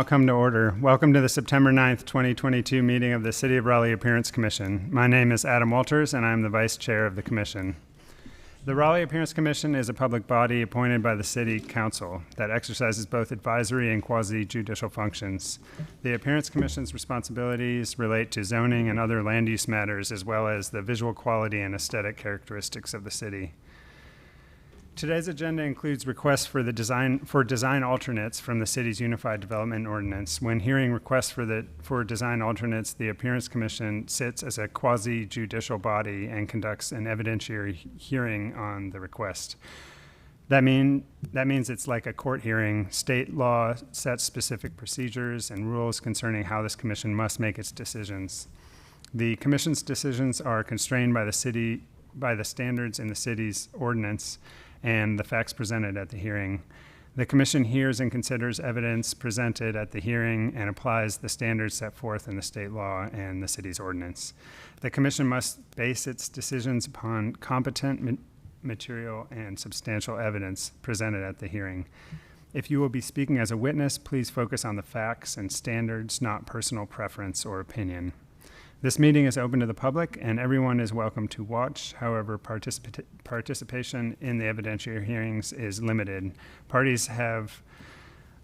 come to order. Welcome to the September 9th, 2022 meeting of the City of Raleigh Appearance Commission. My name is Adam Walters, and I'm the Vice Chair of the Commission. The Raleigh Appearance Commission is a public body appointed by the City Council that exercises both advisory and quasi-judicial functions. The Appearance Commission's responsibilities relate to zoning and other land use matters, as well as the visual quality and aesthetic characteristics of the city. Today's agenda includes requests for design alternates from the city's Unified Development Ordinance. When hearing requests for design alternates, the Appearance Commission sits as a quasi-judicial body and conducts an evidentiary hearing on the request. That means it's like a court hearing. State law sets specific procedures and rules concerning how this commission must make its decisions. The commission's decisions are constrained by the standards in the city's ordinance and the facts presented at the hearing. The commission hears and considers evidence presented at the hearing and applies the standards set forth in the state law and the city's ordinance. The commission must base its decisions upon competent material and substantial evidence presented at the hearing. If you will be speaking as a witness, please focus on the facts and standards, not personal preference or opinion. This meeting is open to the public, and everyone is welcome to watch. However, participation in the evidentiary hearings is limited. Parties have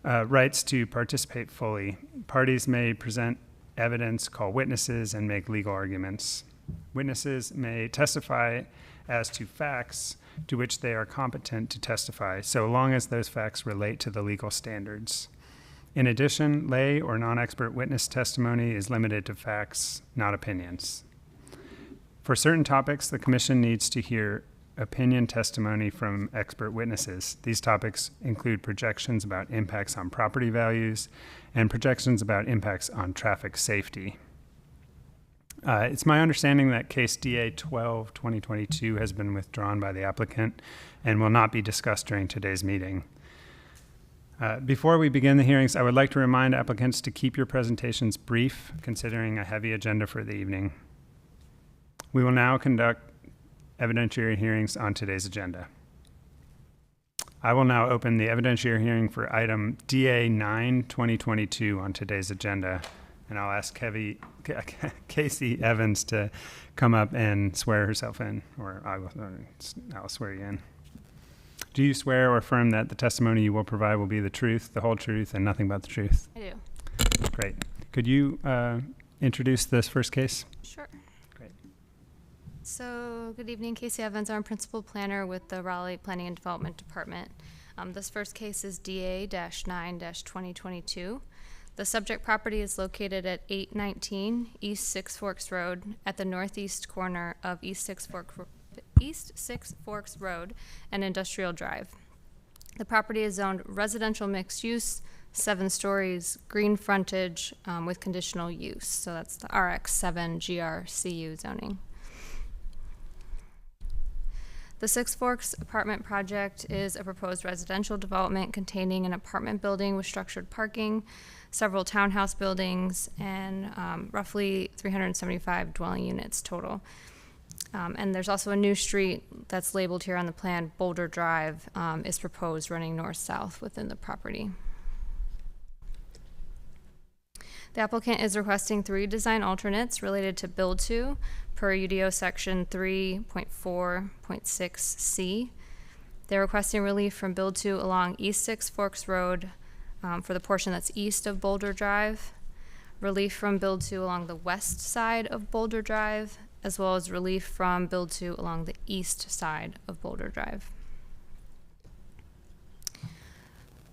rights to participate fully. Parties may present evidence, call witnesses, and make legal arguments. Witnesses may testify as to facts to which they are competent to testify, so long as those facts relate to the legal standards. In addition, lay or non-expert witness testimony is limited to facts, not opinions. For certain topics, the commission needs to hear opinion testimony from expert witnesses. These topics include projections about impacts on property values and projections about impacts on traffic safety. It's my understanding that case DA 12-2022 has been withdrawn by the applicant and will not be discussed during today's meeting. Before we begin the hearings, I would like to remind applicants to keep your presentations brief, considering a heavy agenda for the evening. We will now conduct evidentiary hearings on today's agenda. I will now open the evidentiary hearing for item DA 9-2022 on today's agenda, and I'll ask Casey Evans to come up and swear herself in, or I'll swear you in. Do you swear or affirm that the testimony you will provide will be the truth, the whole truth, and nothing but the truth? I do. Great. Could you introduce this first case? Sure. Great. So, good evening, Casey Evans. I'm principal planner with the Raleigh Planning and Development Department. This first case is DA-9-2022. The subject property is located at 819 East Six Forks Road at the northeast corner of East Six Forks Road and Industrial Drive. The property is zoned residential mixed use, 7 stories, green frontage with conditional use. So that's the RX7 GRCU zoning. The Six Forks apartment project is a proposed residential development containing an apartment building with structured parking, several townhouse buildings, and roughly 375 dwelling units total. And there's also a new street that's labeled here on the plan, Boulder Drive, is proposed running north-south within the property. The applicant is requesting 3 design alternates related to build to per UDO section 3.4.6C. They're requesting relief from build to along East Six Forks Road for the portion that's east of Boulder Drive, relief from build to along the west side of Boulder Drive, as well as relief from build to along the east side of Boulder Drive.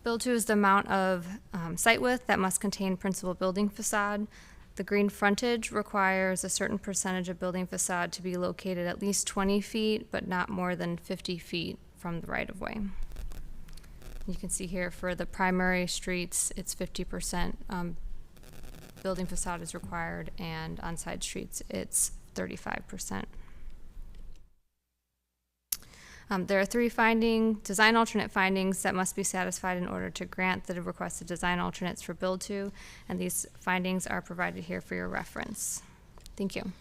Build to is the amount of site width that must contain principal building facade. The green frontage requires a certain percentage of building facade to be located at least 20 feet, but not more than 50 feet from the right-of-way. You can see here for the primary streets, it's 50% building facade is required, and on side streets, it's 35%. There are 3 design alternate findings that must be satisfied in order to grant the requested design alternates for build to, and these findings are provided here for your reference. Thank you.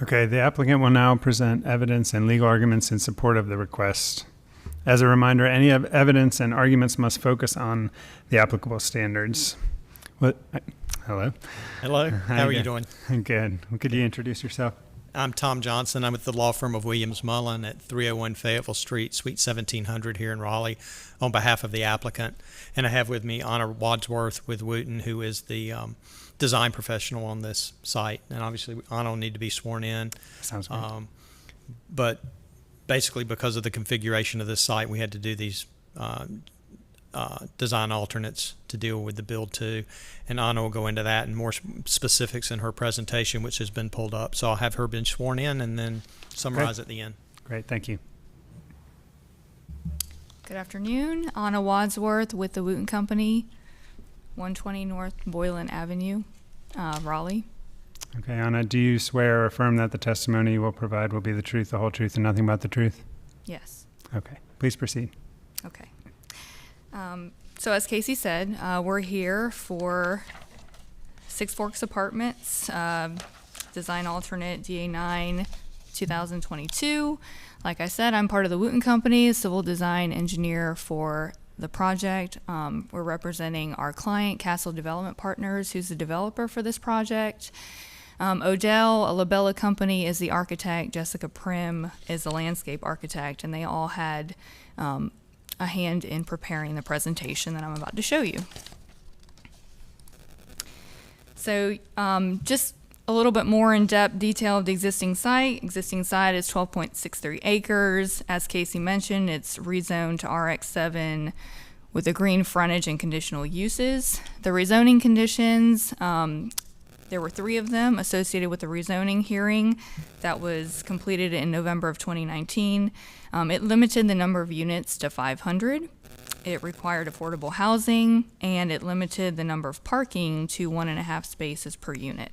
Okay, the applicant will now present evidence and legal arguments in support of the request. As a reminder, any evidence and arguments must focus on the applicable standards. Hello. Hello. How are you doing? I'm good. Could you introduce yourself? I'm Tom Johnson. I'm with the law firm of Williams Mullen at 301 Fayetteville Street, Suite 1700 here in Raleigh, on behalf of the applicant. And I have with me Anna Wadsworth with Wooten, who is the design professional on this site. And obviously, Anna will need to be sworn in. Sounds good. But basically, because of the configuration of this site, we had to do these design alternates to deal with the build to, and Anna will go into that and more specifics in her presentation, which has been pulled up. So I'll have her been sworn in and then summarize at the end. Great, thank you. Good afternoon, Anna Wadsworth with the Wooten Company, 120 North Boylan Avenue, Raleigh. Okay, Anna, do you swear or affirm that the testimony you will provide will be the truth, the whole truth, and nothing but the truth? Yes. Okay, please proceed. Okay. So as Casey said, we're here for Six Forks Apartments, design alternate DA9 2022. Like I said, I'm part of the Wooten Company, civil design engineer for the project. We're representing our client, Castle Development Partners, who's the developer for this project. Odell, a Labella company, is the architect. Jessica Prim is the landscape architect, and they all had a hand in preparing the presentation that I'm about to show you. So just a little bit more in-depth detail of the existing site. Existing site is 12.63 acres. As Casey mentioned, it's rezoned to RX7 with a green frontage and conditional uses. The rezoning conditions, there were 3 of them associated with the rezoning hearing that was completed in November of 2019. It limited the number of units to 500. It required affordable housing, and it limited the number of parking to 1.5 spaces per unit.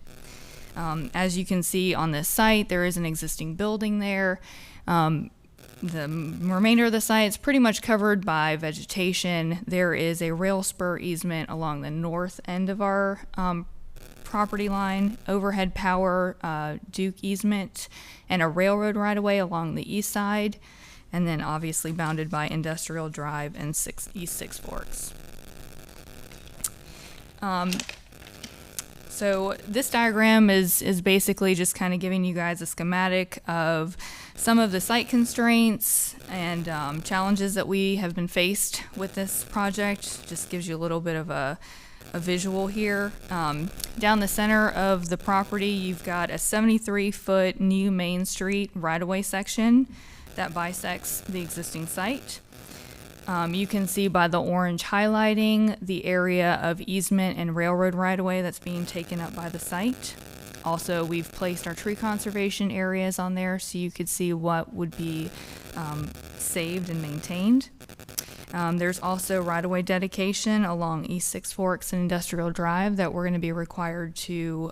As you can see on this site, there is an existing building there. The remainder of the site is pretty much covered by vegetation. There is a rail spur easement along the north end of our property line, overhead power Duke easement, and a railroad right-of-way along the east side, and then obviously bounded by Industrial Drive and East Six Forks. So this diagram is basically just kind of giving you guys a schematic of some of the site constraints and challenges that we have been faced with this project. Just gives you a little bit of a visual here. Down the center of the property, you've got a 73-foot new Main Street right-of-way section that bisects the existing site. You can see by the orange highlighting the area of easement and railroad right-of-way that's being taken up by the site. Also, we've placed our tree conservation areas on there so you could see what would be saved and maintained. There's also right-of-way dedication along East Six Forks and Industrial Drive that we're going to be required to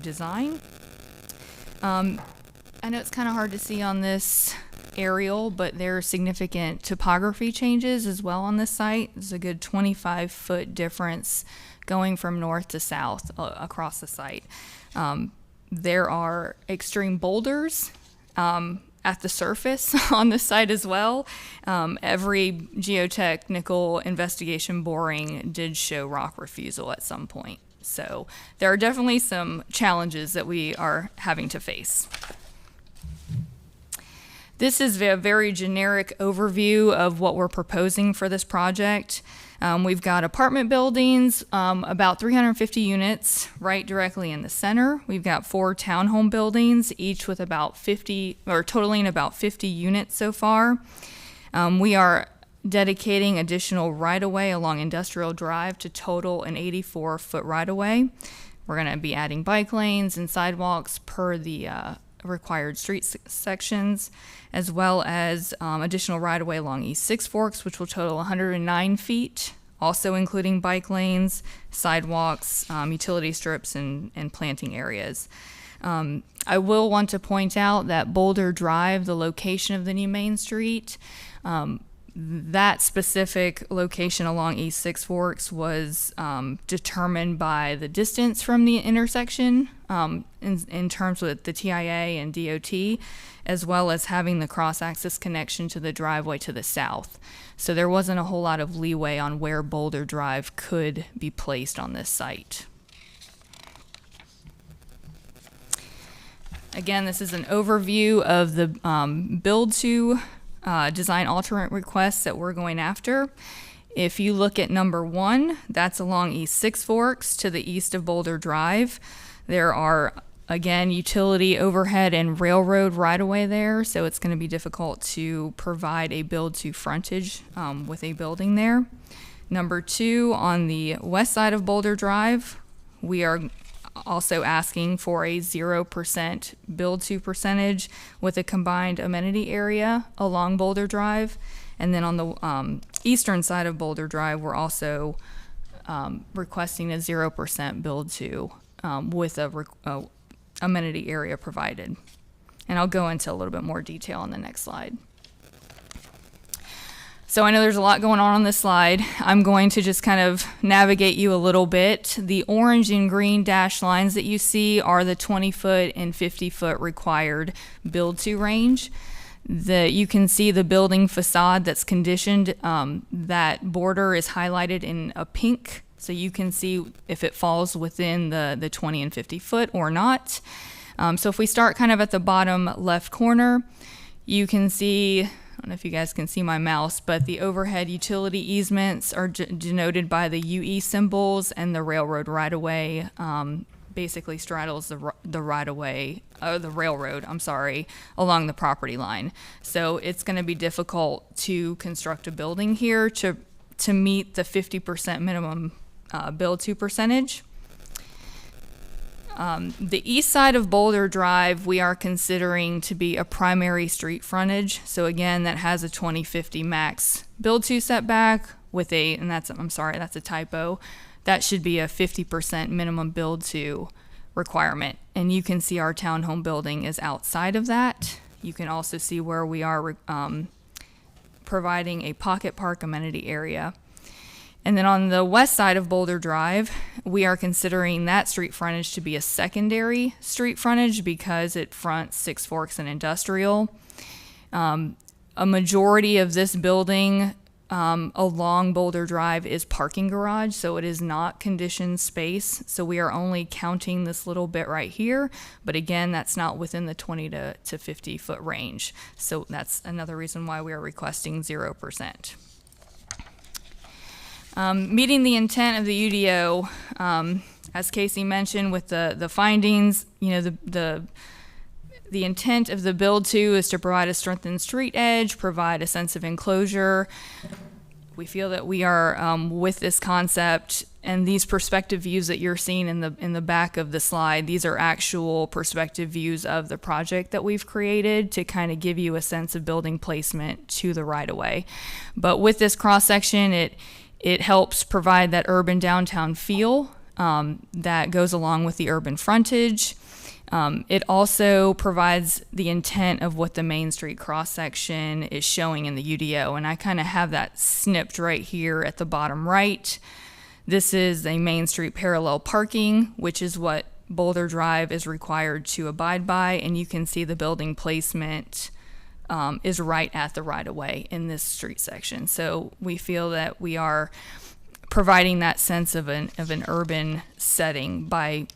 design. I know it's kind of hard to see on this aerial, but there are significant topography changes as well on this site. There's a good 25-foot difference going from north to south across the site. There are extreme boulders at the surface on the site as well. Every geotechnical investigation boring did show rock refusal at some point. So there are definitely some challenges that we are having to face. This is a very generic overview of what we're proposing for this project. We've got apartment buildings, about 350 units right directly in the center. We've got 4 townhome buildings, each with about 50, or totaling about 50 units so far. We are dedicating additional right-of-way along Industrial Drive to total an 84-foot right-of-way. We're going to be adding bike lanes and sidewalks per the required street sections, as well as additional right-of-way along East Six Forks, which will total 109 feet, also including bike lanes, sidewalks, utility strips, and planting areas. I will want to point out that Boulder Drive, the location of the new Main Street, That specific location along East Six Forks was determined by the distance from the intersection in terms with the TIA and DOT, as well as having the cross-access connection to the driveway to the south. So there wasn't a whole lot of leeway on where Boulder Drive could be placed on this site. Again, this is an overview of the build-to design alternate requests that we're going after. If you look at number 1, that's along East Six Forks to the east of Boulder Drive. There are, again, utility, overhead, and railroad right-of-way there, so it's going to be difficult to provide a build-to frontage with a building there. Number 2, on the west side of Boulder Drive, we are also asking for a 0% build-to percentage with a combined amenity area along Boulder Drive. And then on the eastern side of Boulder Drive, we're also requesting a 0% build-to with a amenity area provided. And I'll go into a little bit more detail on the next slide. So I know there's a lot going on this slide. I'm going to just kind of navigate you a little bit. The orange and green dashed lines that you see are the 20-foot and 50-foot required build-to range. You can see the building facade that's conditioned. That border is highlighted in a pink, so you can see if it falls within the 20 and 50 foot or not. So if we start kind of at the bottom left corner, you can see, I don't know if you guys can see my mouse, but the overhead utility easements are denoted by the UE symbols, and the railroad right-of-way basically straddles the right-of-way, the railroad, along the property line. So it's going to be difficult to construct a building here to meet the 50% minimum build-to percentage. The east side of Boulder Drive, we are considering to be a primary street frontage. So again, that has a 2050 max build-to setback with that's a typo. That should be a 50% minimum build-to requirement. And you can see our townhome building is outside of that. You can also see where we are providing a pocket park amenity area. And then on the west side of Boulder Drive, we are considering that street frontage to be a secondary street frontage because it fronts Six Forks and Industrial. A majority of this building along Boulder Drive is parking garage, so it is not conditioned space. So we are only counting this little bit right here, but again, that's not within the 20 to 50 foot range. So that's another reason why we are requesting 0%. Meeting the intent of the UDO, as Casey mentioned with the findings, the intent of the build-to is to provide a strengthened street edge, provide a sense of enclosure. We feel that we are with this concept, and these perspective views that you're seeing in the back of the slide, these are actual perspective views of the project that we've created to kind of give you a sense of building placement to the right-of-way. But with this cross-section, it helps provide that urban downtown feel that goes along with the urban frontage. It also provides the intent of what the Main Street cross-section is showing in the UDO, and I kind of have that snipped right here at the bottom right. This is a Main Street parallel parking, which is what Boulder Drive is required to abide by, and you can see the building placement is right at the right-of-way in this street section. So we feel that we are providing that sense of an urban setting by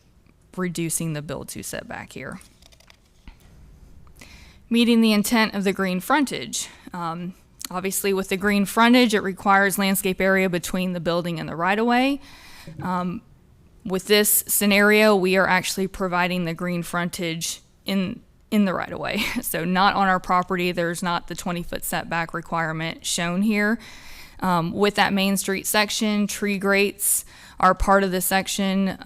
reducing the build-to setback here. Meeting the intent of the green frontage. Obviously, with the green frontage, it requires landscape area between the building and the right-of-way. With this scenario, we are actually providing the green frontage in the right-of-way. So not on our property. There's not the 20-foot setback requirement shown here. With that Main Street section, tree grates are part of the section,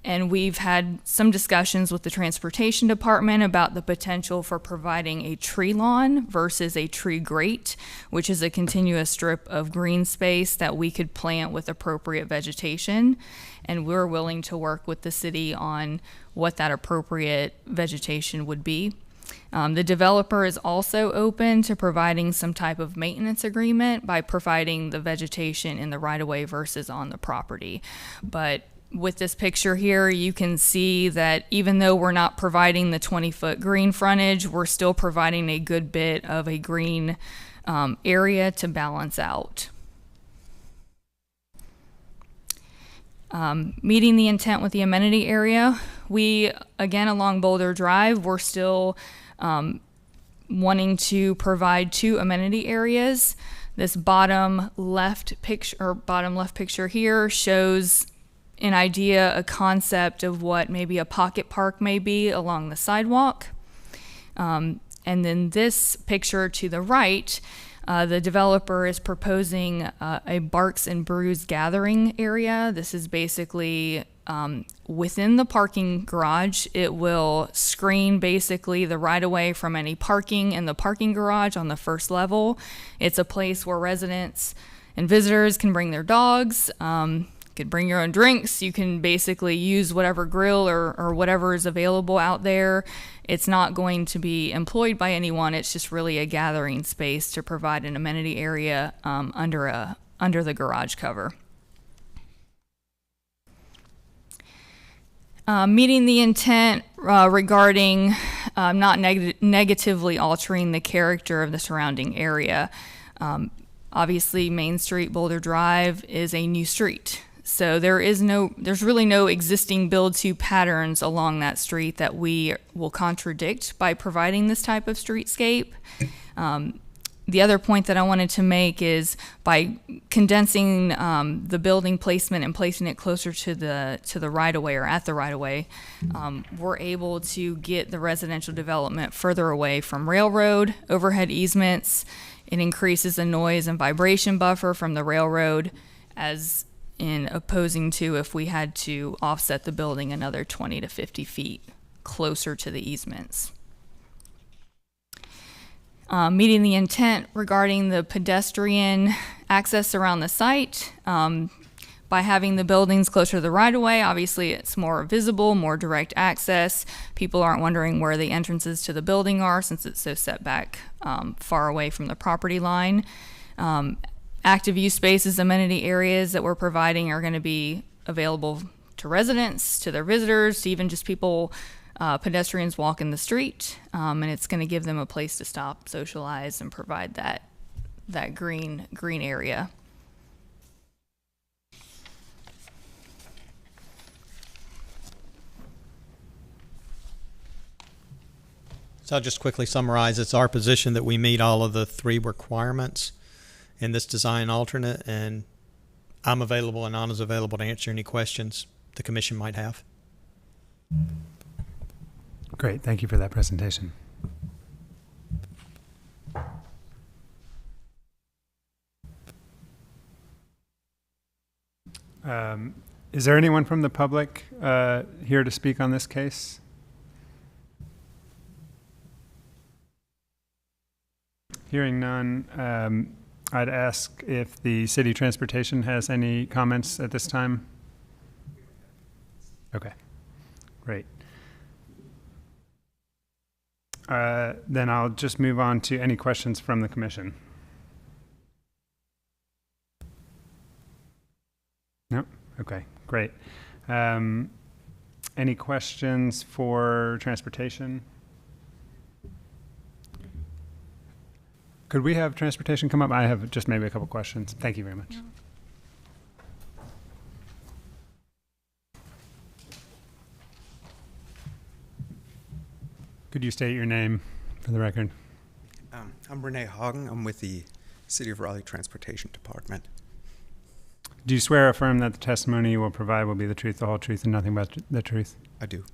and we've had some discussions with the transportation department about the potential for providing a tree lawn versus a tree grate, which is a continuous strip of green space that we could plant with appropriate vegetation. And we're willing to work with the city on what that appropriate vegetation would be. The developer is also open to providing some type of maintenance agreement by providing the vegetation in the right-of-way versus on the property. But with this picture here, you can see that even though we're not providing the 20-foot green frontage, we're still providing a good bit of a green area to balance out. Meeting the intent with the amenity area, we, again, along Boulder Drive, we're still wanting to provide 2 amenity areas. This bottom left picture here shows an idea, a concept of what maybe a pocket park may be along the sidewalk. And then this picture to the right, the developer is proposing a Barks and Brews gathering area. This is basically within the parking garage. It will screen basically the right-of-way from any parking in the parking garage on the first level. It's a place where residents and visitors can bring their dogs. Could bring your own drinks. You can basically use whatever grill or whatever is available out there. It's not going to be employed by anyone. It's just really a gathering space to provide an amenity area under the garage cover. Meeting the intent regarding not negatively altering the character of the surrounding area. Obviously, Main Street, Boulder Drive is a new street. So there's really no existing build-to patterns along that street that we will contradict by providing this type of streetscape. The other point that I wanted to make is by condensing the building placement and placing it closer to the right-of-way or at the right-of-way, we're able to get the residential development further away from railroad, overhead easements. It increases the noise and vibration buffer from the railroad, as in opposing to if we had to offset the building another 20 to 50 feet closer to the easements. Meeting the intent regarding the pedestrian access around the site. By having the buildings closer to the right-of-way, obviously it's more visible, more direct access. People aren't wondering where the entrances to the building are since it's so set back far away from the property line. Active use spaces, amenity areas that we're providing are going to be available to residents, to their visitors, to even just people, pedestrians walking the street, and it's going to give them a place to stop, socialize, and provide that green area. So I'll just quickly summarize. It's our position that we meet all of the 3 requirements in this design alternate, and I'm available and Anna's available to answer any questions the commission might have. Great, thank you for that presentation. Is there anyone from the public here to speak on this case? Hearing none, I'd ask if the city transportation has any comments at this time. Okay, great. Then I'll just move on to any questions from the commission. No? Okay, great. Any questions for transportation? Could we have transportation come up? I have just maybe a couple questions. Thank you very much. No. Could you state your name for the record? I'm Renee Hagen. I'm with the City of Raleigh Transportation Department. Do you swear or affirm that the testimony you will provide will be the truth, the whole truth, and nothing but the truth? I do.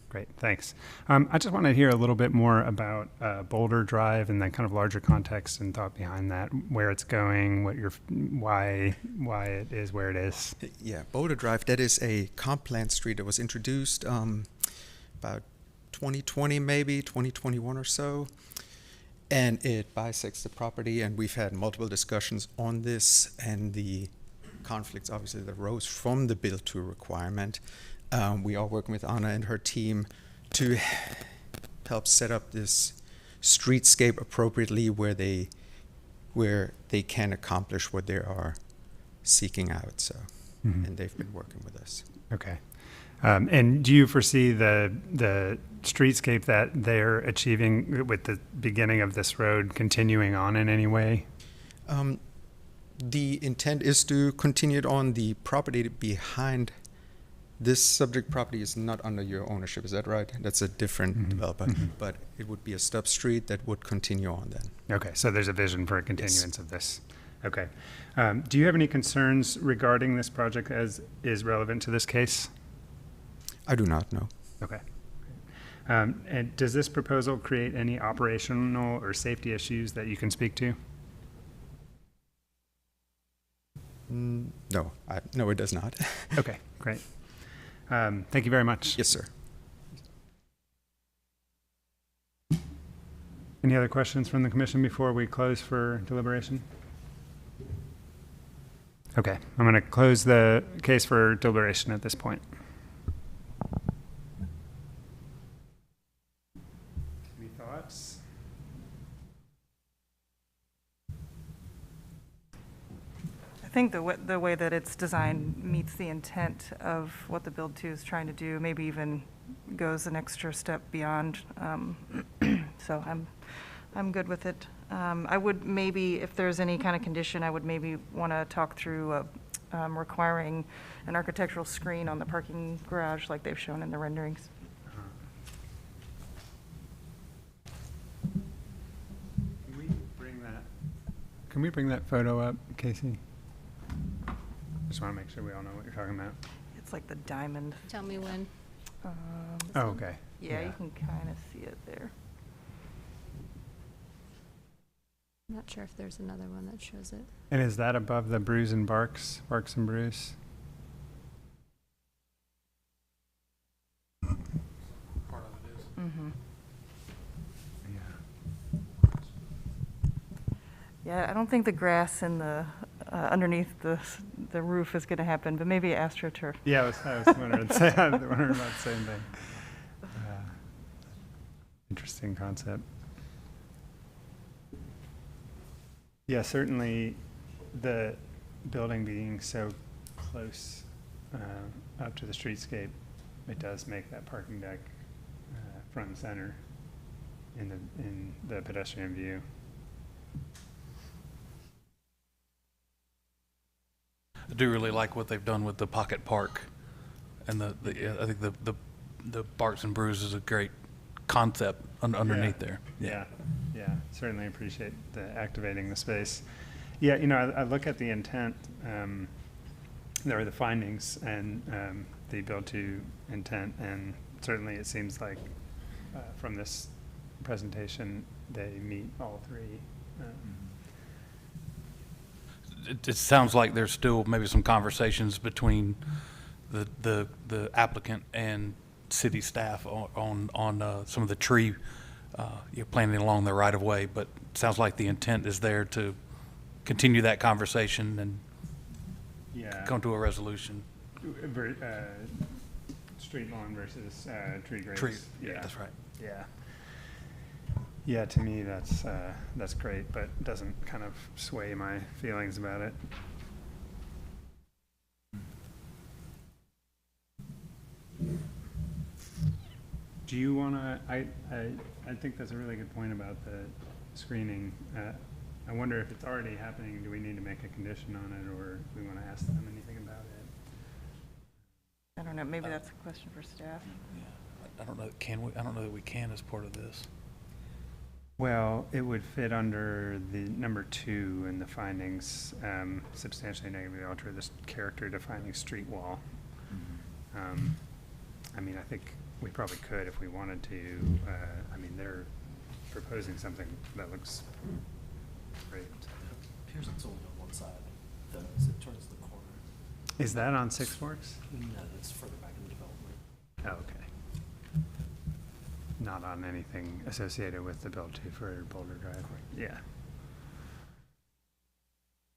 Great, thanks. I just want to hear a little bit more about Boulder Drive and that kind of larger context and thought behind that, where it's going, why it is where it is. Yeah, Boulder Drive, that is a comp plan street that was introduced about 2020, maybe 2021 or so, and it bisects the property, and we've had multiple discussions on this and the conflicts obviously that arose from the build to requirement. We are working with Anna and her team to help set up this streetscape appropriately where they can accomplish what they are seeking out. So, and they've been working with us. Okay. And do you foresee the streetscape that they're achieving with the beginning of this road continuing on in any way? The intent is to continue it on. The property behind this subject property is not under your ownership, is that right? That's a different developer, but it would be a stub street that would continue on then. Okay, so there's a vision for a continuance of this. Okay. Do you have any concerns regarding this project as is relevant to this case? I do not know. Okay. And does this proposal create any operational or safety issues that you can speak to? No, no, it does not. Okay, great. Thank you very much. Yes, sir. Any other questions from the commission before we close for deliberation? Okay, I'm going to close the case for deliberation at this point. Any thoughts? I think the way that it's designed meets the intent of what the Build 2 is trying to do, maybe even goes an extra step beyond. So I'm good with it. I would maybe, if there's any kind of condition, I would maybe want to talk through requiring an architectural screen on the parking garage like they've shown in the renderings. Can we bring that photo up, Casey? Just want to make sure we all know what you're talking about. It's like the diamond. Tell me when. this Oh, one. okay. Yeah, you can kind of see it there. I'm not sure if there's another one that shows it. And is that above the Brews and Barks and Brews? Part of it is. Mm-hmm. Yeah. Yeah, I don't think the grass in the underneath the roof is going to happen, but maybe AstroTurf. Yeah, I was wondering, wondering about the same thing. Interesting concept. Yeah, certainly the building being so close up to the streetscape, it does make that parking deck front and center in the pedestrian view. I do really like what they've done with the pocket park, and I think the Barks and Brews is a great concept underneath there. Yeah, certainly appreciate the activating the space. Yeah, I look at the intent, there are the findings and the Build 2 intent, and certainly it seems like from this presentation they meet all three. It sounds like there's still maybe some conversations between the applicant and city staff on some of the tree planting along the right of way, but it sounds like the intent is there to continue that conversation and come to a resolution. Street lawn versus tree grades. Yeah, that's right. Yeah, to me that's great, but doesn't kind of sway my feelings about it. Do you want to? I think that's a really good point about the screening. I wonder if it's already happening. Do we need to make a condition on it, or do we want to ask them anything about it? I don't know, maybe that's a question for staff. I don't know. Can we? I don't know that we can as part of this. Well, it would fit under the number 2 in the findings, substantially negatively alter this character-defining street wall. I mean, I think we probably could if we wanted to. I mean, they're proposing something that looks great. It appears it's only on one side, though, as it turns the corner. Is that on Six Forks? No, that's further back in the development. Oh, okay. Not on anything associated with the Build 2 for Boulder Drive. Yeah.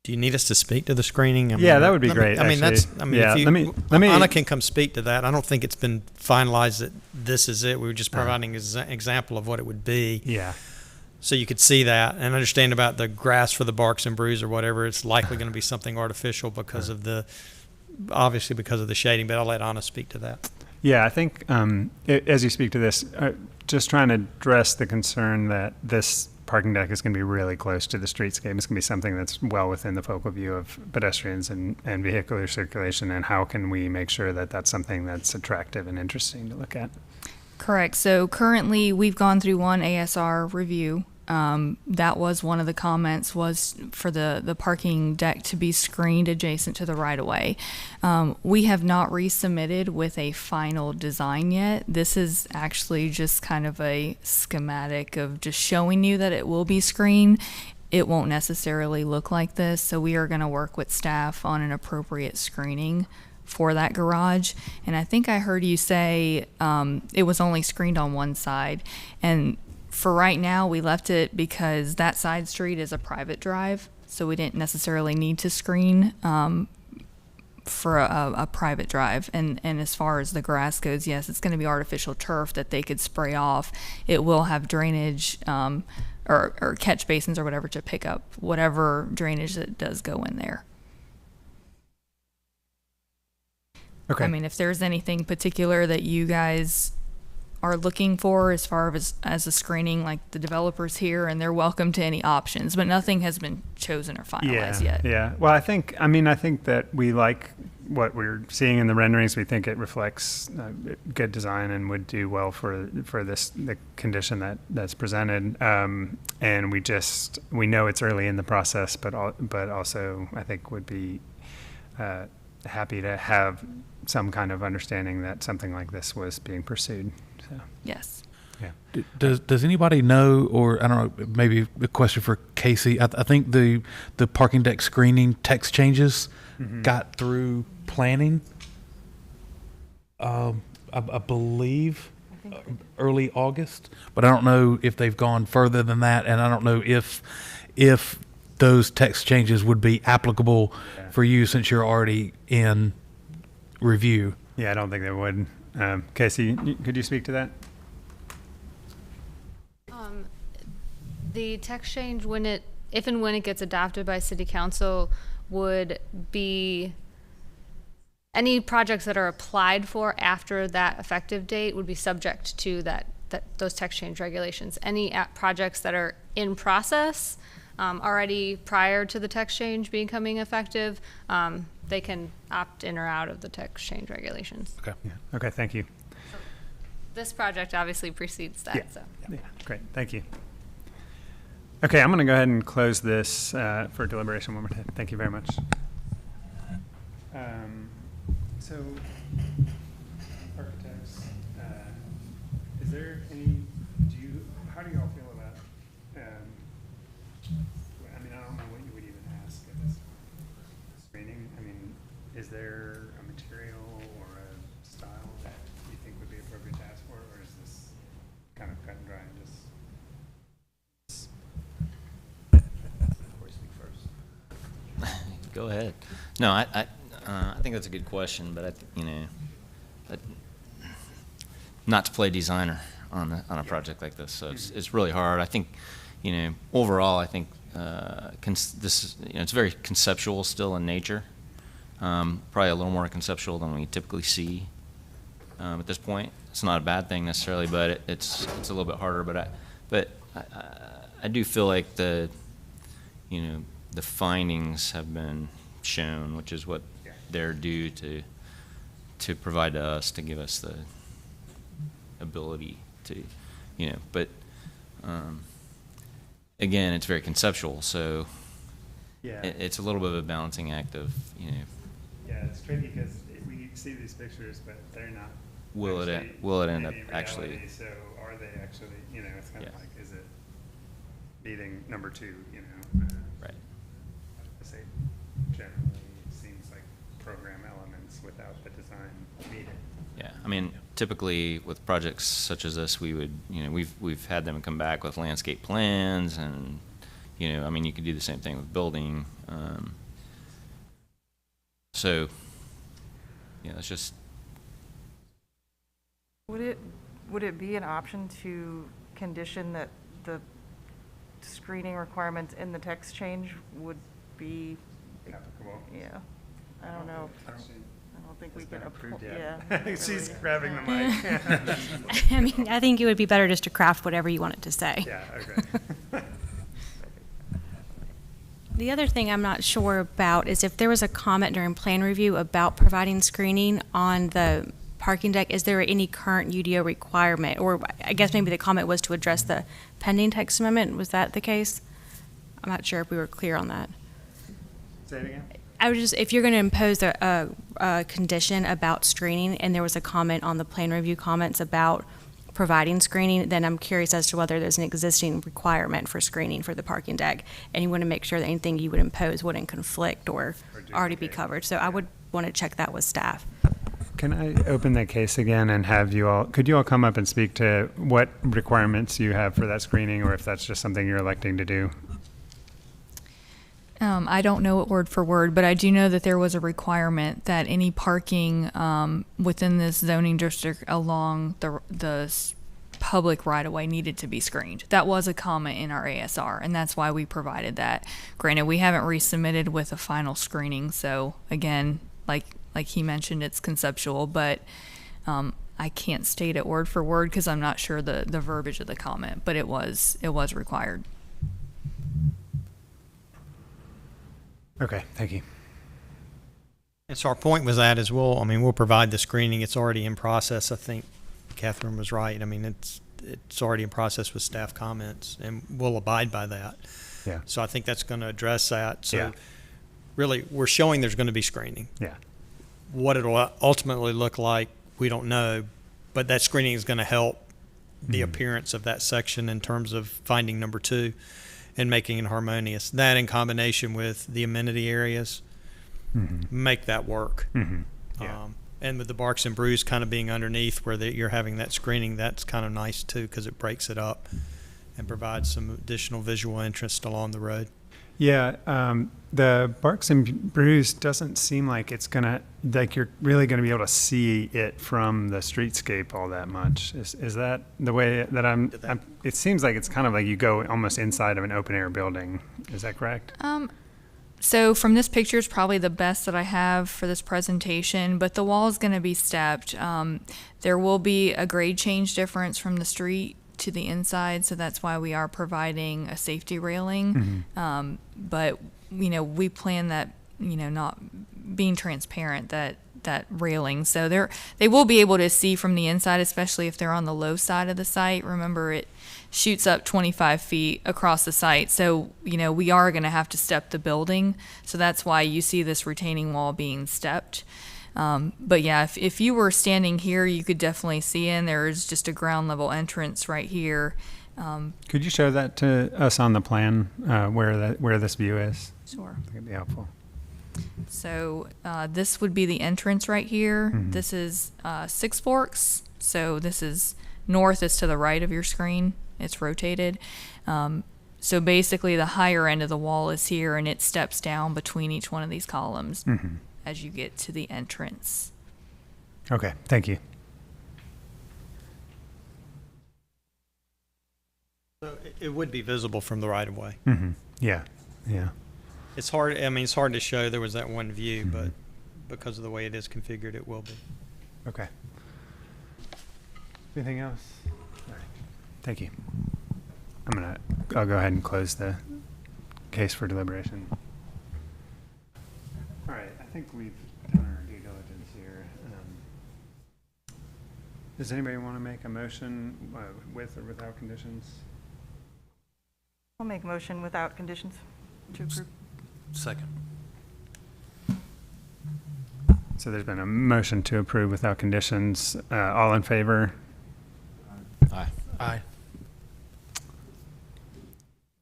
Do you need us to speak to the screening? I Yeah, that would be let me- great, I mean, actually. that's, I mean, Yeah, if you, let me- Anna can come speak to that. I don't think it's been finalized that this is it. We were just Uh-huh. providing an example of what it would be. Yeah. So you could see that and understand about the grass for the barks and brews or whatever. It's likely going to be something artificial because of obviously because of the shading, but I'll let Anna speak to that. Yeah, I think as you speak to this, just trying to address the concern that this parking deck is going to be really close to the streetscape. It's going to be something that's well within the focal view of pedestrians and vehicular circulation. And how can we make sure that that's something that's attractive and interesting to look at? Correct. So currently, we've gone through one ASR review. That was one of the comments was for the parking deck to be screened adjacent to the right-of-way. We have not resubmitted with a final design yet. This is actually just kind of a schematic of just showing you that it will be screened. It won't necessarily look like this, so we are going to work with staff on an appropriate screening for that garage. And I think I heard you say it was only screened on one side. And for right now, we left it because that side street is a private drive, so we didn't necessarily need to screen for a private drive. And as far as the grass goes, yes, it's going to be artificial turf that they could spray off. It will have drainage or catch basins or whatever to pick up whatever drainage that does go in there. Okay. I mean, if there's anything particular that you guys are looking for as far as a screening, like the developers here, and they're welcome to any options, but nothing has been chosen or finalized yet. Yeah. Well, I think that we like what we're seeing in the renderings. We think it reflects good design and would do well for the condition that's presented. And we know it's early in the process, but also I think would be happy to have some kind of understanding that something like this was being pursued. So. Yes. Yeah. Does anybody know, or I don't know, maybe a question for Casey? I think the parking deck screening text changes got through planning. I believe early August, but I don't know if they've gone further than that, and I don't know if those text changes would be applicable for you since you're already in review. Yeah, I don't think they would. Casey, could you speak to that? The text change, if and when it gets adopted by City Council, would be any projects that are applied for after that effective date would be subject to those text change regulations. Any projects that are in process already prior to the text change becoming effective, they can opt in or out of the text change regulations. Okay. Yeah. Okay, thank you. This project obviously precedes that. Yeah. So. Yeah, great, thank you. Okay, I'm going to go ahead and close this for deliberation one more time. Thank you very much. So, architects, is there any? How do you all feel about? I mean, I don't know what you would even ask at this screening. I mean, is there a material or a style that you think would be appropriate to ask for, or is this kind of cut and dry and just? Go ahead. No, I think that's a good question, but not to play designer on a project like this, so it's really hard. I think, overall, I think this it's very conceptual still in nature. Probably a little more conceptual than we typically see at this point. It's not a bad thing necessarily, but it's a little bit harder. But I do feel like the findings have been shown, which is what they're due to provide to us, to give us the ability to, but again, it's very conceptual, so it's a little bit of a balancing act of, Yeah, it's tricky because we see these pictures, but they're not. will it end up any actually? reality, so are they actually? It's kind of like, is it meeting number two? Right. I say generally seems like program elements without the design needed. Yeah, I mean, typically with projects such as this, we would, we've had them come back with landscape plans and, You know, I mean, you could do the same thing with building. So, yeah, it's just, Would it be an option to condition that the screening requirements in the text change would be, Applicable. yeah, I don't know. I don't think we It's can been approved yeah. yet. She's grabbing the mic. I mean, I think it would be better just to craft whatever you want it to say. Yeah, okay. The other thing I'm not sure about is if there was a comment during plan review about providing screening on the parking deck, is there any current UDO requirement? Or I guess maybe the comment was to address the pending text amendment. Was that the case? I'm not sure if we were clear on that. Say it again? I was just, if you're going to impose a condition about screening, and there was a comment on the plan review comments about providing screening, then I'm curious as to whether there's an existing requirement for screening for the parking deck, and you want to make sure that anything you would impose wouldn't conflict or already be duplicate. covered. So I would want to check that with staff. Can I open the case again and have you all, could you all come up and speak to what requirements you have for that screening, or if that's just something you're electing to do? I don't know it word for word, but I do know that there was a requirement that any parking within this zoning district along the public right-of-way needed to be screened. That was a comment in our ASR, and that's why we provided that. Granted, we haven't resubmitted with a final screening, so again, like he mentioned, it's conceptual, but I can't state it word for word because I'm not sure the verbiage of the comment, but it was required. Okay, thank you. And so our point was that is we'll provide the screening. It's already in process. I think Catherine was right. I mean, it's already in process with staff comments, and we'll abide by that. Yeah. So I think that's going to address that. So Yeah. really, we're showing there's going to be screening. Yeah. What it'll ultimately look like, we don't know, but that screening is going to help the appearance of that section in terms of finding number 2 and making it harmonious. That in combination with the amenity areas make that work. Yeah. And with the Barks and Brews kind of being underneath where you're having that screening, that's kind of nice too because it breaks it up and provides some additional visual interest along the road. Yeah, the Barks and Brews doesn't seem like it's gonna, like you're really gonna be able to see it from the streetscape all that much. Is that the way that I'm, it seems like it's kind of like you go almost inside of an open air building. Is that correct? So from this picture is probably the best that I have for this presentation, but the wall is going to be stepped. There will be a grade change difference from the street to the inside, so that's why we are providing a safety railing. But, we plan that, not being transparent, that railing. So they will be able to see from the inside, especially if they're on the low side of the site. Remember, it shoots up 25 feet across the site. So, we are going to have to step the building. So that's why you see this retaining wall being stepped. But yeah, if you were standing here, you could definitely see in. There's just a ground level entrance right here. Could you show that to us on the plan, where this view is? Sure. I think it'd be helpful. So this would be the entrance right here. This is Six Forks. So this is north is to the right of your screen. It's rotated. So basically the higher end of the wall is here, and it steps down between each one of these columns as you get to the entrance. Okay, thank you. So it would be visible from the right of way. Yeah, yeah. It's hard. I mean, it's hard to show. There was that one view, but because of the way it is configured, it will be. Okay. Anything else? All right. Thank you. I'll go ahead and close the case for deliberation. All right, I think we've done our due diligence here. Does anybody want to make a motion with or without conditions? I'll make a motion without conditions to approve. Second. So there's been a motion to approve without conditions. All in favor? Aye. Aye.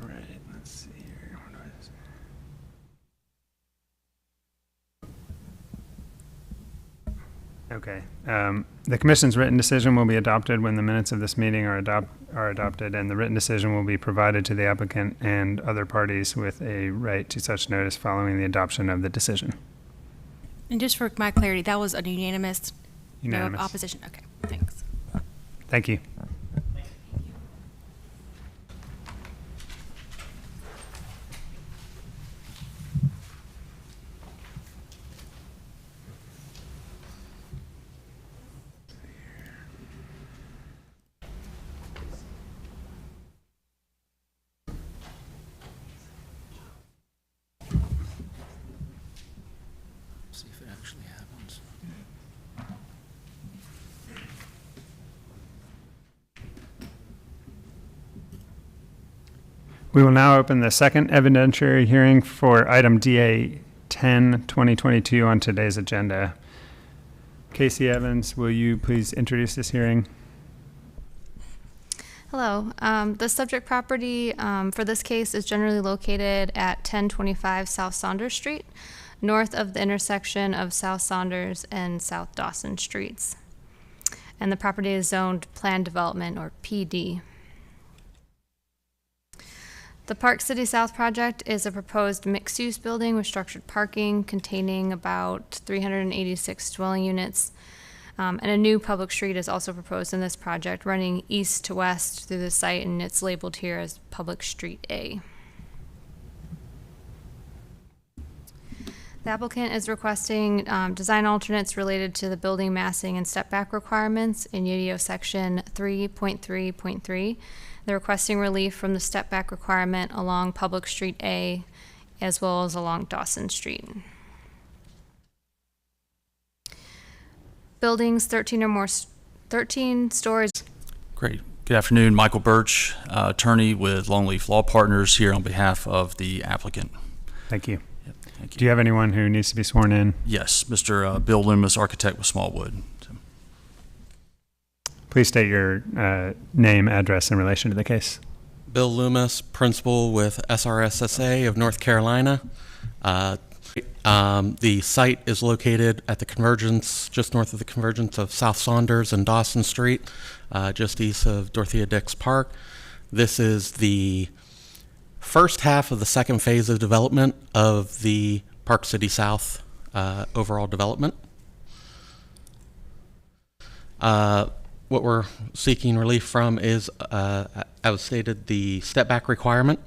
All right, let's see here. What do I say? Okay. The commission's written decision will be adopted when the minutes of this meeting are adopted, and the written decision will be provided to the applicant and other parties with a right to such notice following the adoption of the decision. And just for my clarity, that was a unanimous, Unanimous. no opposition? Okay, thanks. Thank you. See if it actually happens. We will now open the second evidentiary hearing for item DA 10, 2022 on today's agenda. Casey Evans, will you please introduce this hearing? Hello. The subject property for this case is generally located at 1025 South Saunders Street, north of the intersection of South Saunders and South Dawson Streets. And the property is zoned Planned Development, or PD. The Park City South project is a proposed mixed-use building with structured parking containing about 386 dwelling units. And a new public street is also proposed in this project, running east to west through the site, and it's labeled here as Public Street A. The applicant is requesting design alternates related to the building massing and step back requirements in UDO section 3.3.3. They're requesting relief from the step back requirement along Public Street A as well as along Dawson Street. Buildings 13 stories. Great. Good afternoon, Michael Birch, attorney with Longleaf Law Partners, here on behalf of the applicant. Thank you. Yep, thank you. Do you have anyone who needs to be sworn in? Yes, Mr. Bill Loomis, architect with Smallwood. Please state your name, address in relation to the case. Bill Loomis, principal with SRSSA of North Carolina. The site is located at the convergence, just north of the convergence of South Saunders and Dawson Street, just east of Dorothea Dix Park. This is the first half of the second phase of development of the Park City South overall development. What we're seeking relief from is, as stated, the step back requirement.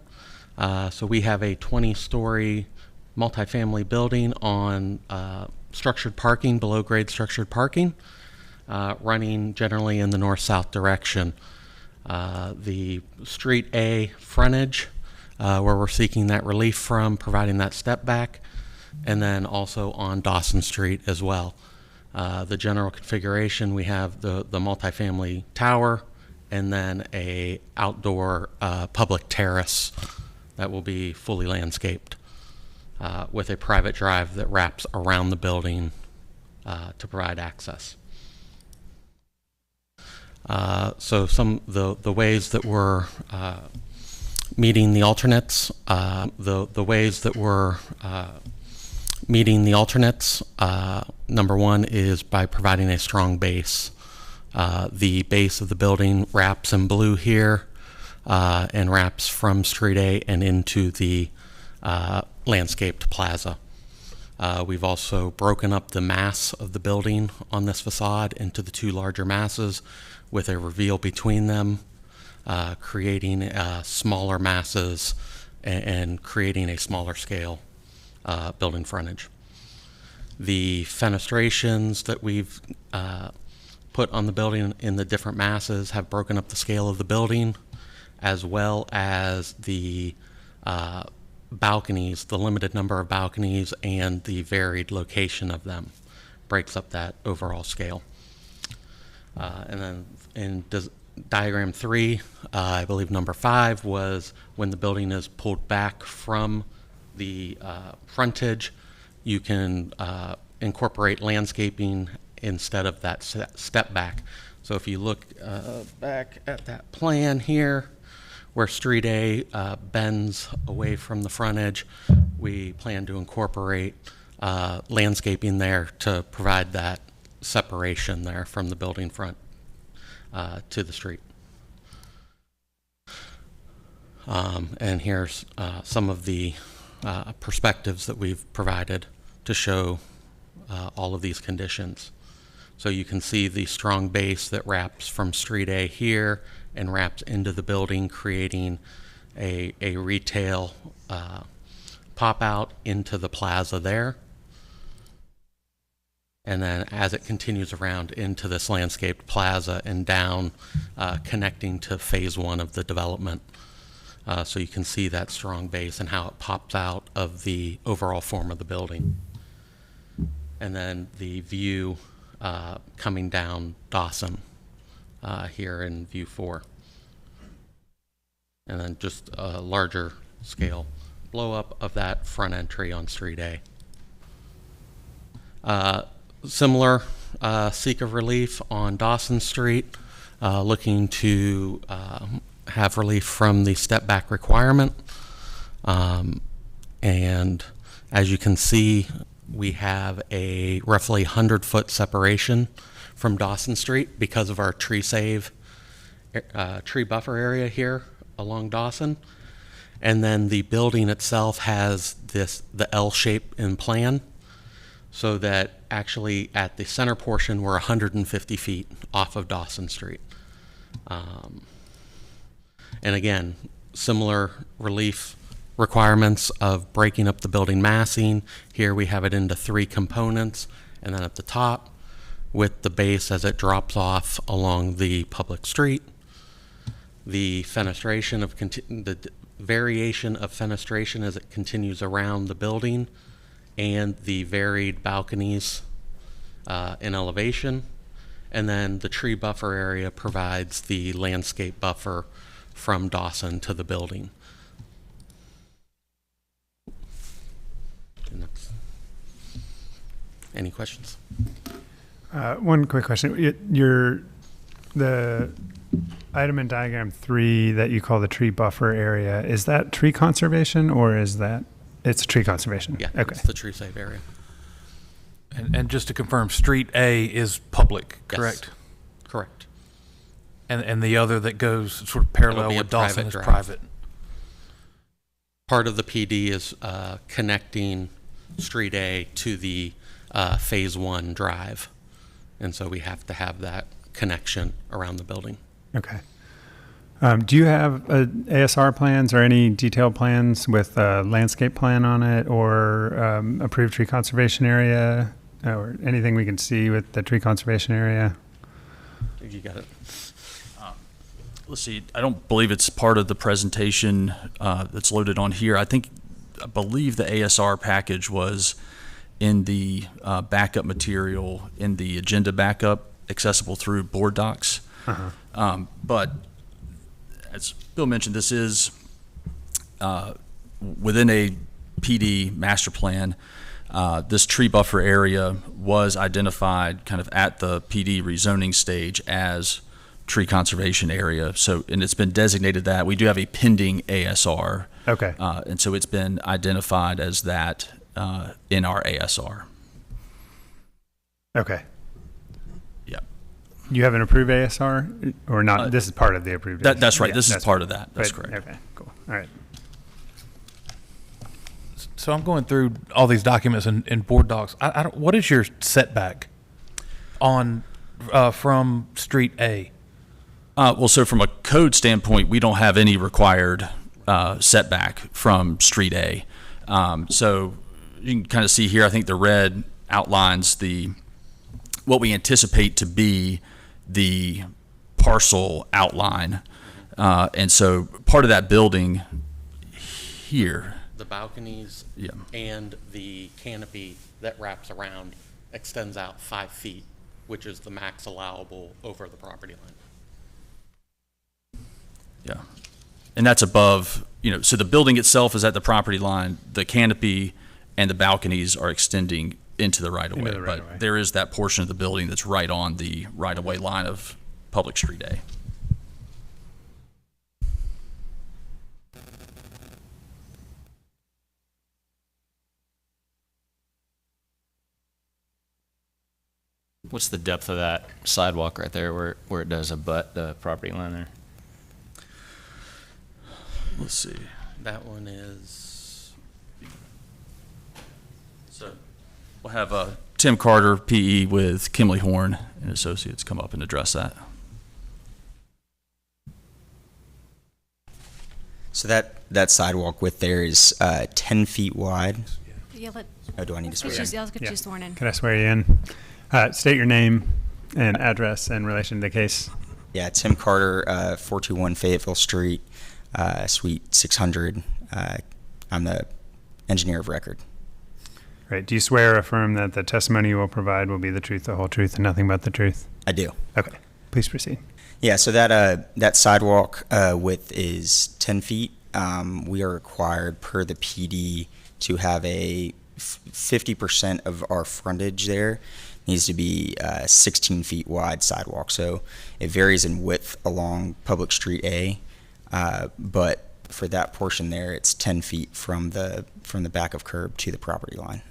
So we have a 20-story multifamily building on structured parking, below grade structured parking, running generally in the north-south direction. The Street A frontage, where we're seeking that relief from, providing that step back, and then also on Dawson Street as well. The general configuration, we have the multifamily tower and then a outdoor public terrace that will be fully landscaped with a private drive that wraps around the building to provide access. So some of the ways that we're meeting the alternates, number one is by providing a strong base. The base of the building wraps in blue here and wraps from Street A and into the landscaped plaza. We've also broken up the mass of the building on this facade into the two larger masses with a reveal between them, creating smaller masses and creating a smaller scale building frontage. The fenestrations that we've put on the building in the different masses have broken up the scale of the building, as well as the balconies, the limited number of balconies and the varied location of them breaks up that overall scale. And then in diagram 3, I believe number 5 was when the building is pulled back from the frontage, you can incorporate landscaping instead of that step back. So if you look back at that plan here, where Street A bends away from the frontage, we plan to incorporate landscaping there to provide that separation there from the building front to the street. And here's some of the perspectives that we've provided to show all of these conditions. So you can see the strong base that wraps from Street A here and wraps into the building, creating a retail pop out into the plaza there. And then as it continues around into this landscaped plaza and down, connecting to phase 1 of the development. So you can see that strong base and how it pops out of the overall form of the building. And then the view coming down Dawson here in view 4. And then just a larger scale blow up of that front entry on Street A. Similar seek of relief on Dawson Street, looking to have relief from the step back requirement. And as you can see, we have a roughly 100-foot separation from Dawson Street because of our tree buffer area here along Dawson. And then the building itself has the L shape in plan, so that actually at the center portion we're 150 feet off of Dawson Street. And again, similar relief requirements of breaking up the building massing. Here we have it into 3 components, and then at the top with the base as it drops off along the public street. The fenestration of the variation of fenestration as it continues around the building, and the varied balconies in elevation. And then the tree buffer area provides the landscape buffer from Dawson to the building. Any questions? One quick question. The item in diagram 3 that you call the tree buffer area, is that tree conservation or is that, it's tree conservation? Yeah, okay. it's the tree safe area. And just to confirm, Street A is public, Yes. correct? Correct. And the other that goes sort of parallel be a with Dawson private is drive. private. Part of the PD is connecting Street A to the phase 1 drive. And so we have to have that connection around the building. Okay. Do you have ASR plans or any detailed plans with a landscape plan on it, or approved tree conservation area, or anything we can see with the tree conservation area? You got it. Let's see, I don't believe it's part of the presentation that's loaded on here. I believe the ASR package was in the backup material in the agenda backup, accessible through board docs. But as Bill mentioned, this is within a PD master plan. This tree buffer area was identified kind of at the PD rezoning stage as tree conservation area. So, and it's been designated that. We do have a pending ASR. Okay. And so it's been identified as that in our ASR. Okay. Yeah. You have an approved ASR or not? This is part of the approved ASR. That's right. Yeah, This is that's part right. of that. That's But- correct. Okay, cool. All right. So I'm going through all these documents and board docs. I don't, what is your setback on from Street A? Well, so from a code standpoint, we don't have any required setback from Street A. So you can kind of see here, I think the red outlines what we anticipate to be the parcel outline. And so part of that building here. The balconies Yeah. and the canopy that wraps around extends out 5 feet, which is the max allowable over the property line. Yeah. And that's above, so the building itself is at the property line, the canopy and the balconies are extending into the right of way. Into the right-of-way. But there is that portion of the building that's right on the right of way line of Public Street A. What's the depth of that sidewalk right there where it does abut the property line there? Let's see. That one is, So we'll have Tim Carter, PE, with Kimley Horn and Associates come up and address that. So that sidewalk width there is 10 feet wide. Yeah, Oh, do I need to swear? let's in? get Yeah. you sworn in. Can I swear you in? State your name and address in relation to the case. Yeah, Tim Carter, 421 Fayetteville Street, Suite 600. I'm the engineer of record. Right. Do you swear or affirm that the testimony you will provide will be the truth, the whole truth, and nothing but the truth? I do. Okay. Please proceed. Yeah, so that sidewalk width is 10 feet. We are required per the PD to have a 50% of our frontage there needs to be 16 feet wide sidewalk. So it varies in width along Public Street A, but for that portion there, it's 10 feet from the back of curb to the property line.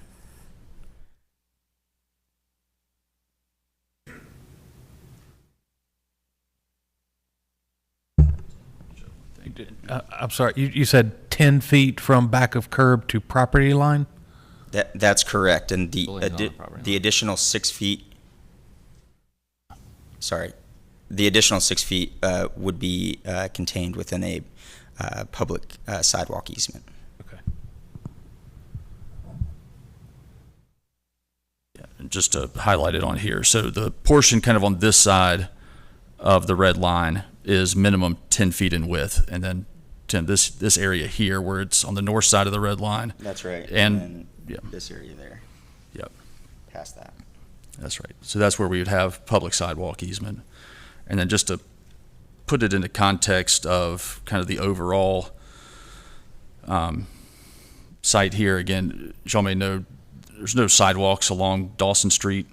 I'm sorry, you said 10 feet from back of curb to property line? That's correct, and Building's on the property the line. additional 6 feet. Sorry, the additional 6 feet would be contained within a public sidewalk easement. Okay. Yeah, and just to highlight it on here. So the portion kind of on this side of the red line is minimum 10 feet in width, and then this area here where it's on the north side of the red line. That's right. And then yeah. this area there, Yep, past that. that's right. So that's where we would have public sidewalk easement. And then just to put it into context of kind of the overall site here, again, as y'all may know, there's no sidewalks along Dawson Street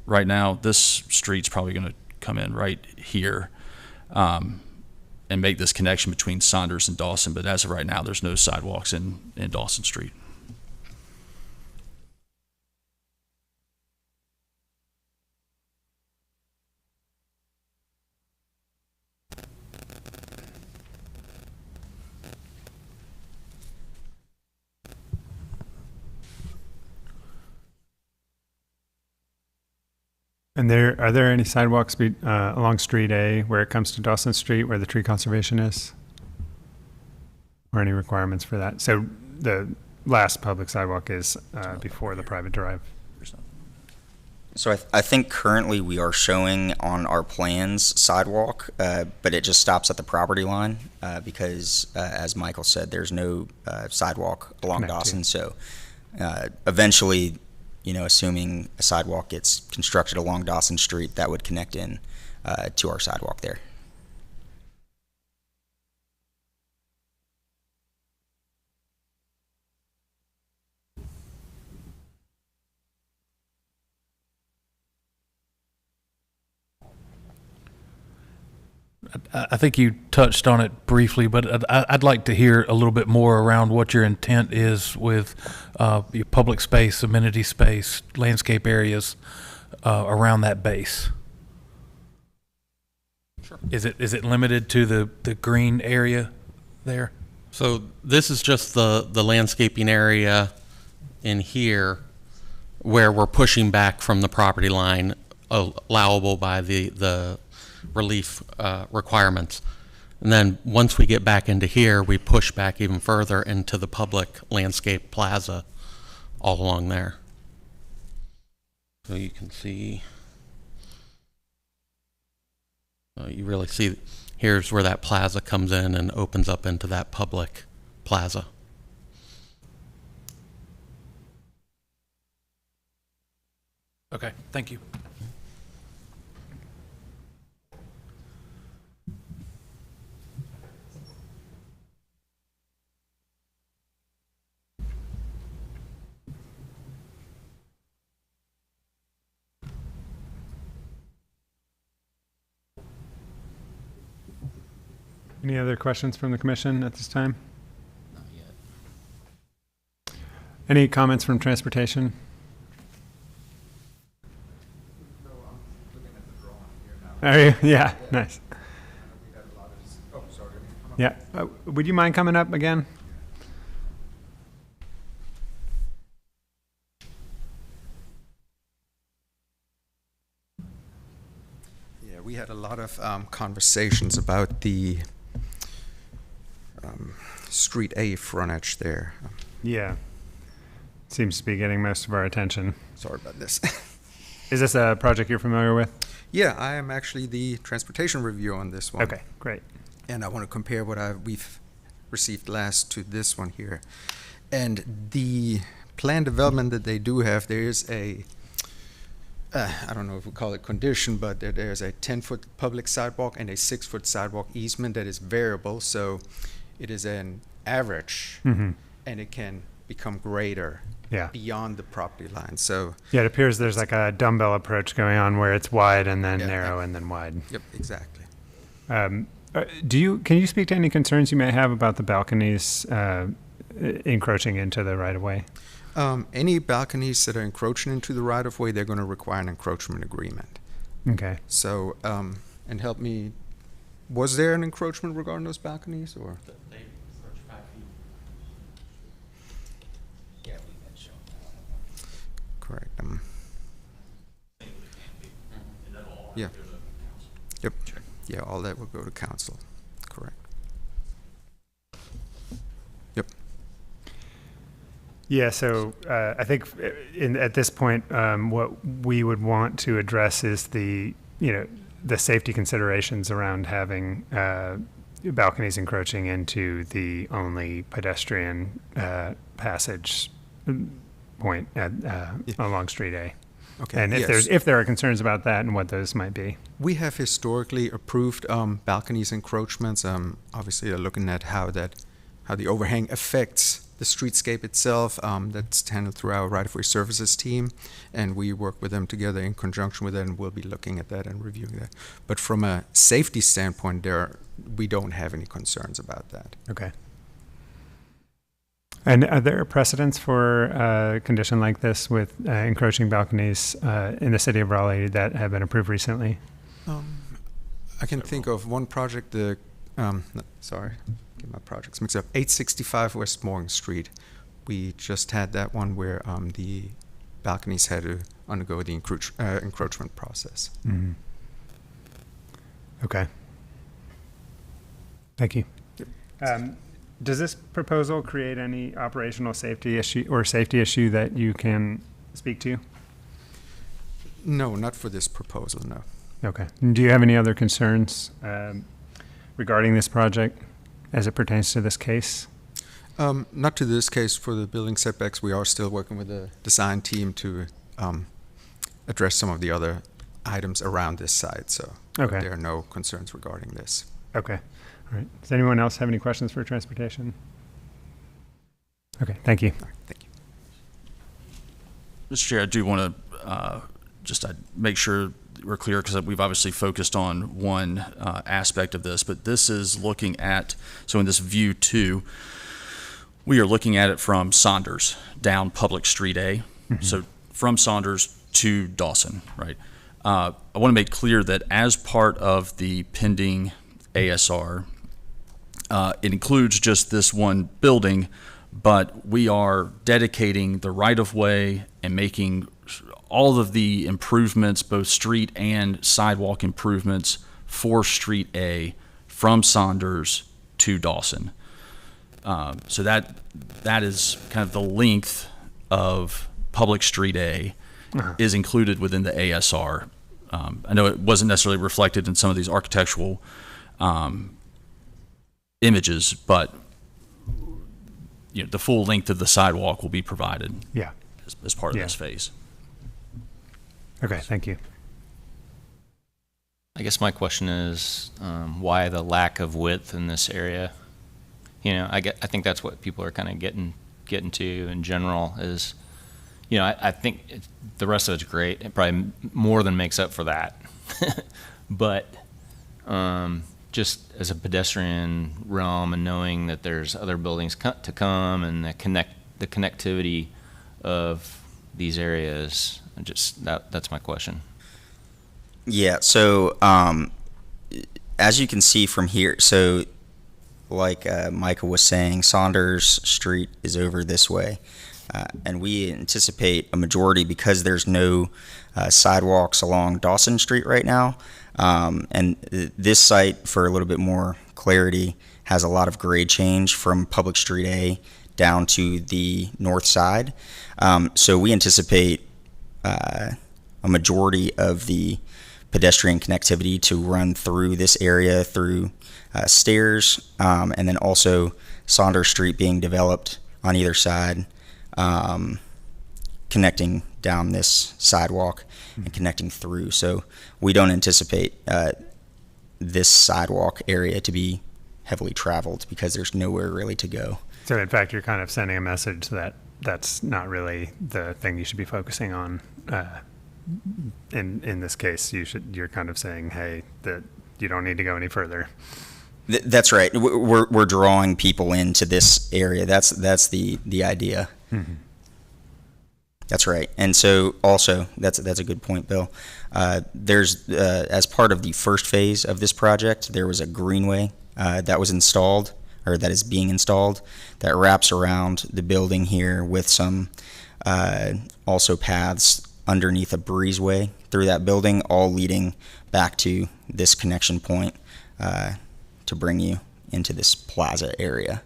right now. This street's probably going to come in right here and make this connection between Saunders and Dawson. But as of right now, there's no sidewalks in Dawson Street. And are there any sidewalks along Street A where it comes to Dawson Street where the tree conservation is? Or any requirements for that? So the last public sidewalk is before the private drive. So I think currently we are showing on our plans sidewalk, but it just stops at the property line because, as Michael said, there's no sidewalk along Connect to. Dawson. So eventually, assuming a sidewalk gets constructed along Dawson Street, that would connect in to our sidewalk there. I think you touched on it briefly, but I'd like to hear a little bit more around what your intent is with your public space, amenity space, landscape areas around that base. Sure. Is it limited to the green area there? so this is just the landscaping area in here where we're pushing back from the property line allowable by the relief requirements. And then once we get back into here, we push back even further into the public landscape plaza all along there. So you can see, you really see, here's where that plaza comes in and opens up into that public plaza. Okay, thank you. Any other questions from the commission at this time? Not yet. Any comments from transportation? No, Are you? Yeah, nice. Yeah. Would you mind coming up again? Yeah, we had a lot of conversations about the Street A frontage there. Yeah. Seems to be getting most of our attention. Sorry about this. Is this a project you're familiar with? Yeah, I am actually the transportation review on this one. Okay, great. And I want to compare what we've received last to this one here. And the plan development that they do have, there is a, I don't know if we call it condition, but there's a 10-foot public sidewalk and a 6-foot sidewalk easement that is variable. So it is an average, and it can become greater beyond the property line. So yeah, it appears there's like a dumbbell approach going on where it's wide and then narrow and then wide. Yep, exactly. Can you speak to any concerns you may have about the balconies encroaching into the right of way? Any balconies that are encroaching into the right of way, they're going to require an encroachment agreement. Okay. So, and help me, was there an encroachment regarding those balconies, or? They encroach 5 feet. Yeah, we shown Correct. Yeah. Yep. Yeah, all that will go to council. Correct. Yep. Yeah, so I think at this point, what we would want to address is the safety considerations around having balconies encroaching into the only pedestrian passage point along Street A. Okay. And if there are concerns about that and what those might be. We have historically approved balconies encroachments. Obviously, they're looking at how the overhang affects the streetscape itself. That's handled through our right-of-way services team, and we work with them together in conjunction with it, and we'll be looking at that and reviewing that. But from a safety standpoint, we don't have any concerns about that. Okay. And are there precedents for a condition like this with encroaching balconies in the city of Raleigh that have been approved recently? I can think of one project, sorry, get my projects mixed up, 865 West Morgan Street. We just had that one where the balconies had to undergo the encroachment process. Mm-hmm. Okay. Thank you. Yep. Does this proposal create any operational safety issue that you can speak to? No, not for this proposal, no. Okay. And do you have any other concerns regarding this project as it pertains to this case? Not to this case. For the building setbacks, we are still working with the design team to address some of the other items around this site. So there are no concerns regarding this. Okay. All right. Does anyone else have any questions for transportation? Okay. Thank you. All right, thank you. Mr. Chair, I do want to just make sure we're clear, because we've obviously focused on one aspect of this, but this is looking at, so in this view 2, we are looking at it from Saunders down Public Street A. Mm-hmm. So from Saunders to Dawson, right? I want to make clear that as part of the pending ASR, it includes just this one building, but we are dedicating the right-of-way and making all of the improvements, both street and sidewalk improvements for Street A from Saunders to Dawson. So that is kind of the length of Public Street A is included within the ASR. I know it wasn't necessarily reflected in some of these architectural images, but the full length of the sidewalk will be provided as part of this phase. Okay, thank you. I guess my question is, why the lack of width in this area? I think that's what people are kind of getting to in general is, I think the rest of it's great. It probably more than makes up for that. But just as a pedestrian realm and knowing that there's other buildings to come and the connectivity of these areas, that's my question. Yeah, so as you can see from here, so like Michael was saying, Saunders Street is over this way. And we anticipate a majority because there's no sidewalks along Dawson Street right now. And this site, for a little bit more clarity, has a lot of grade change from Public Street A down to the north side. So we anticipate a majority of the pedestrian connectivity to run through this area through stairs, and then also Saunders Street being developed on either side, connecting down this sidewalk and connecting through. So we don't anticipate this sidewalk area to be heavily traveled because there's nowhere really to go. So in fact, you're kind of sending a message that that's not really the thing you should be focusing on. In this case, you're kind of saying, hey, that you don't need to go any further. That's right. We're drawing people into this area. That's the idea. Mm-hmm. That's right. And so also that's a good point, Bill. There's as part of the first phase of this project, there was a greenway that was installed, or that is being installed, that wraps around the building here with some also paths underneath a breezeway through that building, all leading back to this connection point to bring you into this plaza area.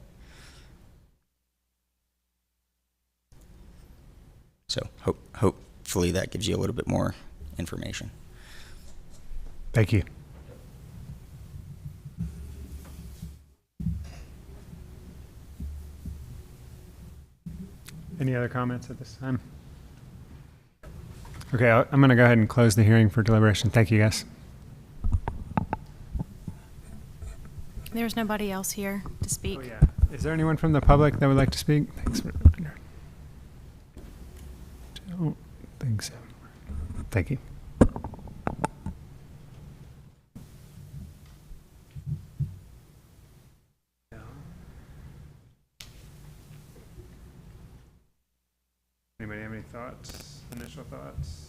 So hopefully that gives you a little bit more information. Thank you. Any other comments at this time? Okay, I'm going to go ahead and close the hearing for deliberation. Thank you, guys. There's nobody else here to speak. Oh, yeah. Is there anyone from the public that would like to speak? Thanks for the reminder. Don't think so. Thank you. Anybody have any thoughts, initial thoughts?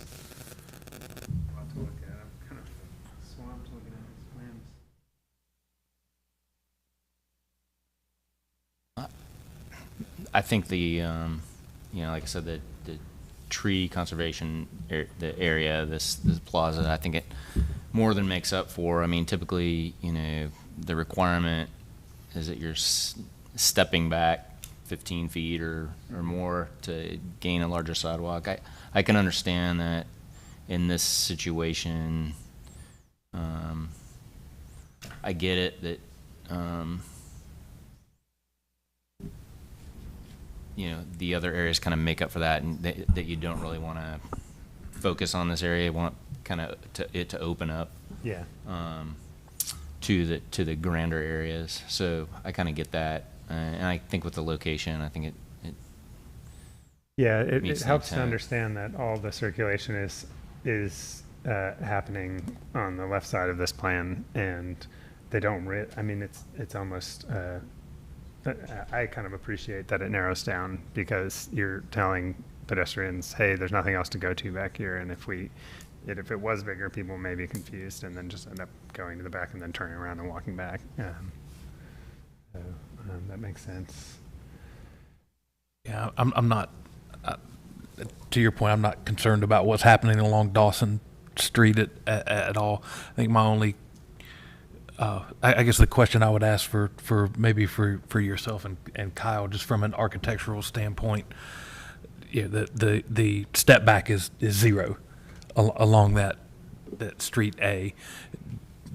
A lot to look at. I'm kind of swamped looking at these plans. I think like I said, the tree conservation, the area, this plaza, I think it more than makes up for. I mean, typically, the requirement is that you're stepping back 15 feet or more to gain a larger sidewalk. I can understand that in this situation. I get it that the other areas kind of make up for that, and that you don't really want to focus on this area. You want kind of it to open up. Yeah. To the grander areas. So I kind of get that. And I think with the location, I think it it helps to understand that all the circulation is happening on the left side of this plan, and they don't. I mean, it's almost. I kind of appreciate that it narrows down because you're telling pedestrians, hey, there's nothing else to go to back here, and if it was bigger, people may be confused and then just end up going to the back and then turning around and walking back. That makes sense. Yeah, I'm not, to your point, I'm not concerned about what's happening along Dawson Street at all. I think my only, I guess the question I would ask for maybe for yourself and Kyle, just from an architectural standpoint, the step back is zero along that Street A.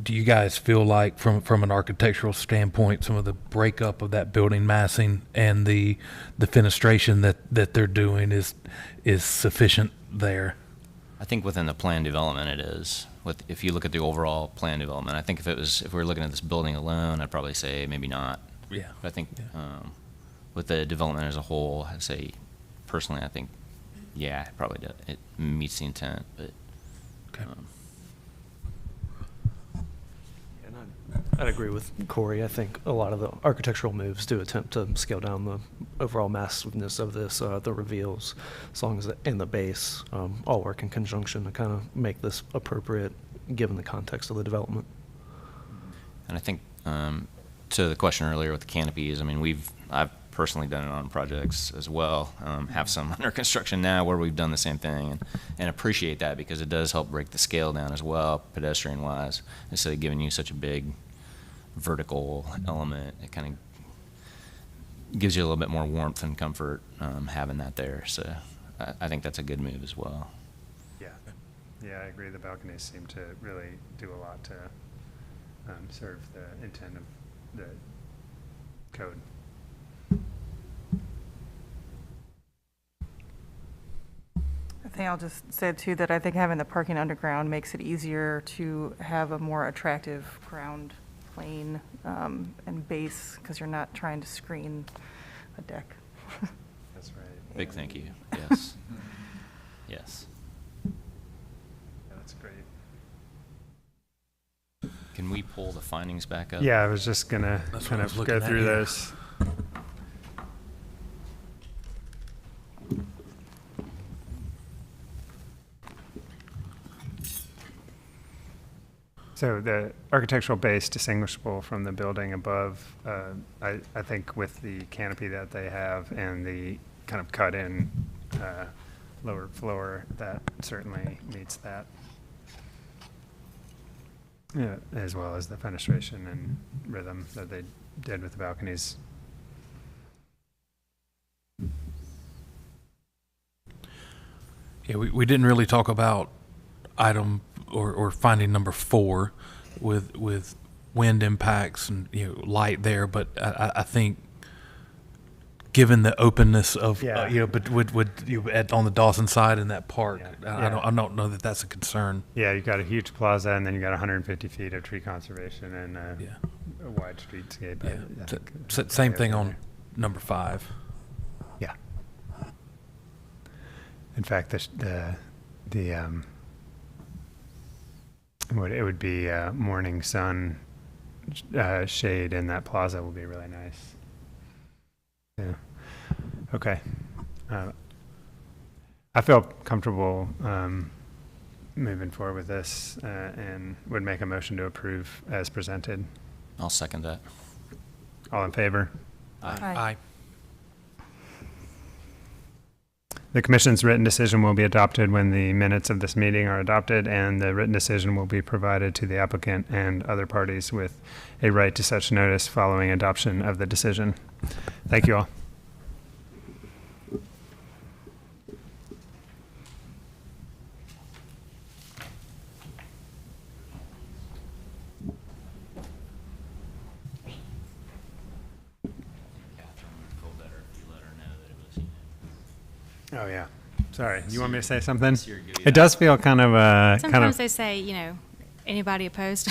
Do you guys feel like, from an architectural standpoint, some of the breakup of that building massing and the fenestration that they're doing is sufficient there? I think within the plan development it is. If you look at the overall plan development, I think if we're looking at this building alone, I'd probably say maybe not. Yeah. But I think with the development as a whole, I'd say personally, I think it probably does. It meets the intent, but. Okay. I'd agree with Corey. I think a lot of the architectural moves do attempt to scale down the overall massiveness of this. The reveals, as long as and the base all work in conjunction to kind of make this appropriate given the context of the development. And I think to the question earlier with the canopies, I mean, I've personally done it on projects as well. Have some under construction now where we've done the same thing, and appreciate that because it does help break the scale down as well, pedestrian wise. Instead of giving you such a big vertical element, it kind of gives you a little bit more warmth and comfort having that there. So I think that's a good move as well. Yeah, I agree. The balconies seem to really do a lot to serve the intent of the code. I think I'll just say too that I think having the parking underground makes it easier to have a more attractive ground plane and base, because you're not trying to screen a deck. That's right. Big thank you. Yes. Yes. Yeah, that's great. Can we pull the findings back up? Yeah, I was just gonna That's what kind I was of looking go at through here. those. So the architectural base distinguishable from the building above, I think with the canopy that they have and the kind of cut-in lower floor, that certainly meets that. Yeah, as well as the fenestration and rhythm that they did with the balconies. Yeah, we didn't really talk about item or finding number 4 with wind impacts and light there, but I think given the openness of but would you on the Dawson side in that park, I don't know that that's a concern. Yeah, you've got a huge plaza and then you got 150 feet of tree conservation and a wide streetscape. Yeah. Same thing on number 5. Yeah. In fact, it would be morning sun shade in that plaza will be really nice. Yeah. Okay. I feel comfortable moving forward with this and would make a motion to approve as presented. I'll second that. All in favor? Aye. The commission's written decision will be adopted when the minutes of this meeting are adopted, and the written decision will be provided to the applicant and other parties with a right to such notice following adoption of the decision. Thank you all. Oh, yeah. Sorry. You want me to say something? It does feel kind of Sometimes they say, anybody opposed?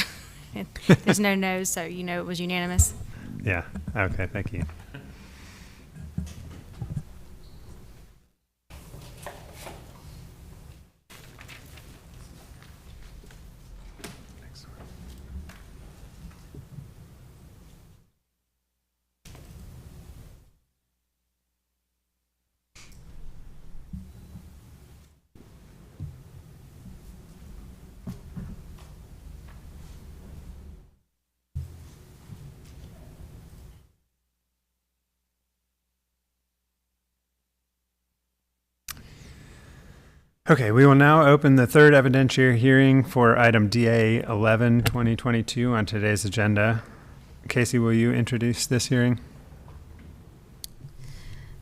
There's no no's, so it was unanimous. Yeah. Okay. Thank you. Okay, we will now open the third evidentiary hearing for item DA 11, 2022 on today's agenda. Casey, will you introduce this hearing?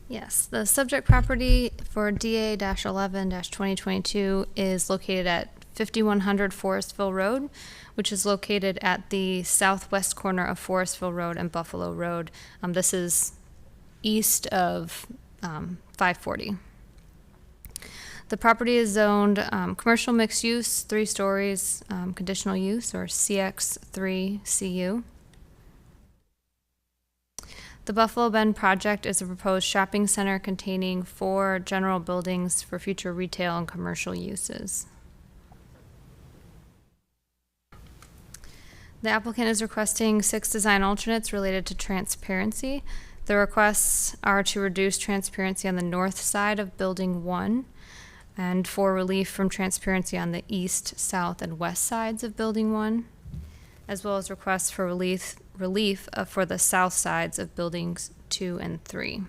Yes, the subject property for DA-11-2022 is located at 5100 Forestville Road, which is located at the southwest corner of Forestville Road and Buffalo Road. This is east of 540. The property is zoned commercial mixed use, 3 stories, conditional use, or CX3CU. The Buffalo Bend project is a proposed shopping center containing 4 general buildings for future retail and commercial uses. The applicant is requesting 6 design alternates related to transparency. The requests are to reduce transparency on the north side of Building 1, and for relief from transparency on the east, south, and west sides of Building 1, as well as requests for relief for the south sides of Buildings 2 and 3.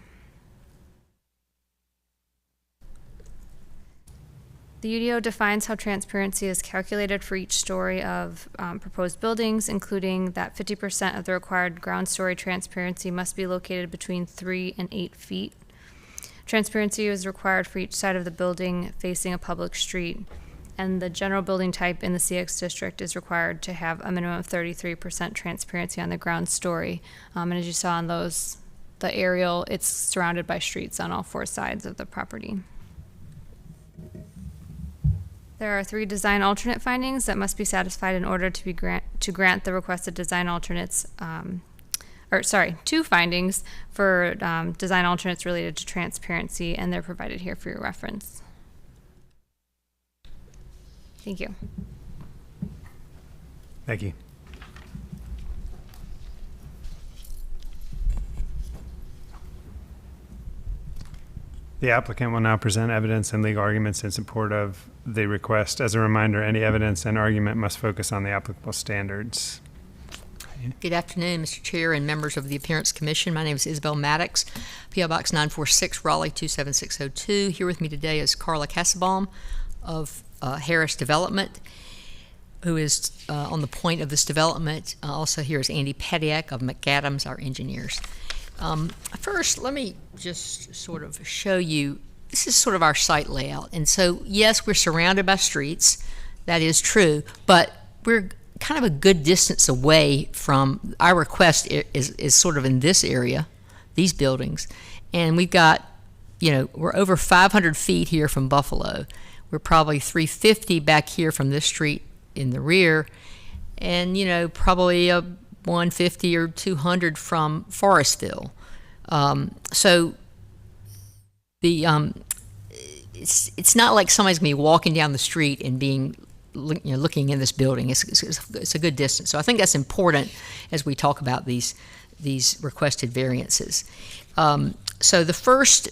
The UDO defines how transparency is calculated for each story of proposed buildings, including that 50% of the required ground story transparency must be located between 3 and 8 feet. Transparency is required for each side of the building facing a public street, and the general building type in the CX district is required to have a minimum of 33% transparency on the ground story. And as you saw on the aerial, it's surrounded by streets on all 4 sides of the property. There are 3 design alternate findings that must be satisfied in order to grant the requested design alternates, 2 findings for design alternates related to transparency, and they're provided here for your reference. Thank you. Thank you. The applicant will now present evidence and legal arguments in support of the request. As a reminder, any evidence and argument must focus on the applicable standards. Good afternoon, Mr. Chair and members of the Appearance Commission. My name is Isabel Maddox, P.O. Box 946, Raleigh 27602. Here with me today is Carla Kassebaum of Harris Development, who is on the point of this development. Also here is Andy Petiak of McAdams, our engineers. First, let me just sort of show you, this is sort of our site layout. And so, yes, we're surrounded by streets. That is true. But we're kind of a good distance away from, our request is sort of in this area, these buildings. And we've got, we're over 500 feet here from Buffalo. We're probably 350 back here from this street in the rear. And, probably a 150 or 200 from Forestville. So the it's not like somebody's gonna be walking down the street and looking in this building. It's a good distance. So I think that's important as we talk about these requested variances. So the first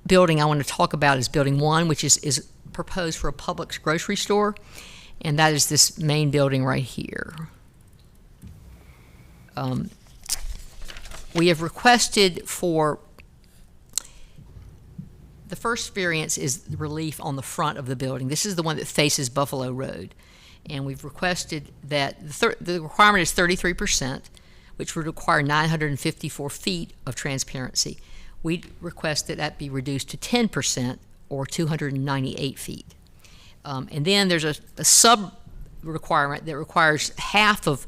building I want to talk about is Building 1, which is proposed for a Publix grocery store, and that is this main building right here. We have requested for, the first variance is relief on the front of the building. This is the one that faces Buffalo Road. And we've requested that, the requirement is 33%, which would require 954 feet of transparency. We request that that be reduced to 10%, or 298 feet. And then there's a sub requirement that requires half of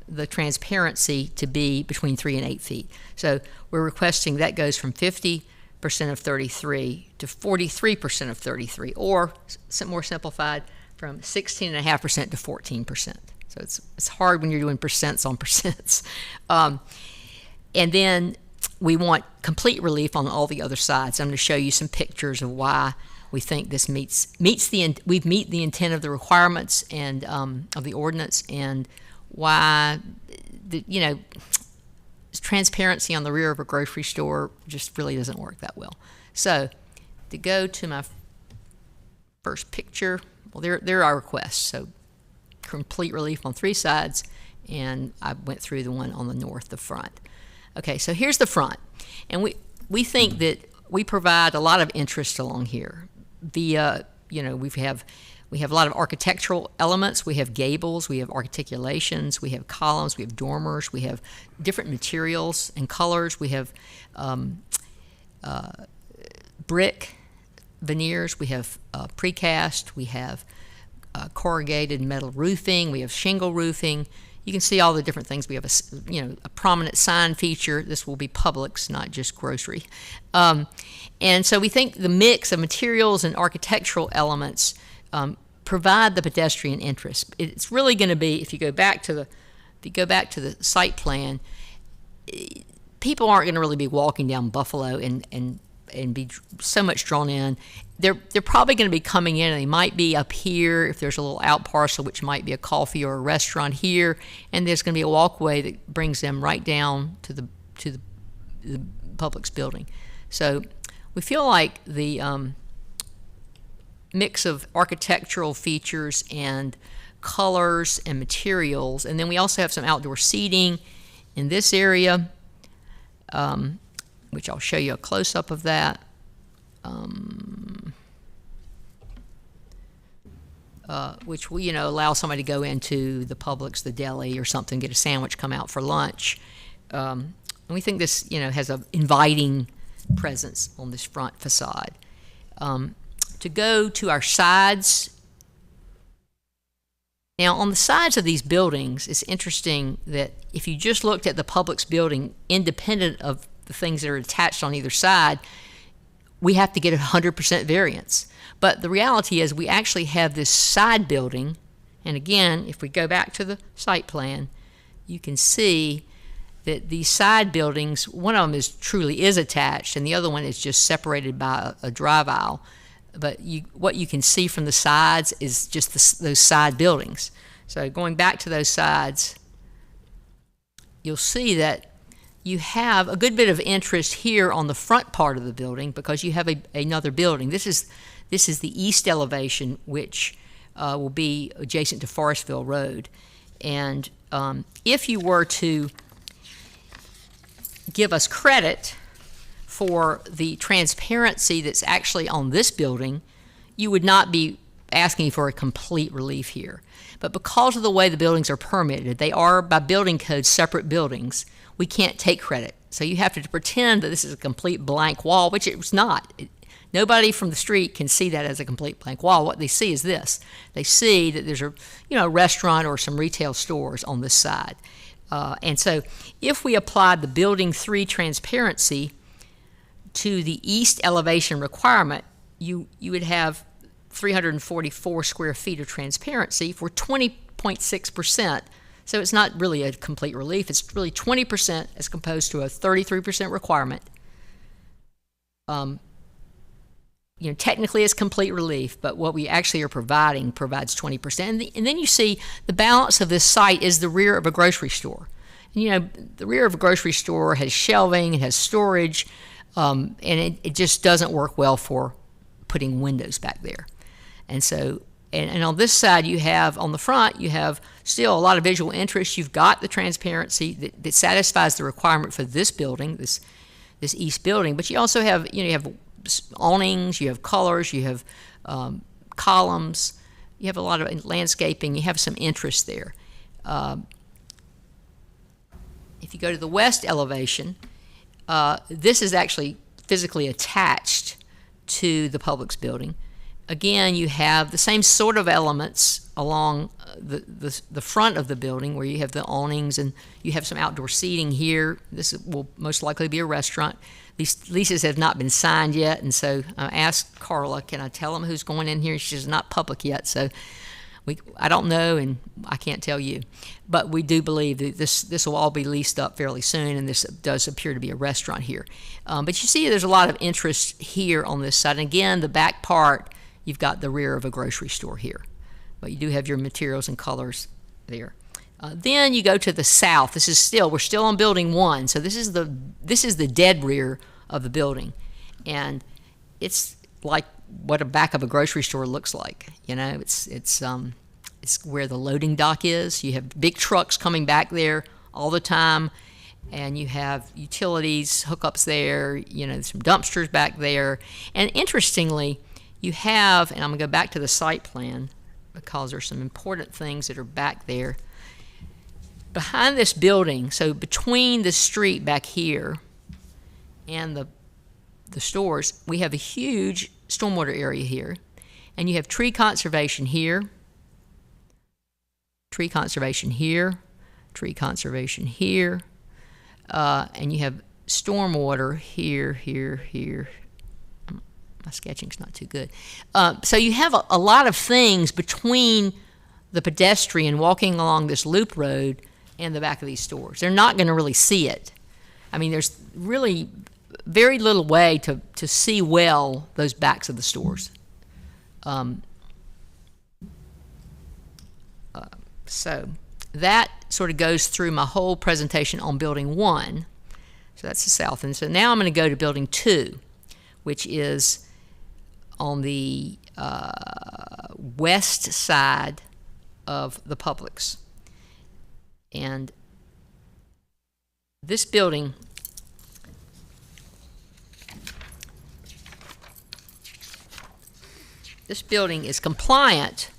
the transparency to be between 3 and 8 feet. So we're requesting that goes from 50% of 33 to 43% of 33, or more simplified, from 16.5% to 14%. So it's hard when you're doing percents on percents. And then we want complete relief on all the other sides. I'm going to show you some pictures of why we think this meets the intent of the requirements and of the ordinance, and why transparency on the rear of a grocery store just really doesn't work that well. So to go to my first picture, well, there are our requests. So complete relief on 3 sides, and I went through the one on the north, the front. Okay, so here's the front, and we think that we provide a lot of interest along here. We have a lot of architectural elements. We have gables, we have articulations, we have columns, we have dormers, we have different materials and colors. We have brick veneers, we have precast, we have corrugated metal roofing, we have shingle roofing. You can see all the different things. We have a prominent sign feature. This will be Publix, not just grocery. And so we think the mix of materials and architectural elements provide the pedestrian interest. It's really going to be, if you go back to the site plan, people aren't going to really be walking down Buffalo and be so much drawn in. They're probably going to be coming in, and they might be up here if there's a little out parcel, which might be a coffee or a restaurant here, and there's going to be a walkway that brings them right down to the Publix building. So we feel like the mix of architectural features and colors and materials. And then we also have some outdoor seating in this area, which I'll show you a close-up of that. Which will, allow somebody to go into the Publix, the deli, or something, get a sandwich, come out for lunch. And we think this, has an inviting presence on this front facade. To go to our sides. Now, on the sides of these buildings, it's interesting that if you just looked at the Publix building, independent of the things that are attached on either side, we have to get 100% variance. But the reality is we actually have this side building, and again, if we go back to the site plan, you can see that these side buildings, one of them truly is attached, and the other one is just separated by a drive aisle. But what you can see from the sides is just those side buildings. So going back to those sides, you'll see that you have a good bit of interest here on the front part of the building because you have another building. This is the east elevation, which will be adjacent to Forestville Road. And if you were to give us credit for the transparency that's actually on this building, you would not be asking for a complete relief here. But because of the way the buildings are permitted, they are by building code separate buildings, we can't take credit. So you have to pretend that this is a complete blank wall, which it's not. Nobody from the street can see that as a complete blank wall. What they see is this. They see that there's a restaurant or some retail stores on this side. And so if we applied the Building 3 transparency to the east elevation requirement, you would have 344 square feet of transparency for 20.6%. So it's not really a complete relief. It's really 20% as opposed to a 33% requirement. Technically it's complete relief, but what we actually are providing provides 20%. And then you see the balance of this site is the rear of a grocery store. And, the rear of a grocery store has shelving, it has storage, and it just doesn't work well for putting windows back there. And so, and on this side on the front, you have still a lot of visual interest. You've got the transparency that satisfies the requirement for this building, this east building, but you also have, you have awnings, you have colors, you have columns, you have a lot of landscaping, you have some interest there. If you go to the west elevation, this is actually physically attached to the Publix building. Again, you have the same sort of elements along the front of the building where you have the awnings and you have some outdoor seating here. This will most likely be a restaurant. These leases have not been signed yet, and so I asked Carla, can I tell them who's going in here? She's not public yet, so I don't know, and I can't tell you. But we do believe that this will all be leased up fairly soon, and this does appear to be a restaurant here. But you see there's a lot of interest here on this side. And again, the back part, you've got the rear of a grocery store here. But you do have your materials and colors there. Then you go to the south. We're still on building 1, so this is the dead rear of the building, and it's like what a back of a grocery store looks like. It's where the loading dock is. You have big trucks coming back there all the time, and you have utilities hookups there. Some dumpsters back there, and interestingly, you have, and I'm gonna go back to the site plan because there's some important things that are back there. Behind this building, so between the street back here and the stores, we have a huge stormwater area here, and you have tree conservation here, tree conservation here, tree conservation here, and you have stormwater here, here, here. My sketching's not too good. So you have a lot of things between the pedestrian walking along this loop road and the back of these stores. They're not going to really see it. I mean, there's really very little way to see well those backs of the stores. So that sort of goes through my whole presentation on building 1. So that's the south. And so now I'm going to go to building 2, which is on the west side of the Publix. And this building is compliant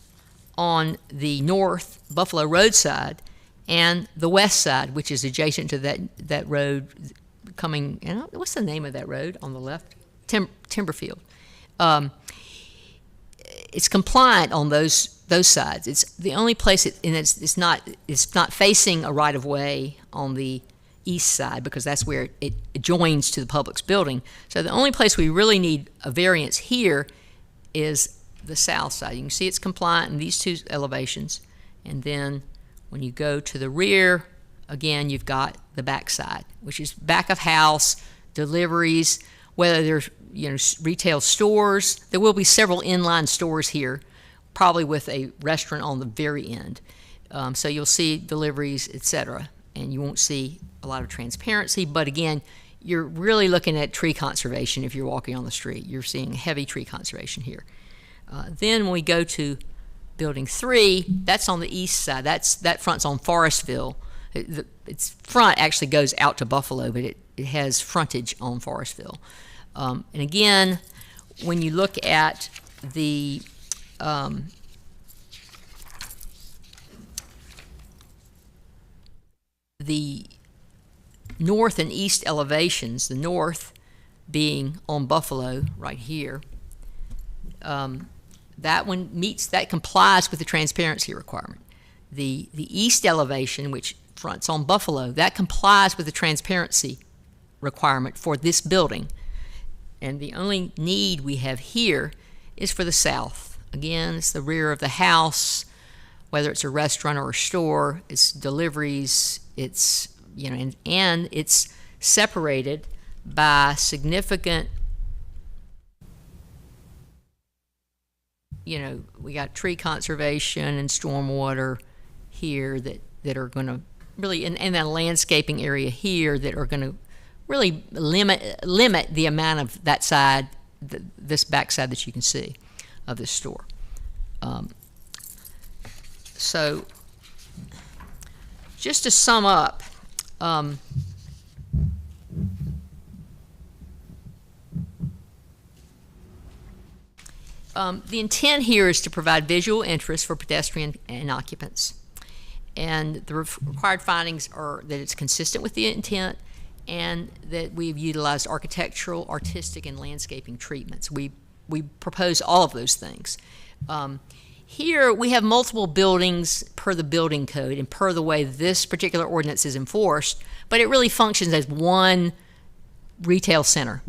on the north Buffalo Road side and the west side, which is adjacent to that road coming, and what's the name of that road on the left? Timberfield. It's compliant on those sides. It's the only place, it's not facing a right of way on the east side because that's where it joins to the Publix building. So the only place we really need a variance here is the south side. You can see it's compliant in these two elevations, and then when you go to the rear, again, you've got the back side, which is back of house, deliveries, whether there's retail stores. There will be several inline stores here, probably with a restaurant on the very end. So you'll see deliveries, etc., and you won't see a lot of transparency. But again, you're really looking at tree conservation if you're walking on the street. You're seeing heavy tree conservation here. Then when we go to Building 3, that's on the east side. That front's on Forestville. Its front actually goes out to Buffalo, but it has frontage on Forestville. And again, when you look at the north and east elevations, the north being on Buffalo right here, that complies with the transparency requirement. The east elevation, which fronts on Buffalo, that complies with the transparency requirement for this building. And the only need we have here is for the south. Again, it's the rear of the house, whether it's a restaurant or a store, it's deliveries, it's, and it's separated by significant, we got tree conservation and stormwater here that are going to really, and that landscaping area here that are going to really limit the amount of that side, this back side that you can see of this store. So just to sum up, the intent here is to provide visual interest for pedestrian and occupants. And the required findings are that it's consistent with the intent and that we've utilized architectural, artistic, and landscaping treatments. We propose all of those things. Here we have multiple buildings per the building code and per the way this particular ordinance is enforced, but it really functions as one retail center.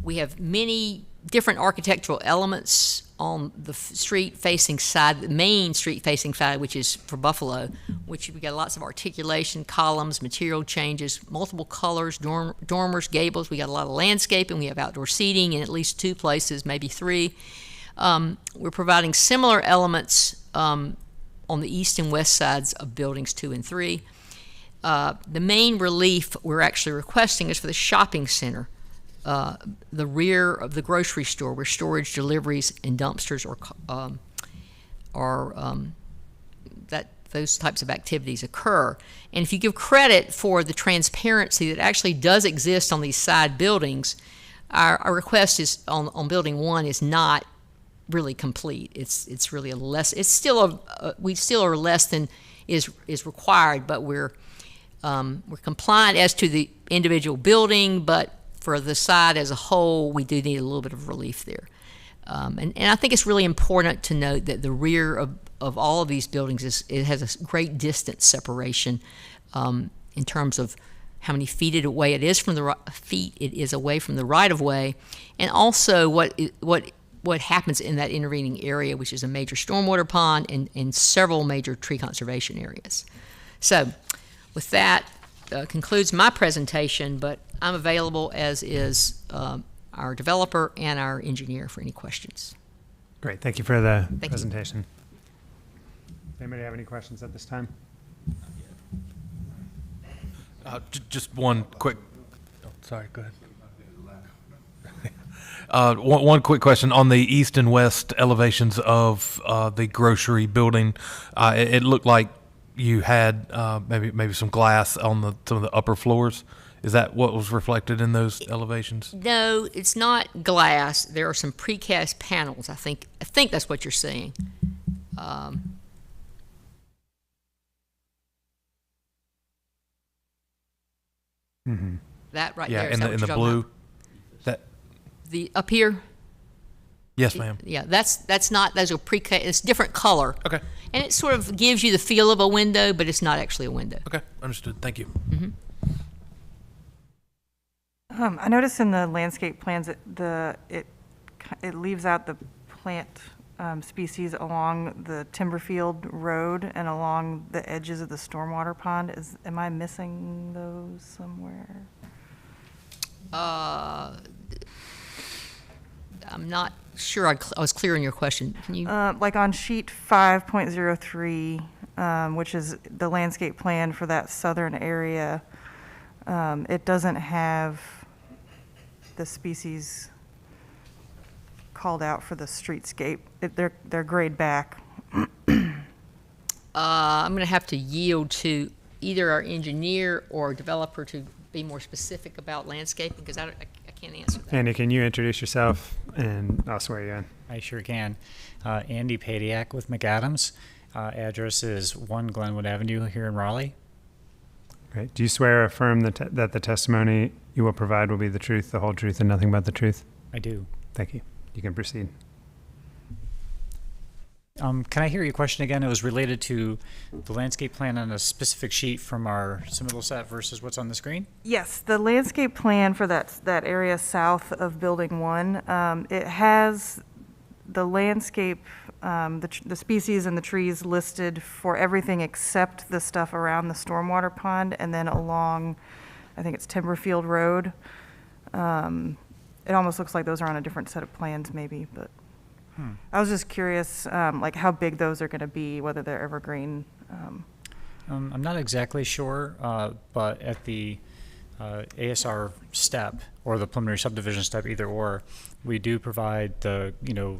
We have many different architectural elements on the street facing side, the main street facing side, which is for Buffalo, which we got lots of articulation, columns, material changes, multiple colors, dormers, gables. We got a lot of landscaping. We have outdoor seating in at least 2 places, maybe 3. We're providing similar elements on the east and west sides of buildings 2 and 3. The main relief we're actually requesting is for the shopping center, the rear of the grocery store where storage, deliveries, and dumpsters those types of activities occur. And if you give credit for the transparency that actually does exist on these side buildings, our request is on building 1 is not really complete. It's really a less. It's still we still are less than is required, but we're compliant as to the individual building, but for the side as a whole, we do need a little bit of relief there. And I think it's really important to note that the rear of all of these buildings it has a great distance separation in terms of how many feet away it is from the away from the right of way, and also what happens in that intervening area, which is a major stormwater pond and several major tree conservation areas. So, with that concludes my presentation, but I'm available, as is our developer and our engineer, for any questions. Great. Thank you for the presentation. Anybody have any questions at this time? Just one quick. Oh, sorry. Go One quick question on the east and west elevations of the grocery building. It looked like you had maybe some glass on some of the upper floors. Is that what was reflected in those elevations? No, it's not glass. There are some precast panels. I think that's what you're seeing. That right Yeah, there. in the blue. That The up here. yes, ma'am. Yeah, that's not. Those are precast. It's different color. Okay. And it sort of gives you the feel of a window, but it's not actually a window. Okay, understood. Thank you. I noticed in the landscape plans that it leaves out the plant species along the Timberfield Road and along the edges of the stormwater pond. Am I missing those somewhere? I'm not sure I was clear on your question. Can you? Like on sheet 5.03, which is the landscape plan for that southern area, it doesn't have the species called out for the streetscape. They're grayed back. I'm going to have to yield to either our engineer or developer to be more specific about landscaping because I can't answer that. Andy, can you introduce yourself and I'll swear you in? I sure can. Andy Padiak with McAdams. Address is 1 Glenwood Avenue here in Raleigh. Great. Do you swear or affirm that the testimony you will provide will be the truth, the whole truth, and nothing but the truth? I do. Thank you. You can proceed. Can I hear your question again? It was related to the landscape plan on a specific sheet from our submittal set versus what's on the screen? Yes, the landscape plan for that area south of Building 1, it has the landscape, the species and the trees listed for everything except the stuff around the stormwater pond and then along, I think it's Timberfield Road. It almost looks like those are on a different set of plans maybe, but I was just curious, like how big those are going to be, whether they're evergreen. I'm not exactly sure, but at the ASR step or the preliminary subdivision step, either or, we do provide the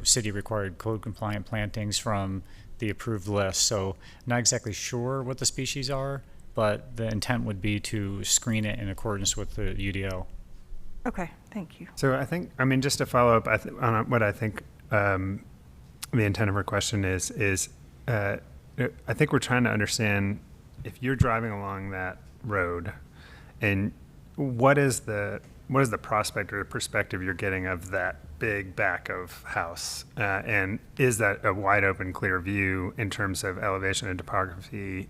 city required code compliant plantings from the approved list. So not exactly sure what the species are, but the intent would be to screen it in accordance with the UDO. Okay, thank you. So just to follow up on what I think the intent of her question is I think we're trying to understand if you're driving along that road and what is the prospect or the perspective you're getting of that big back of house? And is that a wide open, clear view in terms of elevation and topography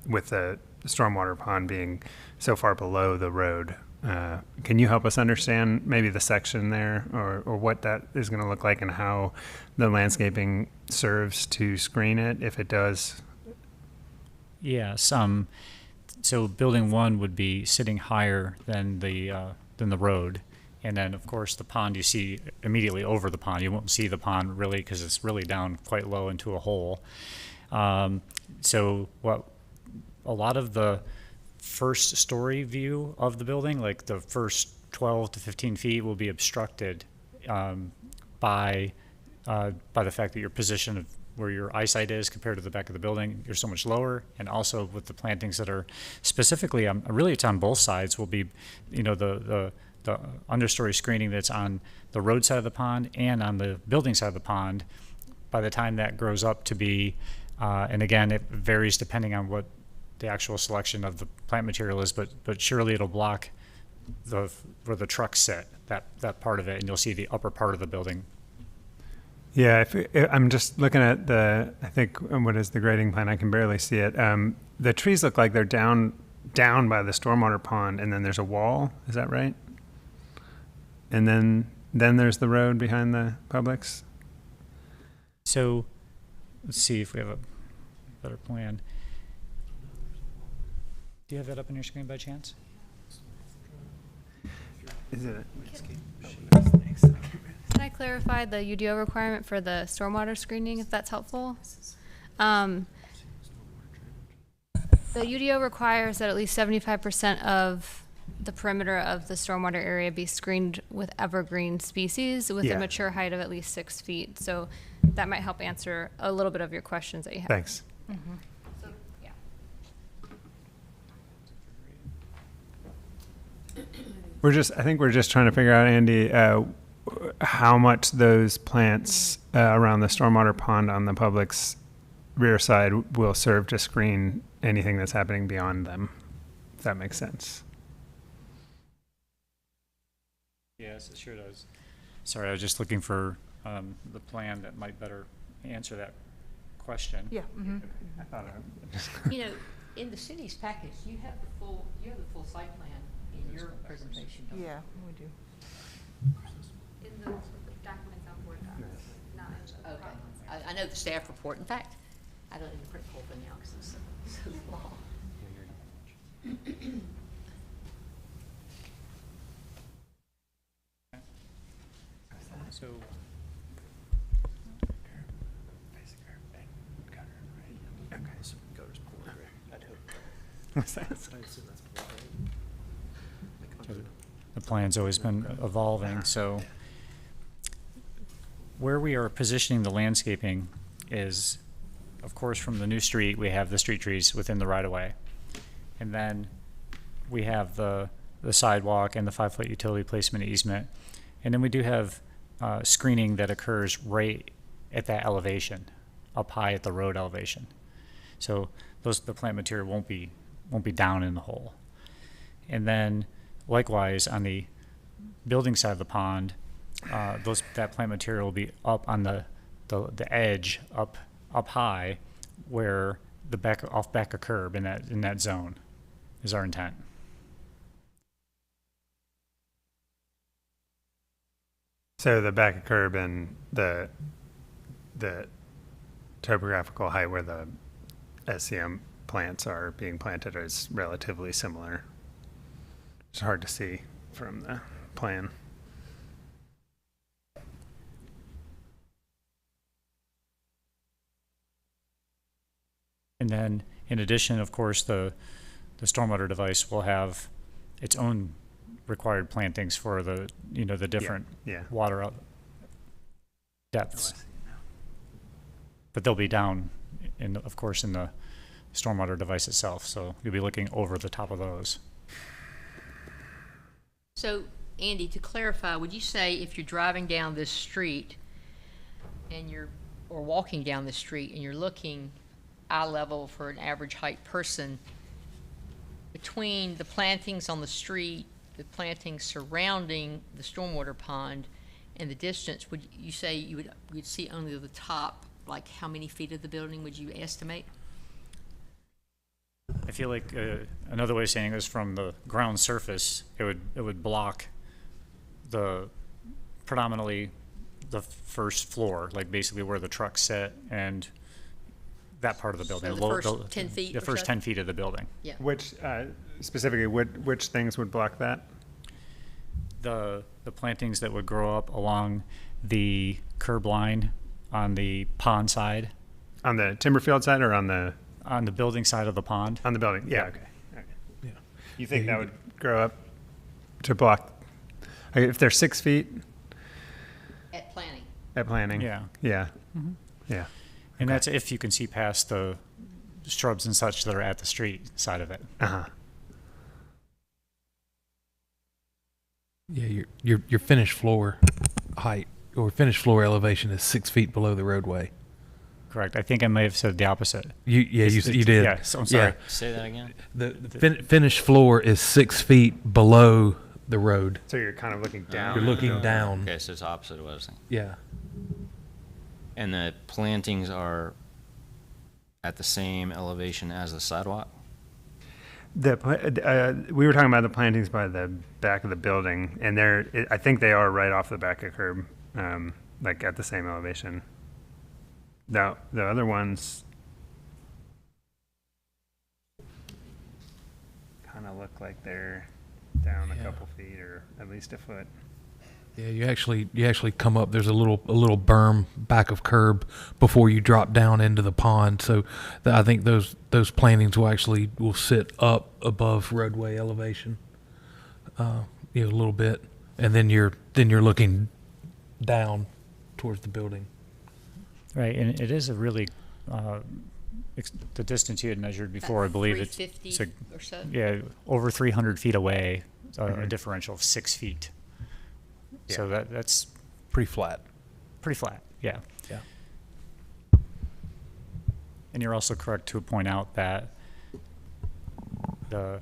with the stormwater pond being so far below the road? Can you help us understand maybe the section there or what that is going to look like and how the landscaping serves to screen it if it does? Yes. So building 1 would be sitting higher than the road. And then, of course, the pond you see immediately over the pond. You won't see the pond really because it's really down quite low into a hole. So what a lot of the first story view of the building, like the first 12 to 15 feet, will be obstructed by the fact that your position of where your eyesight is compared to the back of the building, you're so much lower, and also with the plantings that are specifically, really it's on both sides, will be, the understory screening that's on the road side of the pond and on the building side of the pond. By the time that grows up to be, and again, it varies depending on what the actual selection of the plant material is, but surely it'll block where the trucks sit, that part of it, and you'll see the upper part of the building. Yeah, I'm just looking at I think, what is the grading plan? I can barely see it. The trees look like they're down by the stormwater pond, and then there's a wall. Is that right? And then there's the road behind the Publix. So let's see if we have a better plan. Do you have that up on your screen by chance? Is it? Can I clarify the UDO requirement for the stormwater screening, if that's helpful? The UDO requires that at least 75% of the perimeter of the stormwater area be screened with evergreen species with Yeah. a mature height of at least 6 feet. So that might help answer a little bit of your questions that you have. Thanks. So, yeah. I think we're just trying to figure out, Andy, how much those plants around the stormwater pond on the public's rear side will serve to screen anything that's happening beyond them, if that makes sense. Yes, it sure does. Sorry, I was just looking for the plan that might better answer that question. Yeah. I thought You know, in the city's package, you have the full site plan in your presentation. don't you? Yeah, we do. In the documents on board docs, not in the Okay. I know the staff report. In fact, I don't even print the whole thing out because it's so long. So, the plan's always been evolving, so where we are positioning the landscaping is, of course, from the new street, we have the street trees within the right-of-way. And then we have the sidewalk and the 5-foot utility placement easement. And then we do have screening that occurs right at that elevation, up high at the road elevation. So the plant material won't be down in the hole. And then likewise on the building side of the pond, that plant material will be up on the edge, up high, where off back a curb in that zone is our intent. So the back of curb and the topographical height where the SCM plants are being planted is relatively similar. It's hard to see from the plan. And then, in addition, of course, the stormwater device will have its own required plantings for the different water depths. But they'll be down, of course, in the stormwater device itself. So you'll be looking over the top of those. So, Andy, to clarify, would you say if you're driving down this street or walking down the street and you're looking eye level for an average height person, between the plantings on the street, the plantings surrounding the stormwater pond, and the distance, would you say you'd see only the top, like how many feet of the building would you estimate? I feel like another way of saying it is from the ground surface, it would block predominantly the first floor, like basically where the trucks sit and that part of the building. So the first 10 feet The or first so? 10 feet of the building. Yeah. Which, specifically, which things would block that? The plantings that would grow up along the curb line on the pond side. On the Timberfield side or on the building side of the pond? On the building, yeah, okay. Yeah. You think that would grow up to block, if they're 6 feet At planning. at planning? Yeah. Yeah. Yeah. And that's if you can see past the shrubs and such that are at the street side of it. Uh-huh. Yeah, your finished floor height or finished floor elevation is 6 feet below the roadway. Correct. I think I may have said the opposite. You did. Yeah, so I'm sorry. Yeah. Say that again. The finished floor is 6 feet below the road. So you're kind of looking down. You're looking down. Okay, so it's opposite of what I was thinking. Yeah. And the plantings are at the same elevation as the sidewalk? We were talking about the plantings by the back of the building, and I think they are right off the back of curb, like at the same elevation. The other ones kind of look like they're down a couple feet or at least a foot. Yeah, you actually come up. There's a little berm back of curb before you drop down into the pond. So I think those plantings will sit up above roadway elevation. a little bit, and then you're looking down towards the building. Right, and it is a really, the distance you had measured before, I believe it's 350 or so? Yeah, over 300 feet away, a differential of 6 feet. So that's Pretty flat. pretty flat, yeah. Yeah. And you're also correct to point out that the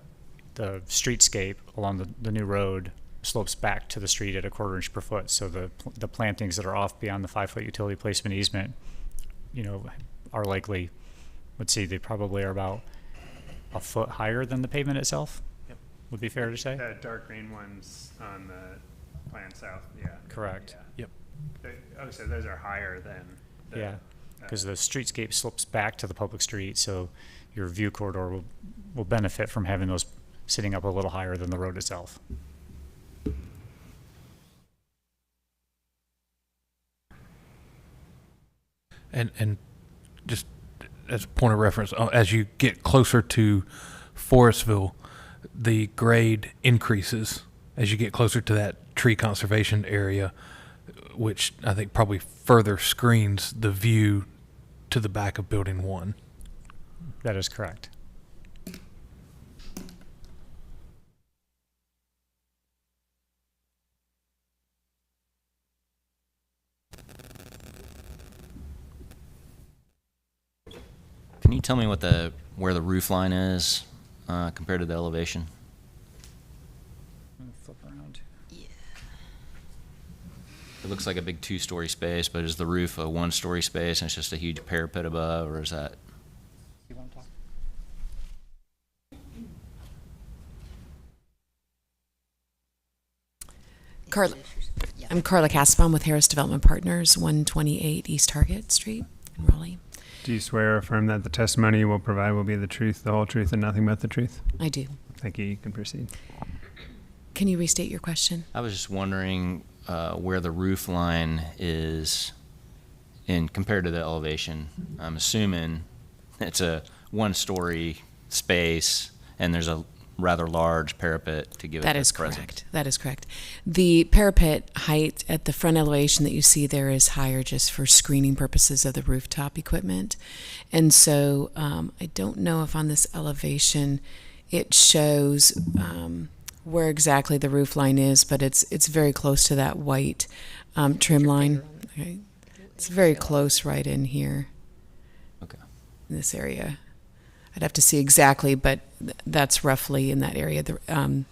streetscape along the new road slopes back to the street at 1/4 inch per foot. So the plantings that are off beyond the 5-foot utility placement easement, are likely, let's see, they probably are about a foot higher than the pavement itself. Yep. Would be fair to say? The dark green ones on the plan south, yeah. Correct. Yeah. Yep. So those are higher than the, Yeah, because the streetscape slopes back to the public street, so your view corridor will benefit from having those sitting up a little higher than the road itself. And just as a point of reference, as you get closer to Forestville, the grade increases as you get closer to that tree conservation area, which I think probably further screens the view to the back of Building 1. That is correct. Can you tell me where the roof line is compared to the elevation? Flip around. It looks like a big 2-story space, but is the roof a 1-story space and it's just a huge parapet above, or is that? You want to talk? I'm Carla Kasbaum with Harris Development Partners, 128 East Target Street in Raleigh. Do you swear or affirm that the testimony you will provide will be the truth, the whole truth, and nothing but the truth? I do. Thank you. You can proceed. Can you restate your question? I was just wondering where the roof line is compared to the elevation. I'm assuming it's a 1-story space and there's a rather large parapet to give it That the is presence. correct. That is correct. The parapet height at the front elevation that you see there is higher just for screening purposes of the rooftop equipment. And so I don't know if on this elevation it shows where exactly the roof line is, but it's very close to that white trim line. Okay. It's very close right in here. Okay. In this area. I'd have to see exactly, but that's roughly in that area. The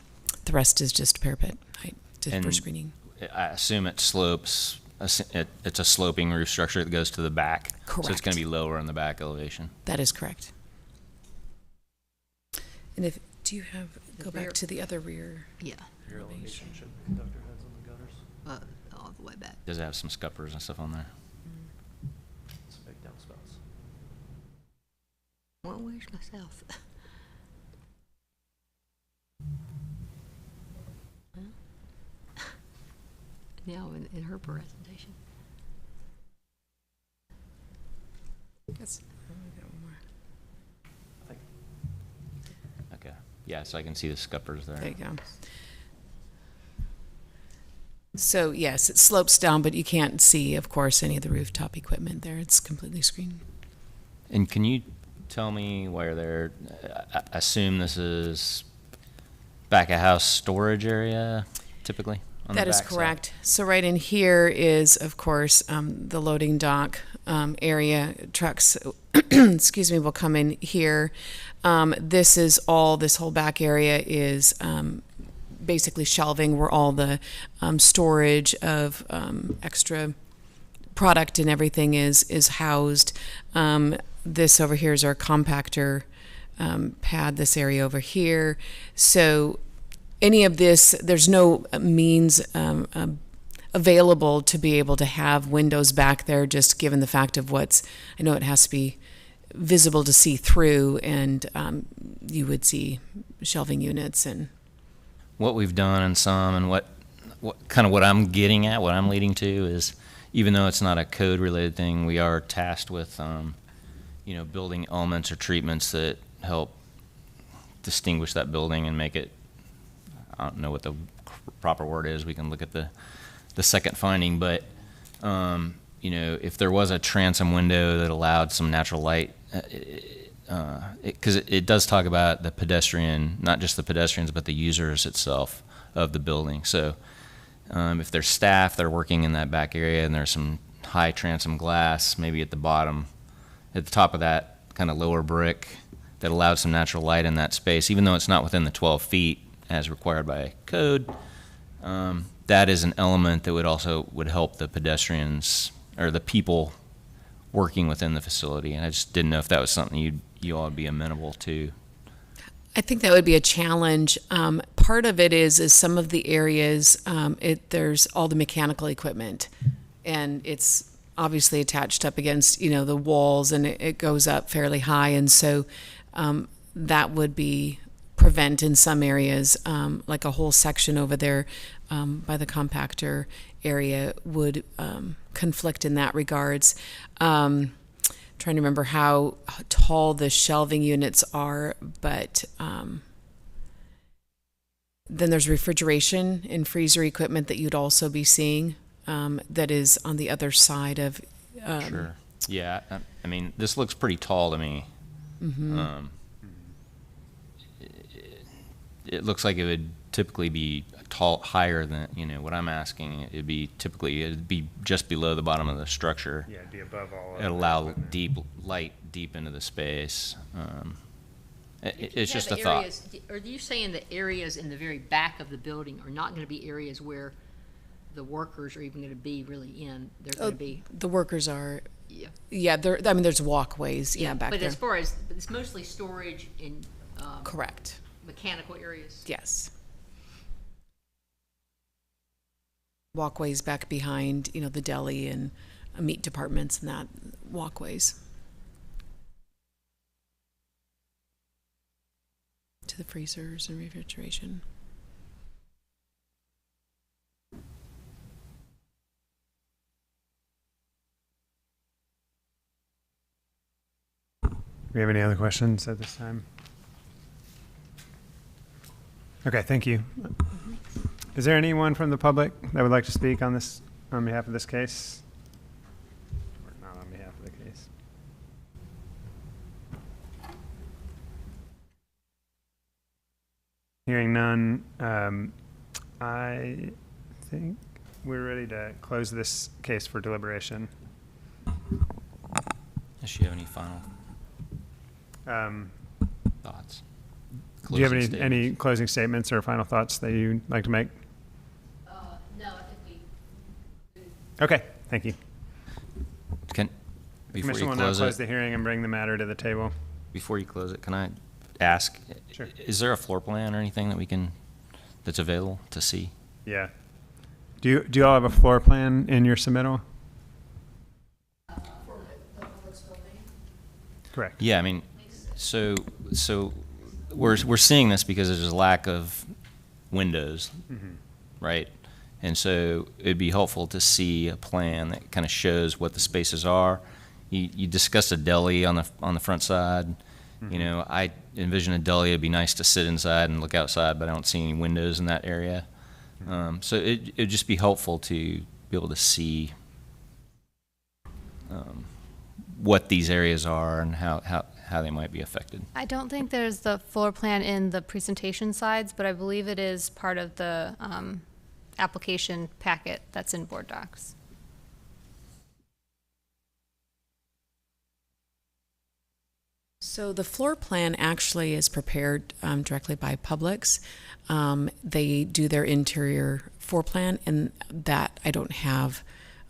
rest is just parapet height for screening. I assume it slopes. It's a sloping roof structure that goes to the back. Correct. So it's going to be lower in the back elevation. That is correct. And do you go back to the other rear? Yeah. Rear elevation should conductor heads on the gutters. All the way back. Does it have some scuppers and stuff on there? Some big downspouts. Well, where's myself? Now in her presentation. Yes. Okay. Yeah, so I can see the scuppers there. There you go. So yes, it slopes down, but you can't see, of course, any of the rooftop equipment there. It's completely screened. And can you tell me where they're, I assume this is back of house storage area typically? On That the is back side? correct. So right in here is, of course, the loading dock area. Trucks, excuse me, will come in here. This whole back area is basically shelving where all the storage of extra product and everything is housed. This over here is our compactor pad, this area over here. So any of this, there's no means available to be able to have windows back there, just given the fact of I know it has to be visible to see through, and you would see shelving units. And what we've done in some, and what I'm getting at, what I'm leading to is, even though it's not a code related thing, we are tasked with building elements or treatments that help distinguish that building and make it, I don't know what the proper word is. We can look at the second finding, but you know, if there was a transom window that allowed some natural light, because it does talk about the pedestrian, not just the pedestrians, but the users itself of the building. So if there's staff that are working in that back area and there's some high transom glass, maybe at the bottom, at the top of that kind of lower brick that allowed some natural light in that space, even though it's not within the 12 feet as required by code, that is an element that would help the pedestrians or the people working within the facility. And I just didn't know if that was something you all would be amenable to. I think that would be a challenge. Part of it is some of the areas, there's all the mechanical equipment, and it's obviously attached up against, the walls, and it goes up fairly high. And so that would prevent in some areas, like a whole section over there by the compactor area would conflict in that regards. Trying to remember how tall the shelving units are, but then there's refrigeration and freezer equipment that you'd also be seeing that is on the other side of. Sure. Yeah. I mean, this looks pretty tall to me. Mm-hmm. It looks like it would typically be higher than what I'm asking. It'd be just below the bottom of the structure. Yeah, it'd be above all. It'd allow light deep into the space. It's just a thought. Are you saying the areas in the very back of the building are not going to be areas where the workers are even going to be really in? They're going to be. The workers are. Yeah. Yeah. There's walkways. Yeah, back but there. But it's mostly storage and. Correct. Mechanical areas. Yes. Walkways back behind, the deli and meat departments and that walkways to the freezers and refrigeration. Do we have any other questions at this time? Okay, thank you. Is there anyone from the public that would like to speak on behalf of this case? Or not on behalf of the case? Hearing none, I think we're ready to close this case for deliberation. Does she have any final thoughts? Do you have any closing statements or final thoughts that you'd like to make? No, I think we. Okay, thank you. Before The you commission will now close close it, the hearing and bring the matter to the table. before you close it, can I ask? Sure. Is there a floor plan or anything that's available to see? Yeah. Do you all have a floor plan in your submittal? Correct. Yeah, I mean, so we're seeing this because there's a lack of windows, right? And so it'd be helpful to see a plan that kind of shows what the spaces are. You discussed a deli on the front side. I envision a deli. It'd be nice to sit inside and look outside, but I don't see any windows in that area. So it'd just be helpful to be able to see what these areas are and how they might be affected. I don't think there's the floor plan in the presentation slides, but I believe it is part of the application packet that's in board docs. So the floor plan actually is prepared directly by Publix. They do their interior floor plan, and that I don't have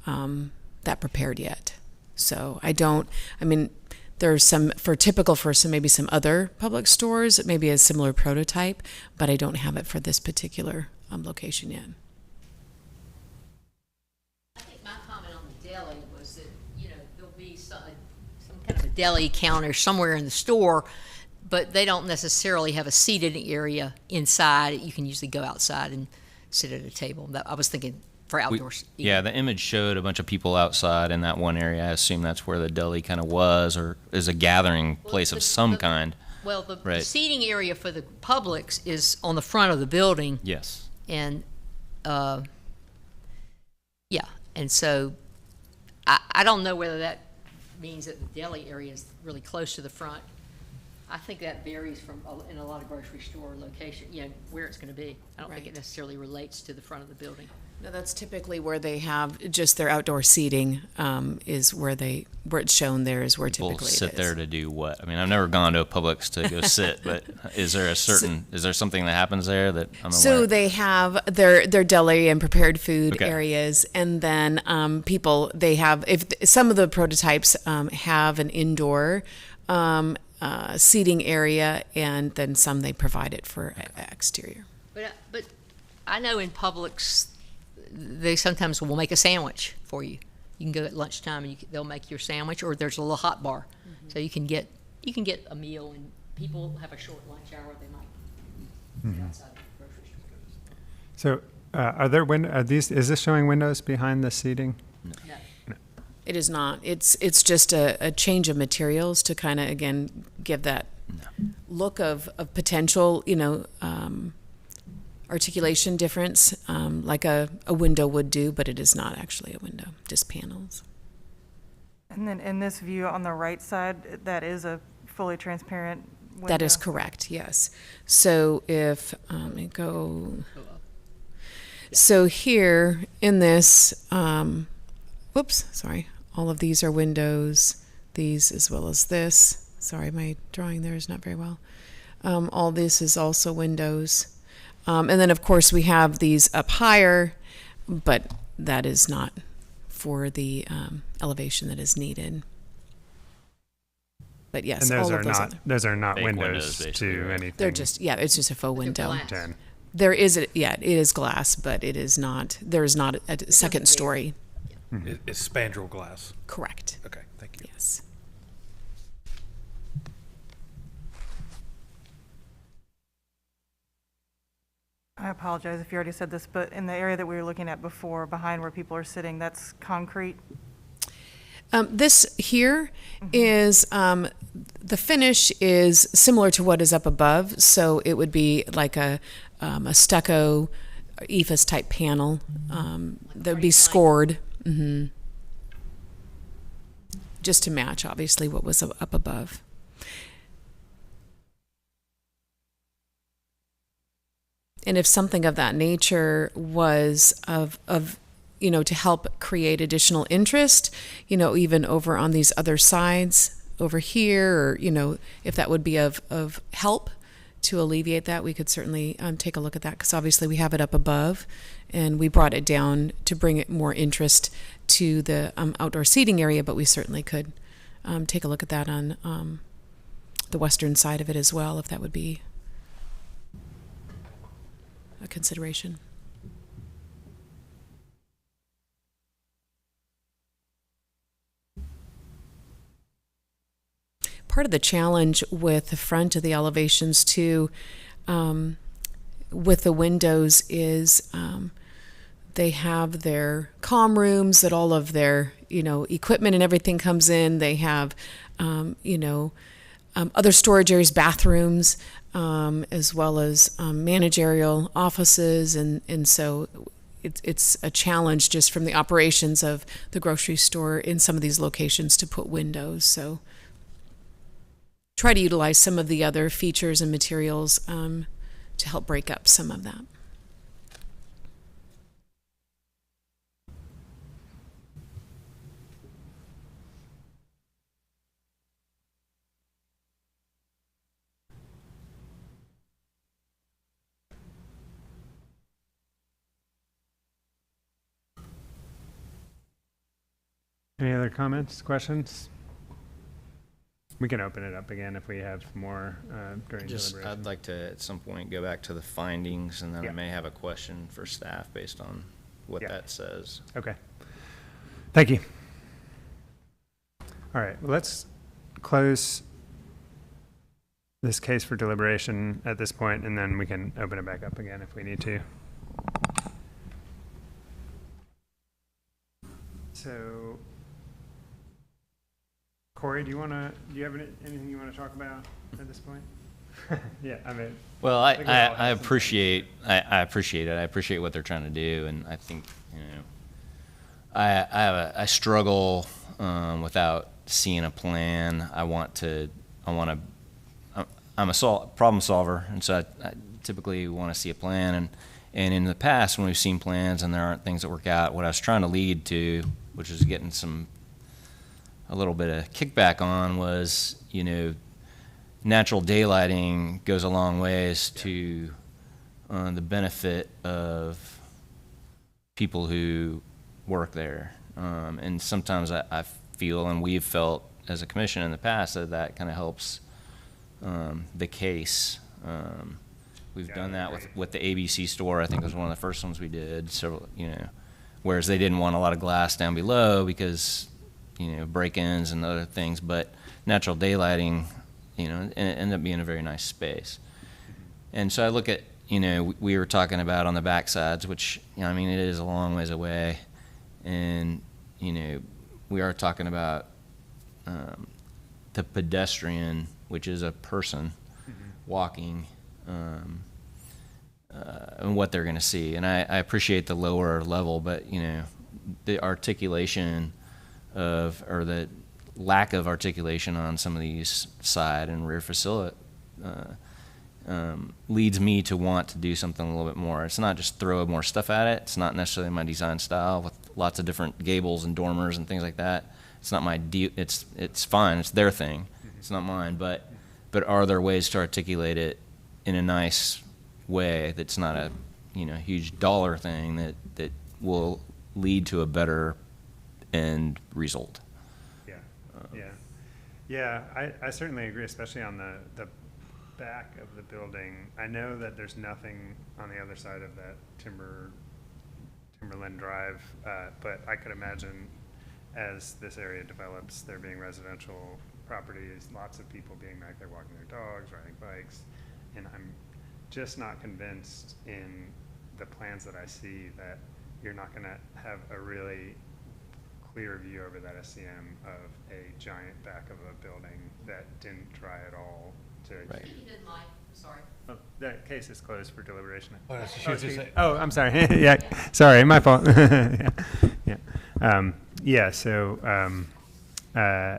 that prepared yet. So there's some maybe some other Publix stores, maybe a similar prototype, but I don't have it for this particular location yet. I think my comment on the deli was that, there'll be some kind of a deli counter somewhere in the store, but they don't necessarily have a seated area inside. You can usually go outside and sit at a table. I was thinking for outdoors. Yeah, the image showed a bunch of people outside in that one area. I assume that's where the deli kind of was, or is a gathering place of some kind. Well, the Right. seating area for the Publix is on the front of the building, Yes. and, yeah, and so I don't know whether that means that the deli area is really close to the front. I think that varies from, in a lot of grocery store location, where it's gonna be. I don't think it Right. necessarily relates to the front of the building. No, that's typically where they have just their outdoor seating, is where it's shown there is where People typically it sit is. there to do what? I mean, I've never gone to a Publix to go sit, but is there something that happens there that I'm aware So of? they have their deli and prepared food Okay. areas, and then they have, if some of the prototypes have an indoor seating area, and then some they provide it for exterior. But I know in Publix, they sometimes will make a sandwich for you. You can go at lunchtime and they'll make your sandwich, or there's a little hot bar. So you can get a meal, and people have a short lunch hour, they might be outside the grocery store. So, is this showing windows behind the seating? No. It is not. It's just a change of materials to kind of, again, give that look of potential, articulation difference, like a window would do, but it is not actually a window, just panels. And then in this view on the right side, that is a fully transparent window? That is correct, yes. So if, let me go. So here in this, whoops, sorry. All of these are windows, these as well as this. Sorry, my drawing there is not very well. All this is also windows. And then, of course, we have these up higher, but that is not for the elevation that is needed. But yes, And all of those are not Fake windows basically, to right? anything. they're just, it's just a faux window. glass. 10. There is, it is glass, but it is not, there is not a second story. It's spandrel glass. Correct, Okay, thank you. yes. I apologize if you already said this, but in the area that we were looking at before, behind where people are sitting, that's concrete? This here is, the finish is similar to what is up above, so it would be like a stucco ephes type panel that would be scored. Just to match, obviously, what was up above. And if something of that nature was of to help create additional interest, even over on these other sides over here, or, if that would be of help to alleviate that, we could certainly take a look at that, because obviously we have it up above, and we brought it down to bring it more interest to the outdoor seating area, but we certainly could take a look at that on the western side of it as well, if that would be a consideration. Part of the challenge with the front of the elevations too, with the windows is they have their comm rooms that all of their equipment and everything comes in. They have other storage areas, bathrooms, as well as managerial offices, and so it's a challenge just from the operations of the grocery store in some of these locations to put windows. So try to utilize some of the other features and materials to help break up some of that. Any other comments, questions? We can open it up again if we have more during deliberation. I'd like to, at some point, go back to the findings, and then Yeah. I may have a question for staff based on what Yeah. that says. Okay. Thank you. All right, well, let's close this case for deliberation at this point, and then we can open it back up again if we need to. So, Corey, do you have anything you want to talk about at this point? Yeah, I mean. Well, I think we all have I some appreciate I appreciate it. I appreciate what they're trying to do, and I think I struggle without seeing a plan. I'm a problem solver, and so I typically want to see a plan. And in the past, when we've seen plans and there aren't things that work out, what I was trying to lead to, which is getting a little bit of kickback on, was natural daylighting goes a long ways to the benefit of people who work there. And sometimes I feel, and we've felt as a commission in the past, that kind of helps the case. We've done that with the ABC store. I think it was one of the first ones we did. Several, whereas they didn't want a lot of glass down below because, break-ins and other things. But natural daylighting, ended up being a very nice space. And so I look at, we were talking about on the backsides, which, it is a long ways away. And, we are talking about the pedestrian, which is a person walking, and what they're going to see. And I appreciate the lower level, but, the articulation or the lack of articulation on some of these side and rear facility leads me to want to do something a little bit more. It's not just throw more stuff at it. It's not necessarily my design style with lots of different gables and dormers and things like that. It's not my it's fine. It's their thing. It's not mine. But are there ways to articulate it in a nice way that's not a huge dollar thing that will lead to a better end result? Yeah, I certainly agree, especially on the back of the building. I know that there's nothing on the other side of that Timberland Drive, but I could imagine as this area develops, there being residential properties, lots of people being back there walking their dogs, riding bikes, and I'm just not convinced in the plans that I see that you're not going to have a really clear view over that SCM of a giant back of a building that didn't try at all to. Right. He didn't like, sorry. Oh, that case is closed for deliberation. Oh, that's what she was just saying. Oh, I'm sorry. Yeah, sorry, my fault. Yeah. So I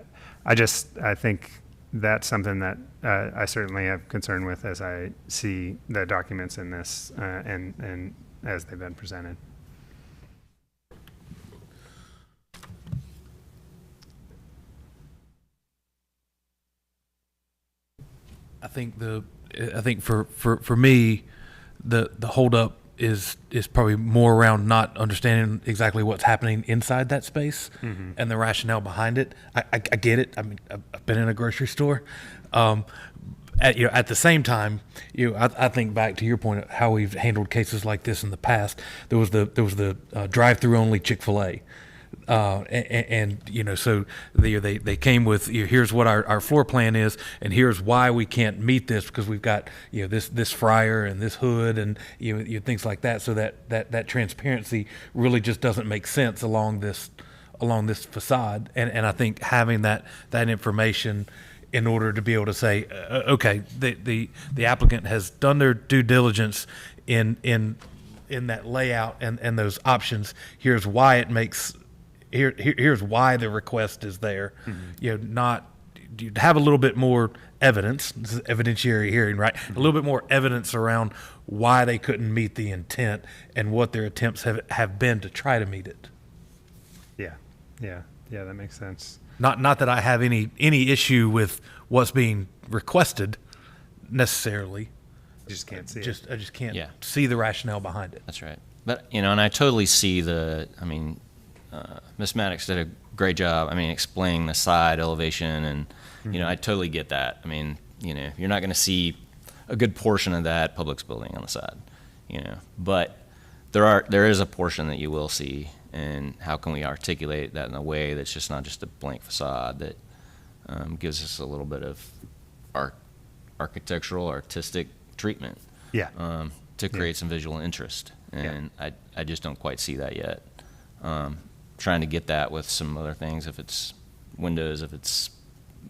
think that's something that I certainly have concern with as I see the documents in this and as they've been presented. I think for me, the holdup is probably more around not understanding exactly what's happening inside that space and the rationale behind it. I get it. I mean, I've been in a grocery store. At the same time, I think back to your point of how we've handled cases like this in the past. There was the drive-through only Chick-fil-A. So they came with, here's what our floor plan is, and here's why we can't meet this because we've got this fryer and this hood and things like that. So that transparency really just doesn't make sense along this facade. And I think having that information in order to be able to say, okay, the applicant has done their due diligence in that layout and those options. Here's why it makes. Here's why the request is there. Not you have a little bit more evidence. This is evidentiary hearing, right? A little bit more evidence around why they couldn't meet the intent and what their attempts have been to try to meet it. Yeah, that makes sense. Not that I have any issue with what's being requested necessarily. You just can't see it. I just can't see the rationale behind it. That's right. But and I totally see Ms. Maddox did a great job, explaining the side elevation, and, I totally get that. You're not going to see a good portion of that Publix building on the side, but there is a portion that you will see, and how can we articulate that in a way that's just not just a blank facade that gives us a little bit of architectural, artistic treatment to create some visual interest, and I just don't quite see that yet. Trying to get that with some other things, if it's windows, if it's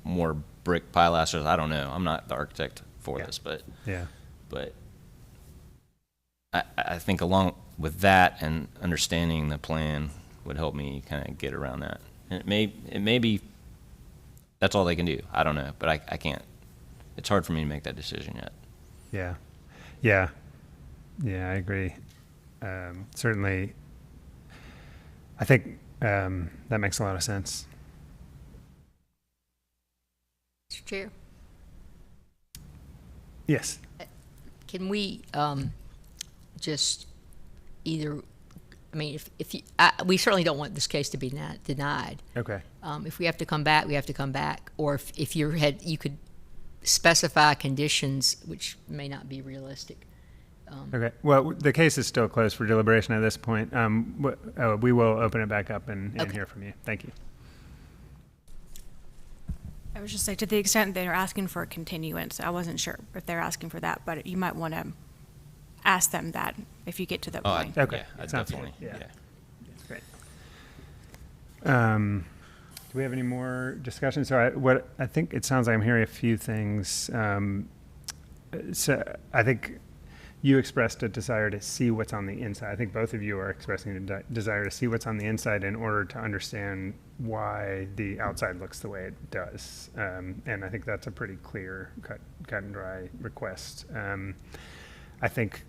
more brick pilasters. I don't know. I'm not the architect for this, but Yeah. but I think along with that and understanding the plan would help me kind of get around that. And it may be that's all they can do. I don't know, but I can't. It's hard for me to make that decision yet. Yeah. Yeah. Yeah, I agree. Certainly, I think that makes a lot of sense. Mr. Chair, Yes. can we just either, I mean, if you, we certainly don't want this case to be denied. Okay. If we have to come back, we have to come back. Or if you could specify conditions, which may not be realistic. Okay. Well, the case is still closed for deliberation at this point. We will open it back up and Okay. hear from you. Thank you. I was just saying, to the extent they're asking for a continuance, I wasn't sure if they're asking for that, but you might want to ask them that if you get to that point. Okay. Yeah, Sounds definitely. good. Yeah. Great. Do we have any more discussion? So I think it sounds like I'm hearing a few things. So I think you expressed a desire to see what's on the inside. I think both of you are expressing a desire to see what's on the inside in order to understand why the outside looks the way it does. And I think that's a pretty clear, cut and dry request. I think.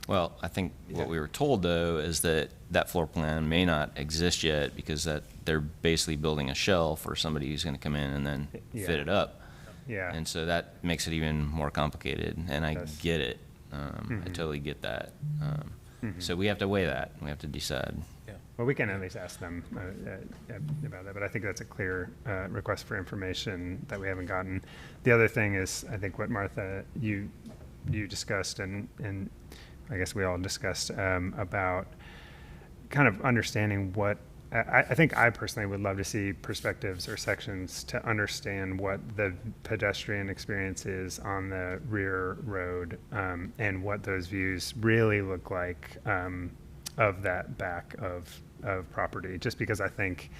Well, I think what we were told, though, is that floor plan may not exist yet because that they're basically building a shell for somebody who's going to come in and then fit it up. Yeah. And so that makes it even more complicated, and I get it. I totally get that. So we have to weigh that. We have to decide. Well, we can at least ask them about that, but I think that's a clear request for information that we haven't gotten. The other thing is, I think what Martha, you discussed, and I guess we all discussed about kind of understanding what, I think I personally would love to see perspectives or sections to understand what the pedestrian experience is on the rear road and what those views really look like of that back of property. Just because I think,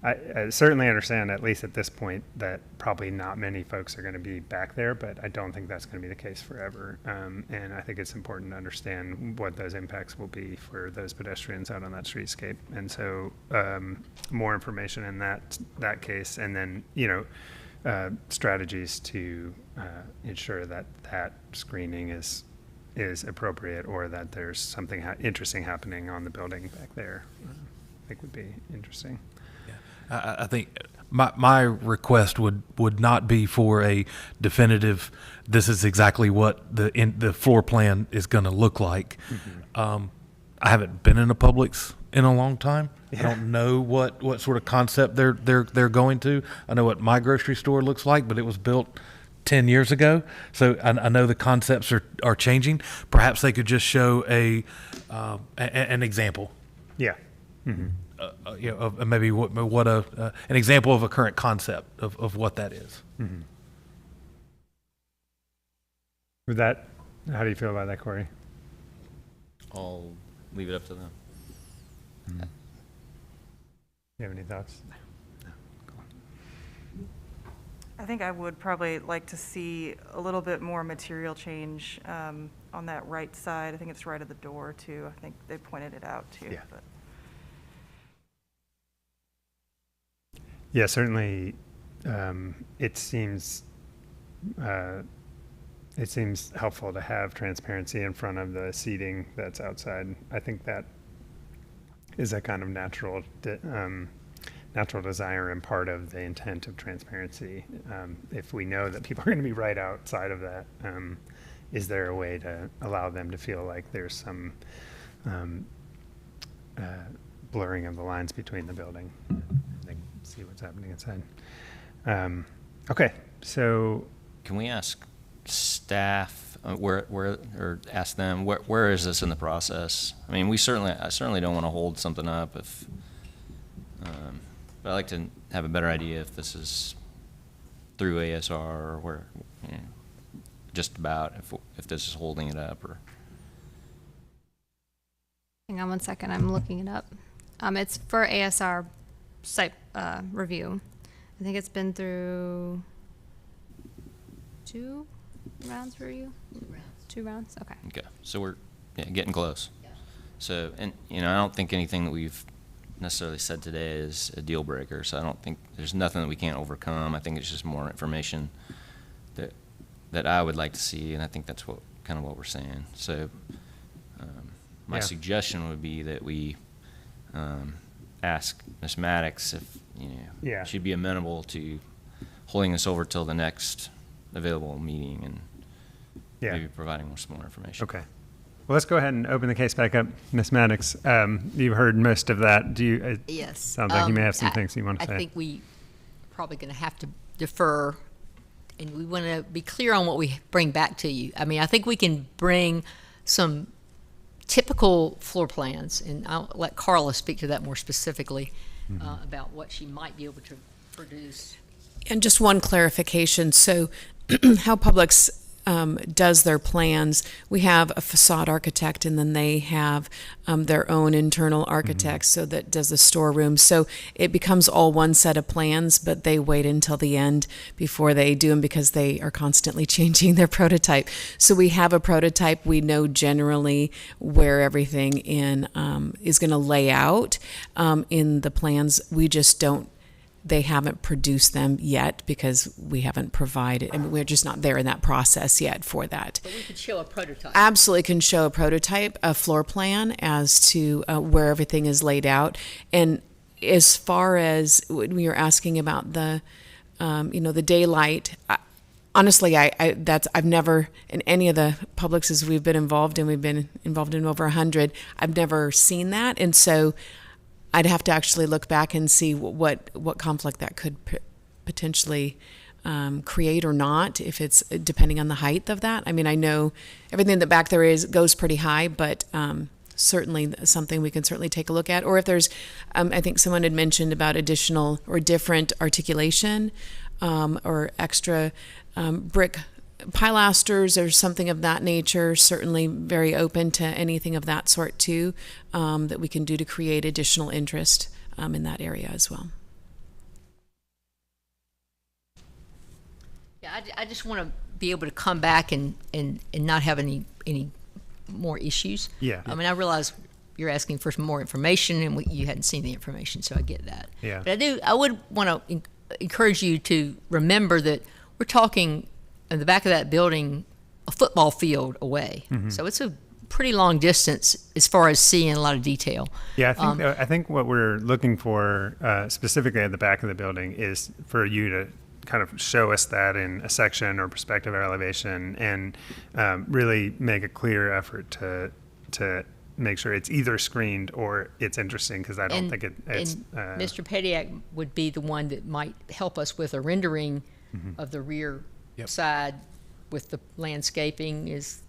I certainly understand, at least at this point, that probably not many folks are going to be back there, but I don't think that's going to be the case forever. And I think it's important to understand what those impacts will be for those pedestrians out on that streetscape. And so more information in that case, and then, strategies to ensure that that screening is appropriate, or that there's something interesting happening on the building back there, I think would be interesting. I think my request would not be for a definitive, this is exactly what the floor plan is going to look like. I haven't been in a Publix in a long time. Yeah. I don't know what sort of concept they're going to. I know what my grocery store looks like, but it was built 10 years ago. So I know the concepts are changing. Perhaps they could just show an example. Yeah. Mm-hmm. Of maybe what an example of a current concept of what that is. Mm-hmm. With that, how do you feel about that, Corey? I'll leave it up to them. Mm-hmm. You have any thoughts? I think I would probably like to see a little bit more material change on that right side. I think it's right at the door, too. I think they pointed it out, too. Yeah. But. Yeah, certainly. It seems helpful to have transparency in front of the seating that's outside. I think that is a kind of natural desire and part of the intent of transparency. If we know that people are going to be right outside of that, is there a way to allow them to feel like there's some blurring of the lines between the building? They can see what's happening inside. Okay, so can we ask staff or ask them where is this in the process? I mean, I certainly don't want to hold something up if. But I'd like to have a better idea if this is through ASR or where, just about if this is holding it up or. Hang on one second, I'm looking it up. It's for ASR site review. I think it's been through 2 rounds for you? 2 rounds? Okay. Okay, so we're getting close. So, and I don't think anything that we've necessarily said today is a deal breaker. So I don't think there's nothing that we can't overcome. I think it's just more information that I would like to see, and I think that's kind of what we're saying. So my suggestion would be that we ask Ms. Maddox if she'd be amenable to holding this over till the next available meeting and maybe providing some more information. Okay. Well, let's go ahead and open the case back up. Ms. Maddox, you've heard most of that. Do you? Yes. Sounds like you may have some things you want to say. I think we probably going to have to defer, and we want to be clear on what we bring back to you. I mean, I think we can bring some typical floor plans, and I'll let Carla speak to that more specifically about what she might be able to produce. And just one clarification. So how Publix does their plans, we have a facade architect, and then they have their own internal architect, so that does the storeroom. So it becomes all one set of plans, but they wait until the end before they do them because they are constantly changing their prototype. So we have a prototype. We know generally where everything is going to lay out in the plans. We just don't. They haven't produced them yet because we haven't provided, I mean, we're just not there in that process yet for that. But we could show a prototype. Absolutely can show a prototype, a floor plan as to where everything is laid out. And as far as when you're asking about the, the daylight, honestly, I've never, in any of the Publixes we've been involved in, we've been involved in over 100, I've never seen that. And so I'd have to actually look back and see what conflict that could potentially create or not, if it's depending on the height of that. I mean, I know everything that back there goes pretty high, but certainly something we can certainly take a look at. Or if there's, I think someone had mentioned about additional or different articulation or extra brick pilasters or something of that nature, certainly very open to anything of that sort too, that we can do to create additional interest in that area as well. Yeah, I just want to be able to come back and not have any more issues. Yeah. I mean, I realize you're asking for some more information, and you hadn't seen the information, so I get that. Yeah. But I would want to encourage you to remember that we're talking in the back of that building, a football field away. So it's a pretty long distance as far as seeing a lot of detail. Yeah, I think what we're looking for specifically at the back of the building is for you to kind of show us that in a section or perspective or elevation, and really make a clear effort to make sure it's either screened or it's interesting, because I don't think it's. And Mr. Petiak would be the one that might help us with a rendering of the rear side with the landscaping. Is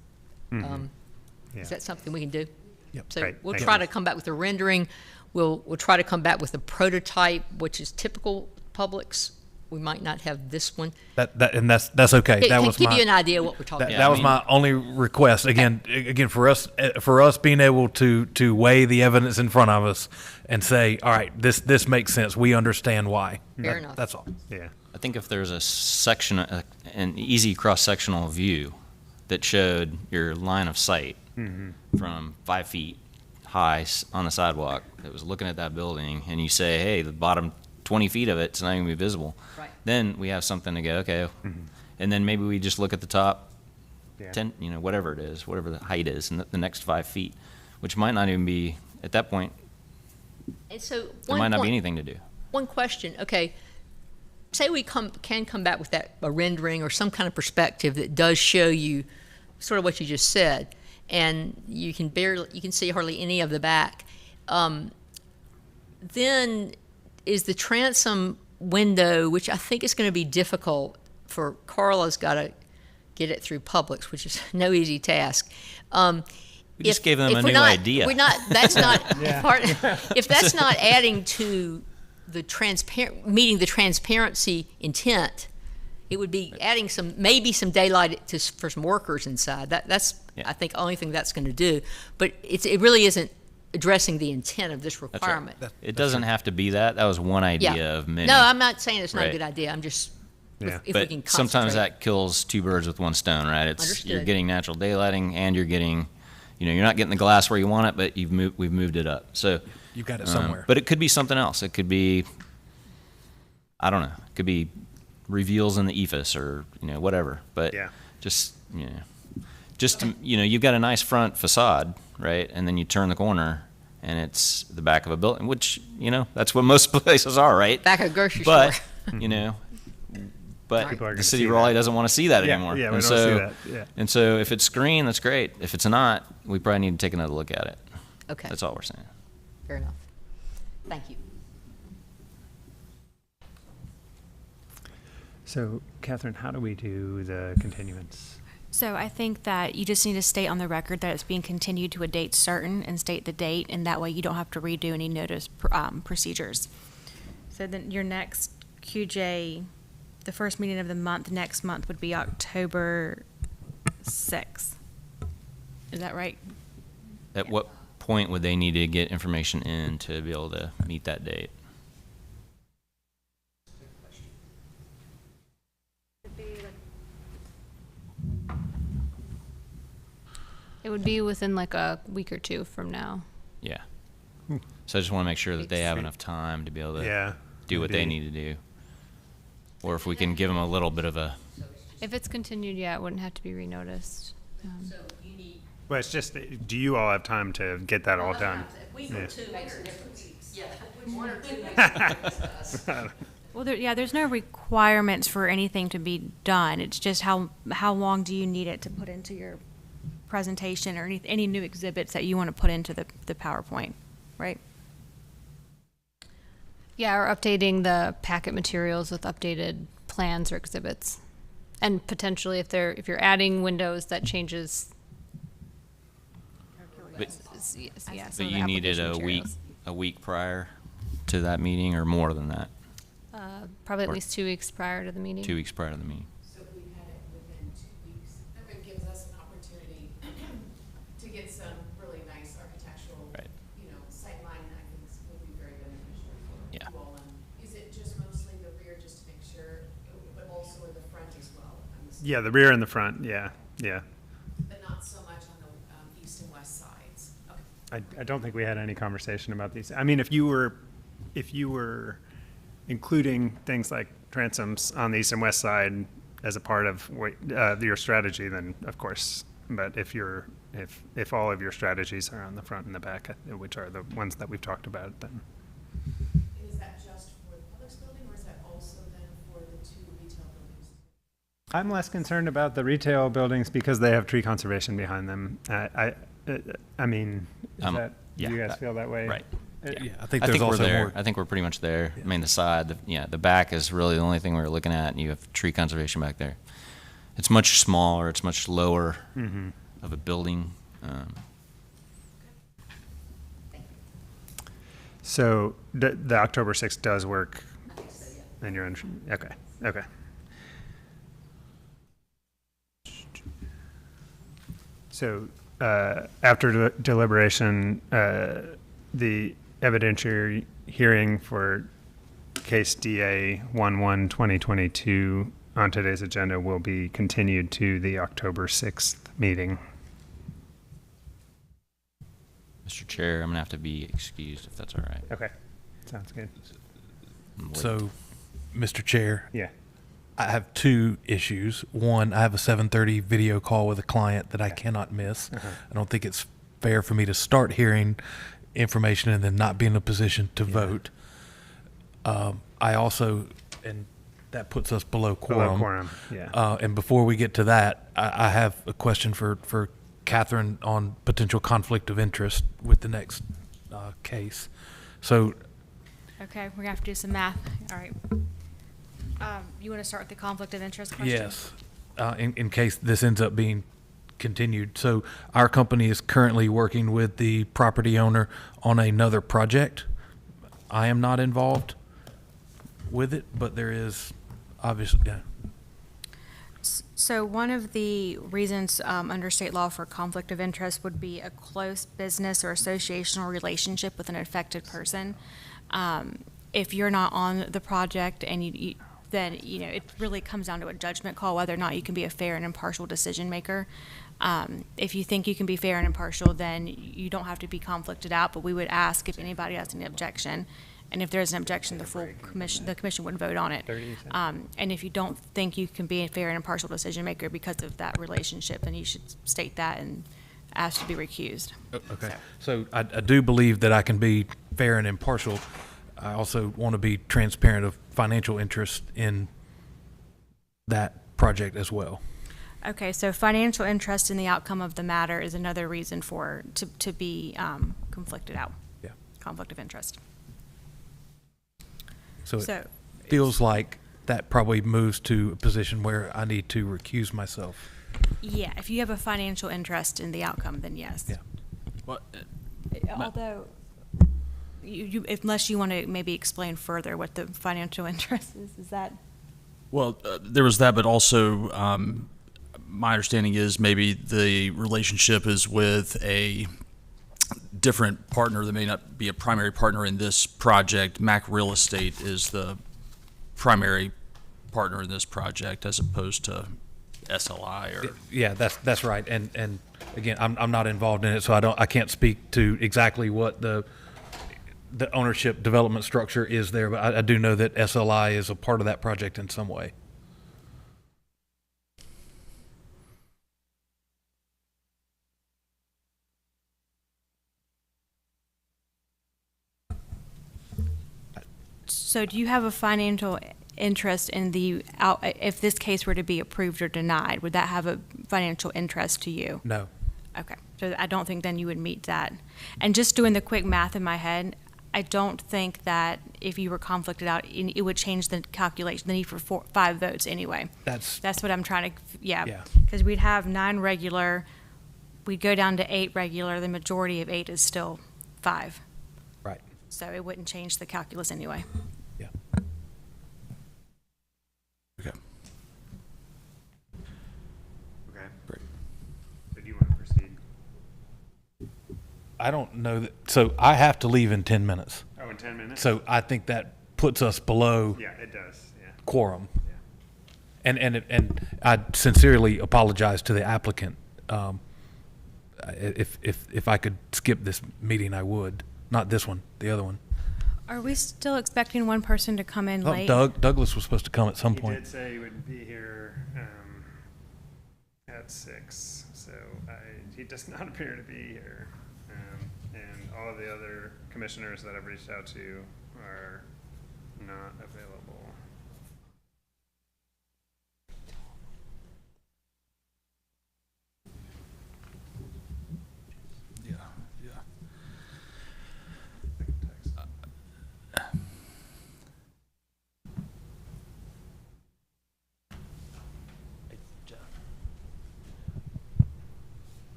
that something we can do? Yep. So Great. we'll Thank try you. to come back with a rendering. We'll try to come back with a prototype, which is typical Publix. We might not have this one. That's okay. It That can was give my, you an idea what we're talking that, about. that was my only request. Again, for us being able to weigh the evidence in front of us and say, all right, this makes sense. We understand why. Fair enough. That's all. Yeah. I think if there's a section, an easy cross-sectional view that showed your line of sight from 5 feet high on the sidewalk that was looking at that building, and you say, hey, the bottom 20 feet of it's not even gonna be visible, Right. then we have something to go, okay. And then maybe we just look at the top 10, whatever it is, whatever the height is, and the next 5 feet, which might not even be, at that point, And so there might not be anything to do. One question, okay. Say we can come back with a rendering or some kind of perspective that does show you sort of what you just said, and you can see hardly any of the back. Then is the transom window, which I think is going to be difficult for Carla's got to get it through Publix, which is no easy task. We just gave them a new idea. We're not. That's not part. If that's not adding to the meeting the transparency intent, it would be adding maybe some daylight for some workers inside. That's I think only thing that's going to do. But it really isn't addressing the intent of this That's right. requirement. It doesn't have to be that. That was one idea of many. No, I'm not saying it's not a Right. good idea. I'm just, Yeah. if we But can sometimes concentrate. that kills two birds with one stone, right? You're Understood. getting natural daylighting and you're getting, you're not getting the glass where you want it, but we've moved it up. So You've got it somewhere. But it could be something else. It could be, I don't know. It could be reveals in the ephes or whatever. But Yeah. just you've got a nice front facade, right? And then you turn the corner and it's the back of a building, which that's what most places are, right? Back of a grocery But store. but People are the gonna city see of Raleigh that. doesn't want to see that Yeah, anymore. yeah, we and don't so, see that, yeah. And so if it's green, that's great. If it's not, we probably need to take another look at it. Okay. That's all we're saying. Fair enough. Thank you. So, Catherine, how do we do the continuance? So I think that you just need to state on the record that it's being continued to a date certain and state the date, and that way you don't have to redo any notice procedures. So then your next QJ, the first meeting of the month, next month would be October 6th. Is that right? At what point would they need to get information in to be able to meet that date? It would be within like a week or two from now. Yeah. So I just want to make sure that they have enough time to be able to Yeah, do what they indeed. need to do. Or if we can give them a little bit of a, If it's continued, yeah, it wouldn't have to be renoticed. Well, it's just, do you all have time to get that all done? Yeah. Well, there's no requirements for anything to be done. It's just how long do you need it to put into your presentation or any new exhibits that you want to put into the PowerPoint, right? Yeah, or updating the packet materials with updated plans or exhibits. And potentially if you're adding windows, that changes. but, Yeah, but some of the you needed application a week, materials. a week prior to that meeting or more than that? Probably at Or- least 2 weeks prior to the meeting. 2 weeks prior to the meeting. So if we had it within 2 weeks, that gives us an opportunity to get some really nice architectural, Right. sightline that I think would be very beneficial for Yeah. you all. Is it just mostly the rear, just to make sure, but also in the front as well? I'm assuming? Yeah, the rear and the front, yeah. But not so much on the east and west sides? Okay. I don't think we had any conversation about these. I mean, if you were including things like transoms on the east and west side as a part of your strategy, then of course. But if all of your strategies are on the front and the back, which are the ones that we've talked about, then. And is that just for the Publix building, or is that also then for the 2 retail buildings? I'm less concerned about the retail buildings because they have tree conservation behind them. I mean, do you guys feel that way? Right. Yeah, I think I there's think we're also there. more. I think we're pretty much there. I mean, the side, the back is really the only thing we're looking at, and you have tree conservation back there. It's much smaller. It's much lower of a building. So the October 6th does work. And you're okay. So after deliberation, the evidentiary hearing for case DA 11-2022 on today's agenda will be continued to the October 6th meeting. Mr. Chair, I'm gonna have to be excused if that's all right. Okay, sounds good. I'm late. So, Mr. Chair. Yeah. I have 2 issues. One, I have a 7:30 video call with a client that I cannot miss. I don't think it's fair for me to start hearing information and then not be in a position to vote. I also, and that puts us below quorum. Below quorum, yeah. And before we get to that, I have a question for Catherine on potential conflict of interest with the next case. So, Okay, we're gonna have to do some math. All right. You want to start with the conflict of interest question? yes, in case this ends up being continued. So our company is currently working with the property owner on another project. I am not involved with it, but there is obviously, yeah. So one of the reasons under state law for conflict of interest would be a close business or associational relationship with an affected person. If you're not on the project and then, it really comes down to a judgment call whether or not you can be a fair and impartial decision maker. If you think you can be fair and impartial, then you don't have to be conflicted out, but we would ask if anybody has any objection. And if there's an objection, the commission would vote on it. And if you don't think you can be a fair and impartial decision maker because of that relationship, then you should state that and ask to be recused. Okay. So I do believe that I can be fair and impartial. I also want to be transparent of financial interest in that project as well. Okay, so financial interest in the outcome of the matter is another reason to be conflicted out. Yeah. Conflict of interest. So it feels like that probably moves to a position where I need to recuse myself. Yeah, if you have a financial interest in the outcome, then yes. Yeah. Well, Although, unless you want to maybe explain further what the financial interest is that? Well, there was that, but also my understanding is maybe the relationship is with a different partner that may not be a primary partner in this project. Mac Real Estate is the primary partner in this project as opposed to SLI or. Yeah, that's right. And again, I'm not involved in it, so I can't speak to exactly what the ownership development structure is there, but I do know that SLI is a part of that project in some way. So do you have a financial interest in if this case were to be approved or denied, would that have a financial interest to you? No. Okay, so I don't think then you would meet that. And just doing the quick math in my head, I don't think that if you were conflicted out, it would change the calculation, the need for 5 votes anyway. That's what I'm trying to, Yeah. Because we'd have 9 regular, we'd go down to 8 regular, the majority of 8 is still 5. Right. So it wouldn't change the calculus anyway. Yeah. Okay. Okay. Great. So do you want to proceed? I don't know that. So I have to leave in 10 minutes. Oh, in 10 minutes? So I think that puts us below Yeah, it does, yeah. quorum. Yeah. And I sincerely apologize to the applicant. If I could skip this meeting, I would. Not this one, the other one. Are we still expecting one person to come in late? Douglas was supposed to come at some He point. did say he would be here at 6, so he does not appear to be here. And all of the other commissioners that I've reached out to are not available. Yeah, yeah. I can text.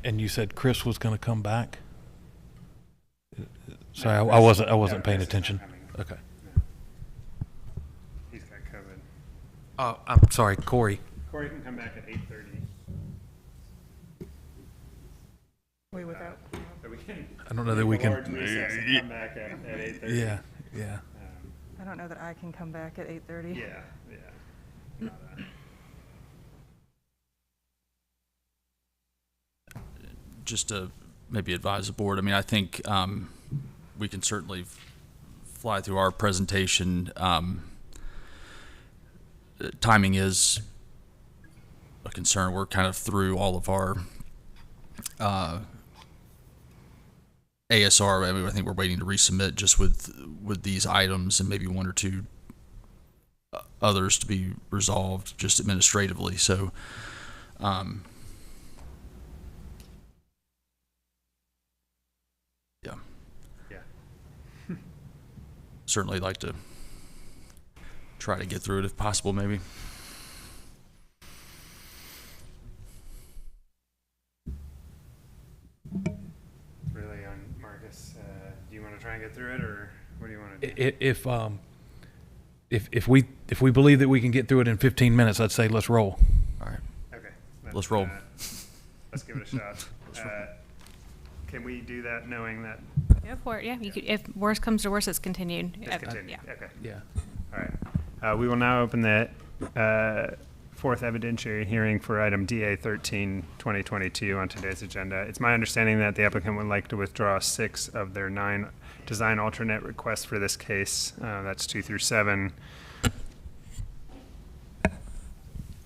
And you said Chris was going to come back? Sorry, I wasn't paying Chris is not attention. coming. Okay. No. He's got COVID. Oh, I'm sorry, Corey. Corey can come back at 8:30. Way without. So we can. I don't know that we can. Large recess and come back at 8:30. Yeah. I don't know that I can come back at 8:30. Yeah. Not Just to maybe advise the board, I mean, I think we can certainly fly through our presentation. Timing is a concern. We're kind of through all of our ASR. I mean, I think we're waiting to resubmit just with these items and maybe 1 or 2 others to be resolved just administratively. So, certainly like to try to get through it if possible, maybe. really on Marcus. Do you want to try and get through it, or what do you want to do? if we believe that we can get through it in 15 minutes, I'd say let's roll. All right. Okay. Let's roll. Let's give it a shot. Can we do that knowing that Go for it. Yeah, you could, if worse comes to worse, it's continued. it's continued? Yeah. Okay. Yeah. All right. We will now open the fourth evidentiary hearing for item DA 13, 2022 on today's agenda. It's my understanding that the applicant would like to withdraw 6 of their 9 design alternate requests for this case. That's 2 through 7.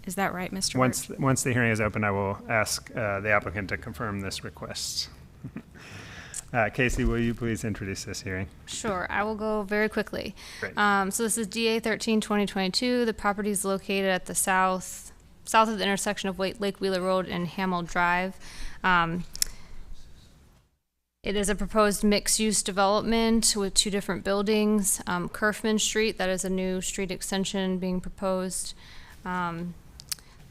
Is that right, Mr. Once the hearing is open, I will ask the applicant to confirm this request. Casey, will you please introduce this hearing? Sure, I will go very quickly. Great. So this is DA 13, 2022. The property is located at the south of the intersection of Lake Wheeler Road and Hamill Drive. It is a proposed mixed-use development with 2 different buildings. Kerfman Street, that is a new street extension being proposed.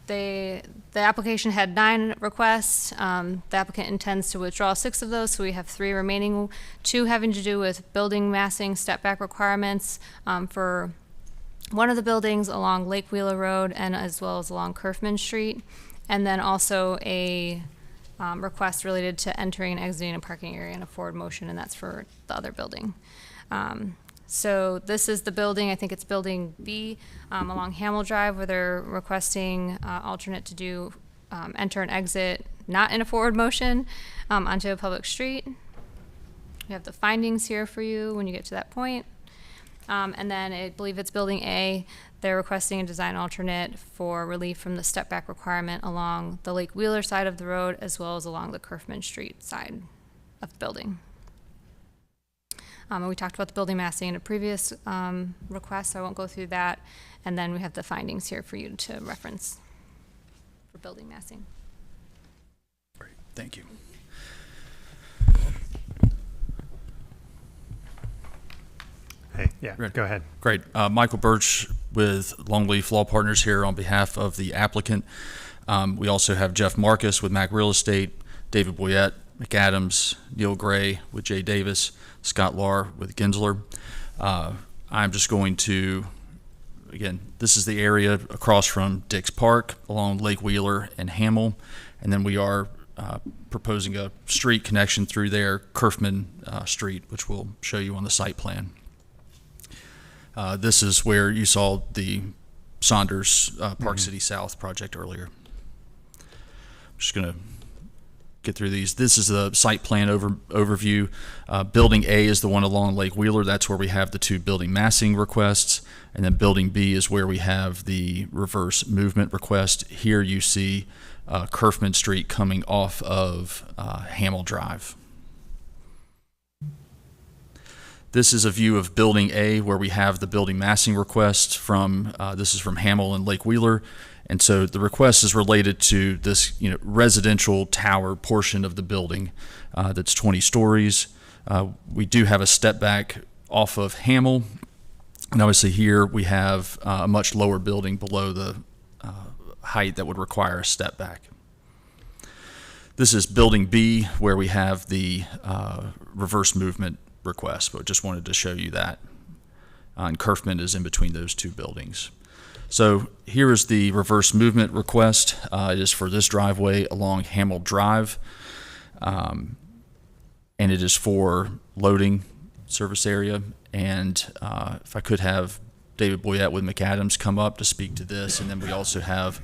The application had 9 requests. The applicant intends to withdraw 6 of those, so we have 3 remaining, 2 having to do with building massing step back requirements for one of the buildings along Lake Wheeler Road and as well as along Kerfman Street, and then also a request related to entering and exiting a parking area in a forward motion, and that's for the other building. So this is the building, I think it's building B, along Hamill Drive, where they're requesting alternate to do enter and exit, not in a forward motion, onto a public street. We have the findings here for you when you get to that point. And then I believe it's building A, they're requesting a design alternate for relief from the step back requirement along the Lake Wheeler side of the road as well as along the Kerfman Street side of the building. And we talked about the building massing in a previous request, so I won't go through that. And then we have the findings here for you to reference for building massing. Great, thank you. Hey, yeah, go ahead. Great. Michael Birch with Longleaf Law Partners here on behalf of the applicant. We also have Jeff Marcus with Mac Real Estate, David Boyette, McAdams, Neil Gray with Jay Davis, Scott Lahr with Gensler. I'm just going to, again, this is the area across from Dix Park along Lake Wheeler and Hamill, and then we are proposing a street connection through there, Kerfman Street, which we'll show you on the site plan. This is where you saw the Saunders Park City South project earlier. I'm just going to get through these. This is the site plan overview. Building A is the one along Lake Wheeler. That's where we have the 2 building massing requests. And then building B is where we have the reverse movement request. Here you see Kerfman Street coming off of Hamill Drive. This is a view of building A where we have the building massing request from, this is from Hamill and Lake Wheeler. And so the request is related to this, residential tower portion of the building that's 20 stories. We do have a step back off of Hamill. And obviously here we have a much lower building below the height that would require a step back. This is building B where we have the reverse movement request, but just wanted to show you that. And Kerfman is in between those 2 buildings. So here is the reverse movement request. It is for this driveway along Hamill Drive, and it is for loading service area. And if I could have David Boyette with McAdams come up to speak to this, and then we also have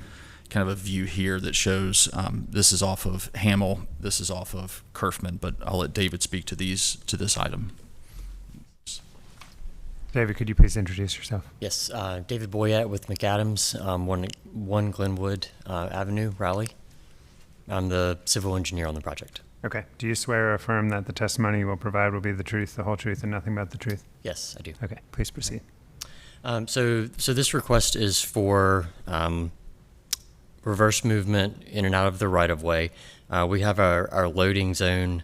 kind of a view here that shows this is off of Hamill, this is off of Kerfman, but I'll let David speak to this item. David, could you please introduce yourself? Yes, David Boyette with McAdams, 1 Glenwood Avenue, Raleigh. I'm the civil engineer on the project. Okay. Do you swear or affirm that the testimony you will provide will be the truth, the whole truth, and nothing but the truth? Yes, I do. Okay. Please proceed. So this request is for reverse movement in and out of the right-of-way. We have our loading zone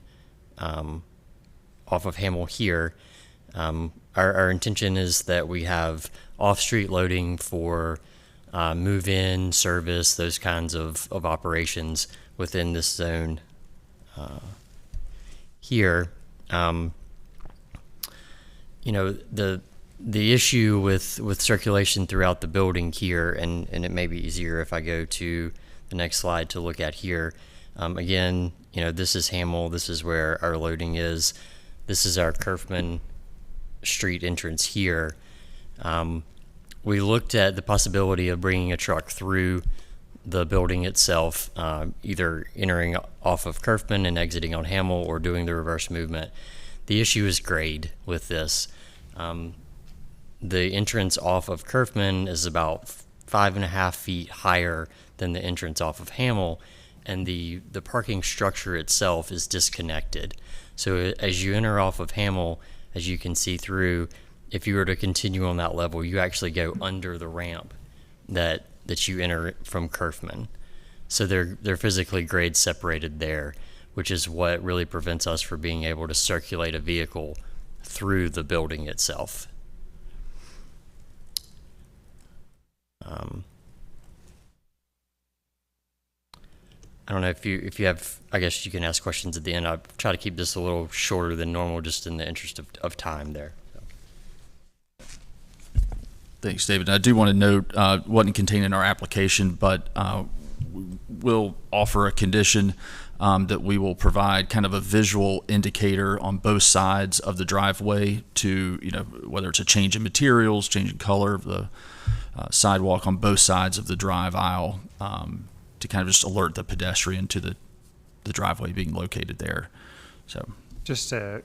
off of Hamill here. Our intention is that we have off-street loading for move-in, service, those kinds of operations within this zone here. The the issue with circulation throughout the building here, and it may be easier if I go to the next slide to look at here. Again, this is Hamel. This is where our loading is. This is our Kerfman Street entrance here. We looked at the possibility of bringing a truck through the building itself, either entering off of Kerfman and exiting on Hamel, or doing the reverse movement. The issue is grade with this. The entrance off of Kerfman is about 5.5 feet higher than the entrance off of Hamel, and the parking structure itself is disconnected. So as you enter off of Hamel, as you can see through, if you were to continue on that level, you actually go under the ramp that you enter from Kerfman. So they're physically grade separated there, which is what really prevents us from being able to circulate a vehicle through the building itself. I don't know if you have, I guess you can ask questions at the end. I'll try to keep this a little shorter than normal just in the interest of time there. Thanks, David. I do want to note, wasn't contained in our application, but we'll offer a condition that we will provide kind of a visual indicator on both sides of the driveway to, whether it's a change in materials, change in color of the sidewalk on both sides of the drive aisle, to kind of just alert the pedestrian to the driveway being located there. So. Just to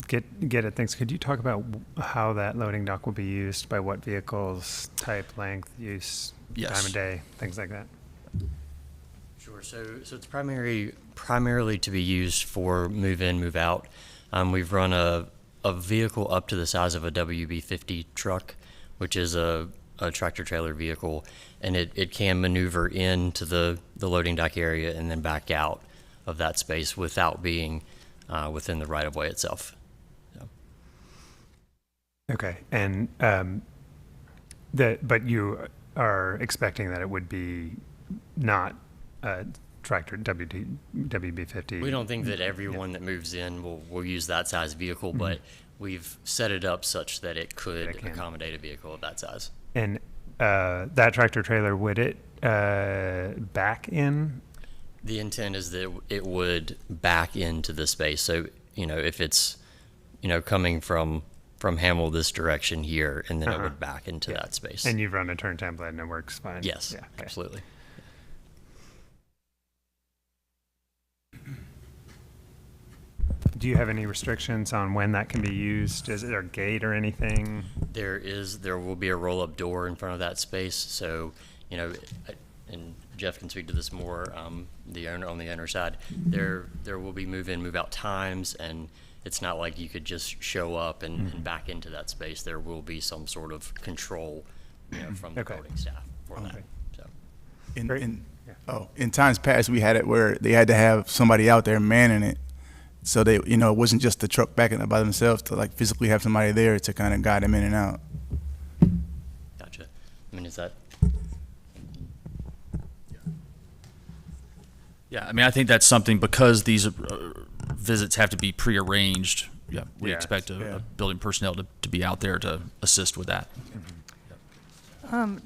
get at things, could you talk about how that loading dock will be used, by what vehicles, type, length, use, Yes. time of day, things like that? Sure. So it's primarily to be used for move in, move out. We've run a vehicle up to the size of a WB50 truck, which is a tractor trailer vehicle, and it can maneuver into the loading dock area and then back out of that space without being within the right-of-way itself. So. Okay, and but you are expecting that it would be not a tractor WB50? We don't think that everyone that moves in will use that size vehicle, but we've set it up such that it could accommodate a vehicle of that size. And that tractor trailer, would it back in? The intent is that it would back into the space. So, if it's, coming from Hamel this direction here, and then it would back into that space. And you've run a turn template and it works fine? Yes, yeah, okay. Absolutely. Do you have any restrictions on when that can be used? Is there a gate or anything? There will be a roll-up door in front of that space. So, and Jeff can speak to this more, the owner on the owner side, there will be move in, move out times, and it's not like you could just show up and back into that space. There will be some sort of control, from the building staff for that. So. In times past, we had it where they had to have somebody out there manning it. So they, it wasn't just the truck backing up by themselves, to like physically have somebody there to kind of guide them in and out. Gotcha. I mean, is that? Yeah, I mean, I think that's something, because these visits have to be prearranged. Yeah, we expect a building personnel to be out there to assist with that.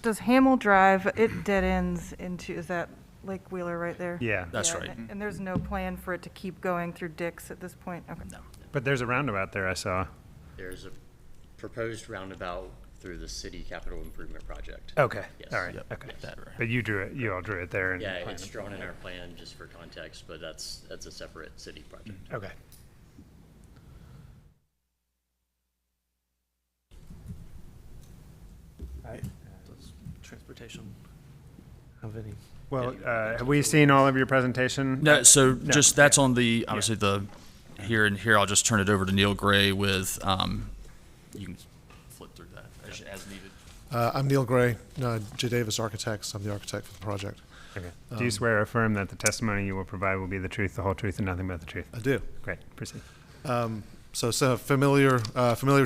Does Hamel Drive, it dead ends into, is that Lake Wheeler right there? Yeah. That's right. And there's no plan for it to keep going through Dix at this point? Okay. No. But there's a roundabout there, I saw. There's a proposed roundabout through the city capital improvement project. Okay. Yes. All right. Yep. Okay. Yes. But you all drew it there. And Yeah, it's drawn in our plan just for context, but that's a separate city project. Okay. Does transportation have any? Well, have we seen all of your presentation? No, so just that's on the, obviously here I'll just turn it over to Neil Gray with, you can flip through that as needed. I'm Neil Gray, J. Davis Architects. I'm the architect for the project. Okay. Do you swear or affirm that the testimony you will provide will be the truth, the whole truth, and nothing but the truth? I do. Great. Proceed. So it's a familiar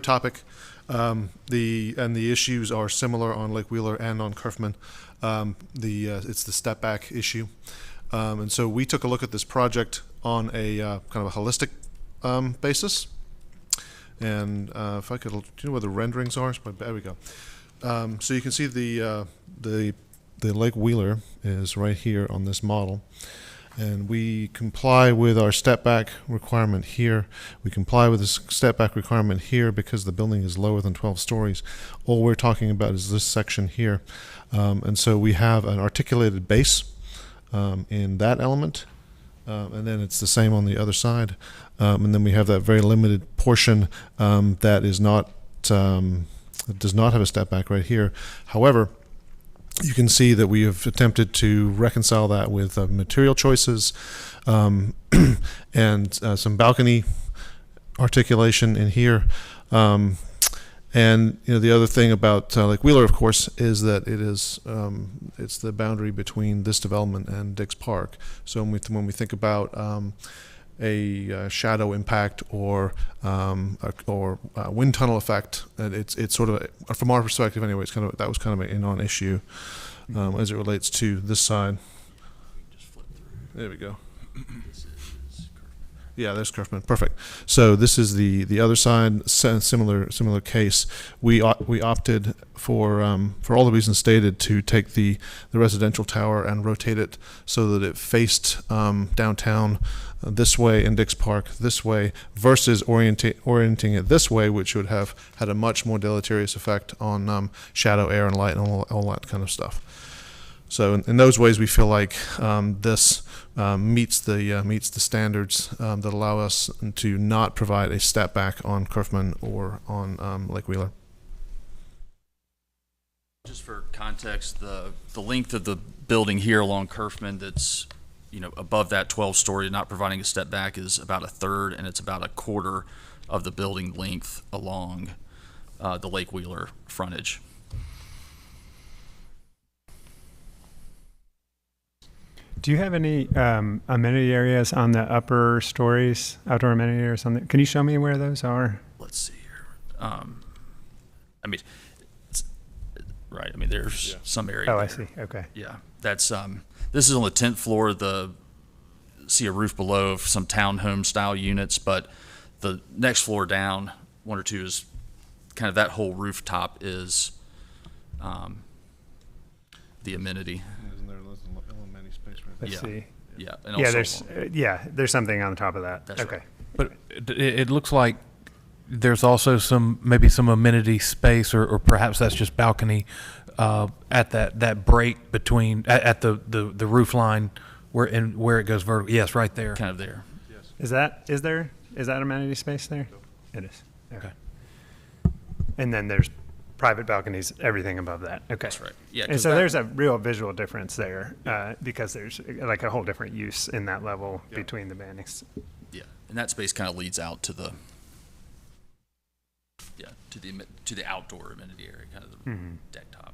topic. The issues are similar on Lake Wheeler and on Kerfman. It's the step back issue. And so we took a look at this project on a kind of a holistic basis. And if I could, do you know where the renderings are? There we go. So you can see the Lake Wheeler is right here on this model. And we comply with our step back requirement here. We comply with this step back requirement here because the building is lower than 12 stories. All we're talking about is this section here. And so we have an articulated base in that element. And then it's the same on the other side. And then we have that very limited portion that is not, does not have a step back right here. However, you can see that we have attempted to reconcile that with material choices and some balcony articulation in here. And the other thing about Lake Wheeler, of course, is that it is it's the boundary between this development and Dix Park. So when we think about a shadow impact or wind tunnel effect, it's sort of, from our perspective anyway, that was kind of a non-issue as it relates to this side. There we go. Yeah, there's Kerfman. Perfect. So this is the other side, similar case. We opted for all the reasons stated to take the residential tower and rotate it so that it faced downtown this way and Dix Park this way versus orienting it this way, which would have had a much more deleterious effect on shadow, air, and light and all that kind of stuff. So in those ways, we feel like this meets the standards that allow us to not provide a step back on Kerfman or on Lake Wheeler. Just for context, the length of the building here along Kerfman that's above that 12-story, not providing a step back, is about a third, and it's about a quarter of the building length along the Lake Wheeler frontage. Do you have any amenity areas on the upper stories, outdoor amenity areas on the, can you show me where those are? Let's see here. Right. I mean, there's some area. Oh, there. I see. Okay. Yeah. That's this is on the 10th floor. See a roof below of some townhome style units, but the next floor down, one or two, is kind of that whole rooftop is the amenity. Isn't there a amenity space right there? Let's see. Yeah. And Yeah, also there's something on top of that. That's okay. right. But it looks like there's also maybe some amenity space, or perhaps that's just balcony at that break between at the roof line where it goes vertical. Yes, right there. Kind of there. Yes. Is there amenity space there? It is. Okay. And then there's private balconies, everything above that. Okay. That's right. Yeah. And so there's a real visual difference there because there's like a whole different use in that level between the bandings. Yeah, and that space kind of leads out to the to the outdoor amenity area, kind of the deck top.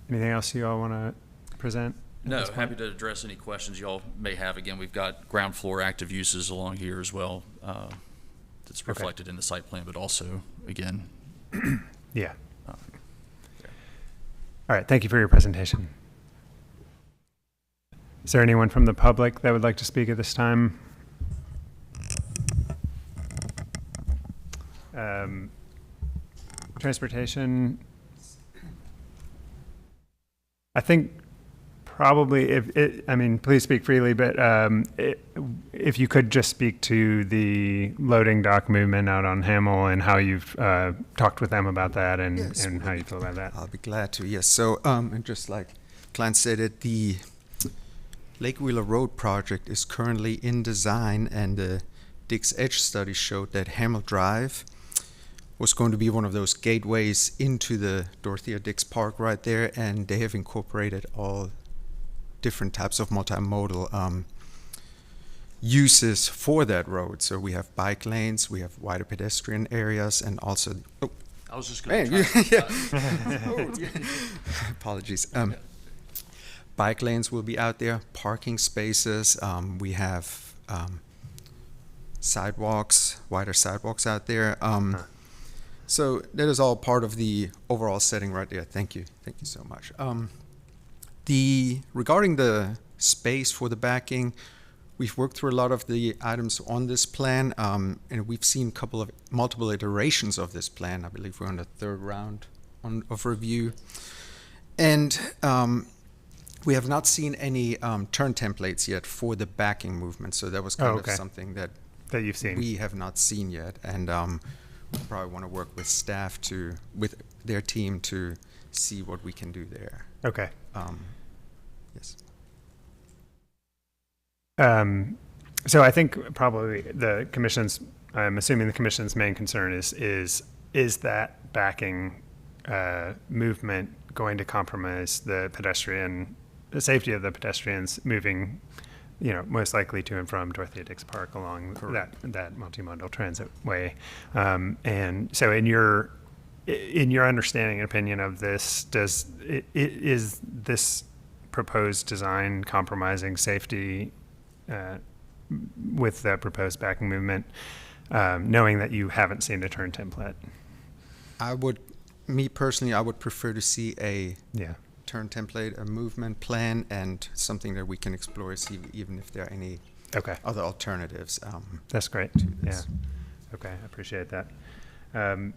Anything else you all want to present? No, happy to address any questions y'all may have. Again, we've got ground floor active uses along here as well. That's reflected in the site plan, but also, again. Yeah. All right. Thank you for your presentation. Is there anyone from the public that would like to speak at this time? Transportation. I think probably please speak freely, but if you could just speak to the loading dock movement out on Hamel and how you've talked with them about that and, Yes, and how you feel about that. I'll be glad to, yes. So, and just like Clarence stated, the Lake Wheeler Road project is currently in design, and the Dix Edge study showed that Hamel Drive was going to be one of those gateways into the Dorothea Dix Park right there, and they have incorporated all different types of multimodal uses for that road. So we have bike lanes, we have wider pedestrian areas, and also I was just going to apologies. Bike lanes will be out there, parking spaces. We have sidewalks, wider sidewalks out there. So that is all part of the overall setting right there. Thank you so much. Regarding the space for the backing, we've worked through a lot of the items on this plan, and we've seen multiple iterations of this plan. I believe we're on the third round of review. And we have not seen any turn templates yet for the backing movement. So that was kind of something that you've seen. We have not seen yet. And we probably want to work with staff with their team to see what we can do there. Okay. Yes. So I think probably I'm assuming the commission's main concern is that backing movement going to compromise the safety of the pedestrians moving, most likely to and from Dorothea Dix Park along that multimodal transit way. And so in your understanding and opinion of this, is this proposed design compromising safety with the proposed backing movement, knowing that you haven't seen a turn template? Me personally, I would prefer to see a turn template, a movement plan, and something that we can explore, see even if there are any other alternatives. That's great. Yeah. Okay, I appreciate that. I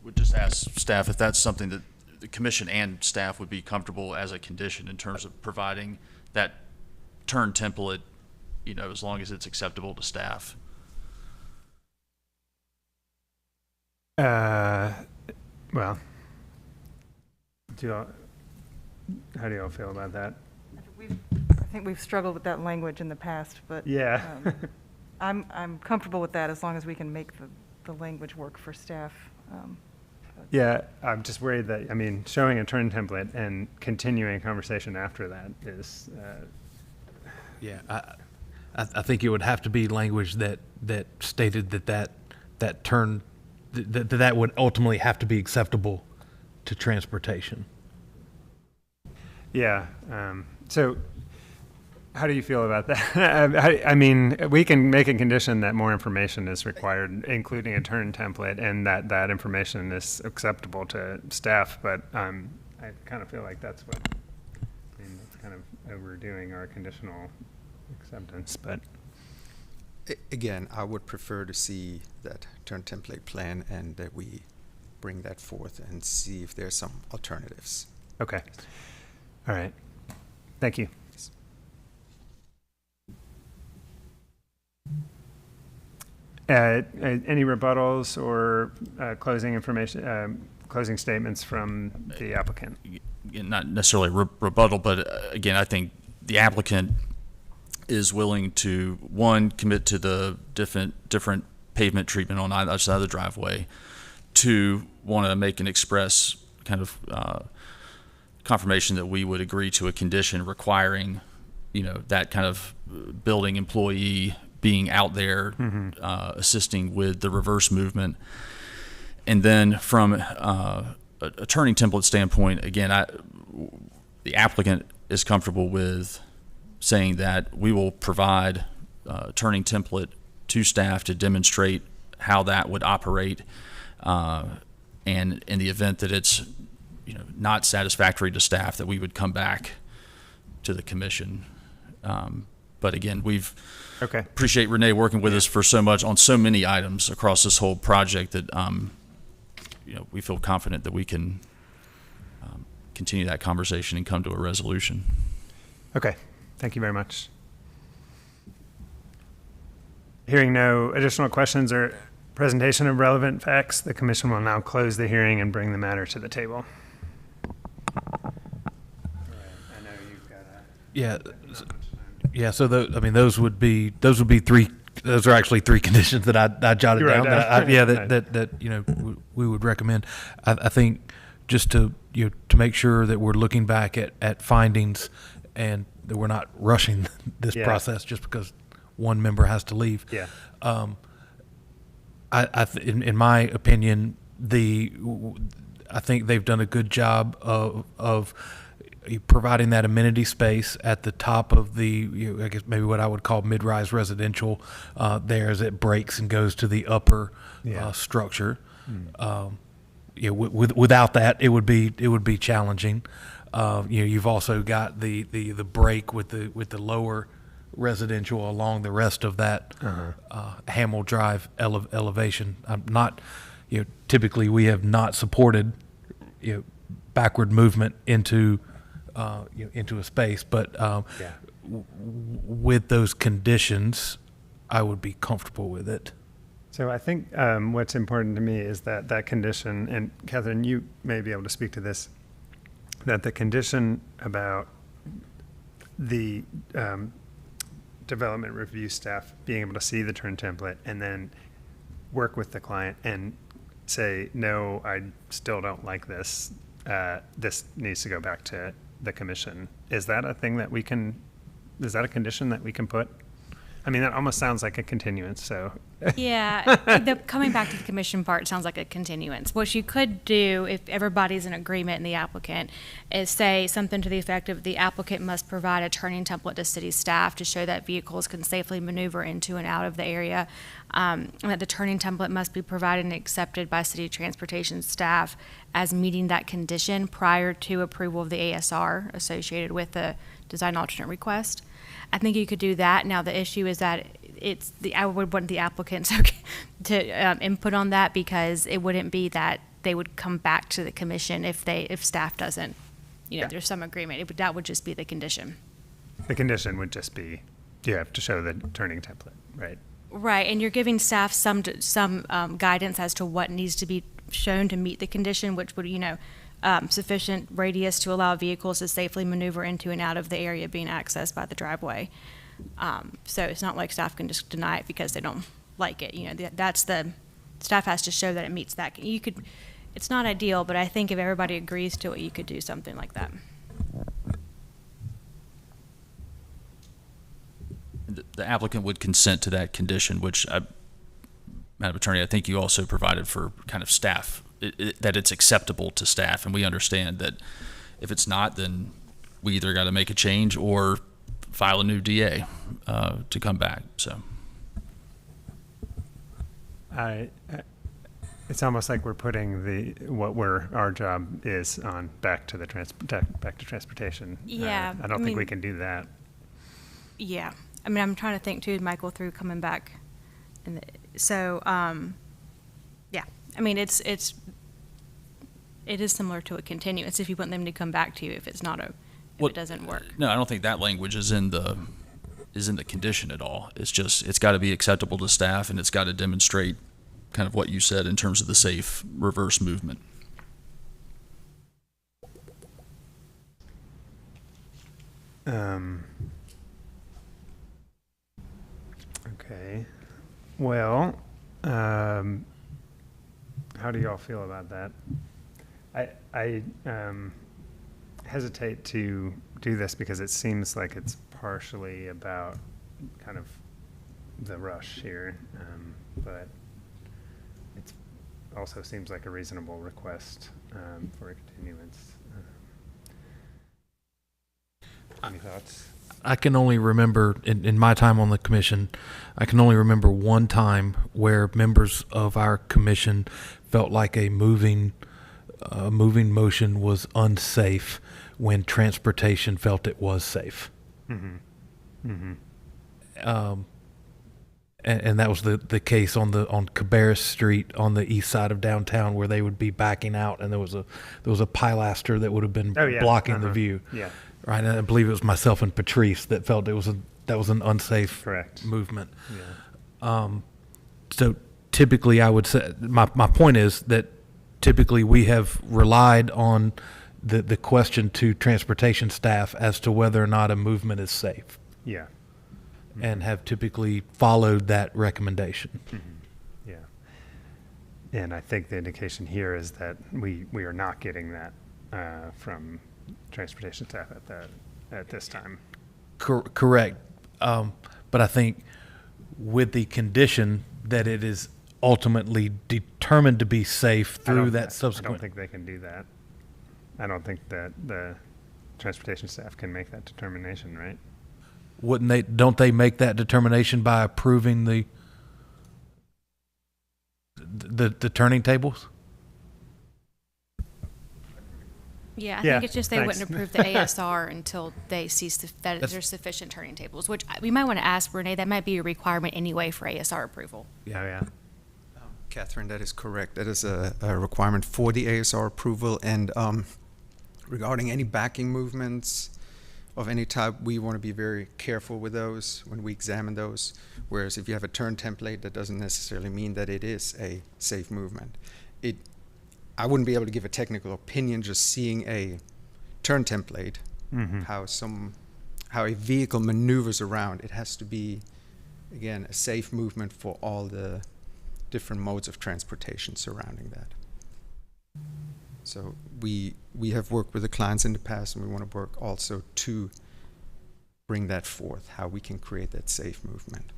would just ask staff if that's something that the commission and staff would be comfortable as a condition in terms of providing that turn template, as long as it's acceptable to staff. Well, how do y'all feel about that? I think we've struggled with that language in the past, but yeah, I'm comfortable with that as long as we can make the language work for staff. Yeah, I'm just worried that, showing a turn template and continuing a conversation after that is... Yeah, I think it would have to be language that stated that turn, that would ultimately have to be acceptable to transportation. Yeah, so how do you feel about that? We can make a condition that more information is required, including a turn template, and that information is acceptable to staff, but I kind of feel like that's kind of overdoing our conditional acceptance, but... Again, I would prefer to see that turn template plan and that we bring that forth and see if there's some alternatives. Okay. All right. Thank you. Any rebuttals or closing statements from the applicant? Not necessarily rebuttal, but again, I think the applicant is willing to, one, commit to the different pavement treatment on either side of the driveway, two, want to make an express kind of confirmation that we would agree to a condition requiring, that kind of building employee being out there assisting with the reverse movement. And then from a turning template standpoint, again, the applicant is comfortable with saying that we will provide a turning template to staff to demonstrate how that would operate, and in the event that it's not satisfactory to staff, that we would come back to the commission. But again, we've appreciate Renee working with us for so much on so many items across this whole project that we feel confident that we can continue that conversation and come to a resolution. Okay. Thank you very much. Hearing no additional questions or presentation of relevant facts, the commission will now close the hearing and bring the matter to the table. I know you've got Yeah. So those would be three. Those are actually three conditions that I jotted down. That we would recommend. I think just to make sure that we're looking back at findings and that we're not rushing this process just because one member has to leave. Yeah. In my opinion, I think they've done a good job of providing that amenity space at the top of the, I guess maybe what I would call mid-rise residential, there as it breaks and goes to the upper structure. Without that, it would be challenging. You've also got the break with the lower residential along the rest of that Hamill Drive elevation. I'm not, typically we have not supported, backward movement into a space, but with those conditions, I would be comfortable with it. So I think what's important to me is that condition, and Catherine, you may be able to speak to this, that the condition about the development review staff being able to see the turn template and then work with the client and say, no, I still don't like this. This needs to go back to the commission. Is that a thing that is that a condition that we can put? I mean, that almost sounds like a continuance, so. Yeah, coming back to the commission part sounds like a continuance. What you could do, if everybody's in agreement and the applicant, is say something to the effect of the applicant must provide a turning template to city staff to show that vehicles can safely maneuver into and out of the area, and that the turning template must be provided and accepted by city transportation staff as meeting that condition prior to approval of the ASR associated with the design alternate request. I think you could do that. Now, the issue is that I would want the applicants to input on that, because it wouldn't be that they would come back to the commission if staff doesn't, there's some agreement. That would just be the condition. The condition would just be, you have to show the turning template, right? Right, and you're giving staff some guidance as to what needs to be shown to meet the condition, which would, sufficient radius to allow vehicles to safely maneuver into and out of the area being accessed by the driveway. So it's not like staff can just deny it because they don't like it. That's the staff has to show that it meets that. It's not ideal, but I think if everybody agrees to it, you could do something like that. The applicant would consent to that condition, which, Madam Attorney, I think you also provided for kind of staff, that it's acceptable to staff, and we understand that if it's not, then we either got to make a change or file a new DA to come back. So, it's almost like we're putting our job is on back to transportation. Yeah, I don't think we can do that. Yeah, I mean, I'm trying to think too, Michael, through coming back, and so yeah, I mean, it is similar to a continuance if you want them to come back to you if it's not if it doesn't work. No, I don't think that language is in the condition at all. It's just, it's got to be acceptable to staff, and it's got to demonstrate kind of what you said in terms of the safe reverse movement. Okay. Well, how do y'all feel about that? I hesitate to do this because it seems like it's partially about kind of the rush here, but it also seems like a reasonable request for a continuance. Any thoughts? I can only remember, in my time on the commission, I can only remember one time where members of our commission felt like a moving motion was unsafe when transportation felt it was safe. Mm-hmm. Mm-hmm. And that was the case on Cabarrus Street on the east side of downtown, where they would be backing out, and there was a pilaster that would have been blocking the view. Yeah. Right, and I believe it was myself and Patrice that felt that was an unsafe movement. Yeah. So typically, I would say my point is that typically we have relied on the question to transportation staff as to whether or not a movement is safe. Yeah. Mm-hmm. And have typically followed that recommendation. Mm-hmm. Yeah. And I think the indication here is that we are not getting that from transportation staff at this time. Correct. But I think with the condition that it is ultimately determined to be safe through that subsequent. I don't think they can do that. I don't think that the transportation staff can make that determination, right? Wouldn't they? Don't they make that determination by approving the turning tables? Yeah, I Yeah, think it's just they thanks. wouldn't approve the ASR until they see that there's sufficient turning tables, which we might want to ask Renee, that might be a requirement anyway for ASR approval. Yeah. Catherine, that is correct. That is a requirement for the ASR approval. And regarding any backing movements of any type, we want to be very careful with those when we examine those. Whereas if you have a turn template, that doesn't necessarily mean that it is a safe movement. I wouldn't be able to give a technical opinion just seeing a turn template, how a vehicle maneuvers around. It has to be, again, a safe movement for all the different modes of transportation surrounding that. So we have worked with the clients in the past, and we want to work also to bring that forth, how we can create that safe movement.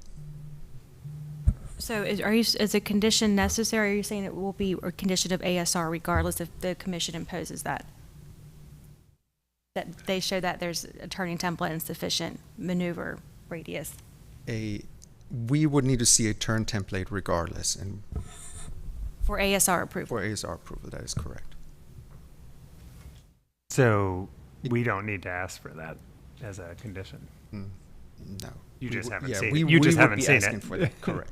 So is a condition necessary? Are you saying it will be a condition of ASR regardless if the commission imposes that? That they show that there's a turning template and sufficient maneuver radius? We would need to see a turn template regardless, and For ASR approval? for ASR approval, that is correct. So we don't need to ask for that as a condition. No. You just haven't yeah, seen we, it. You we just would haven't be seen asking it. for that, correct.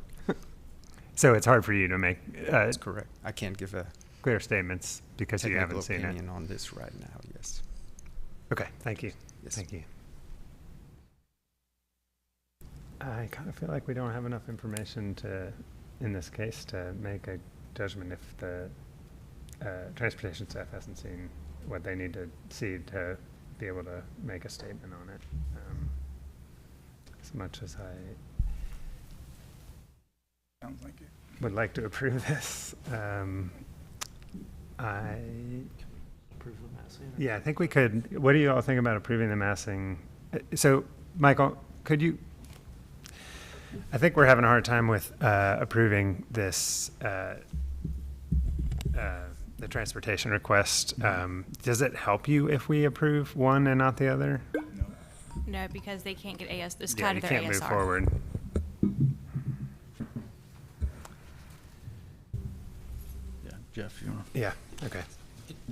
So it's hard for you to make That's correct. I can't give a clear statements because you technical haven't seen it. opinion on this right now, yes. Okay, thank you. Yes. Thank you. I kind of feel like we don't have enough information in this case, to make a judgment if the transportation staff hasn't seen what they need to see to be able to make a statement on it. As much as I Sounds like it. would like to approve this, I think we could. What do you all think about approving the massing? So, Michael, could you? I think we're having a hard time with approving this, the transportation request. Does it help you if we approve one and not the other? No, because they can't get AS, it's Yeah, tied you to their can't ASR. move forward. Yeah, Jeff, you want Yeah, okay.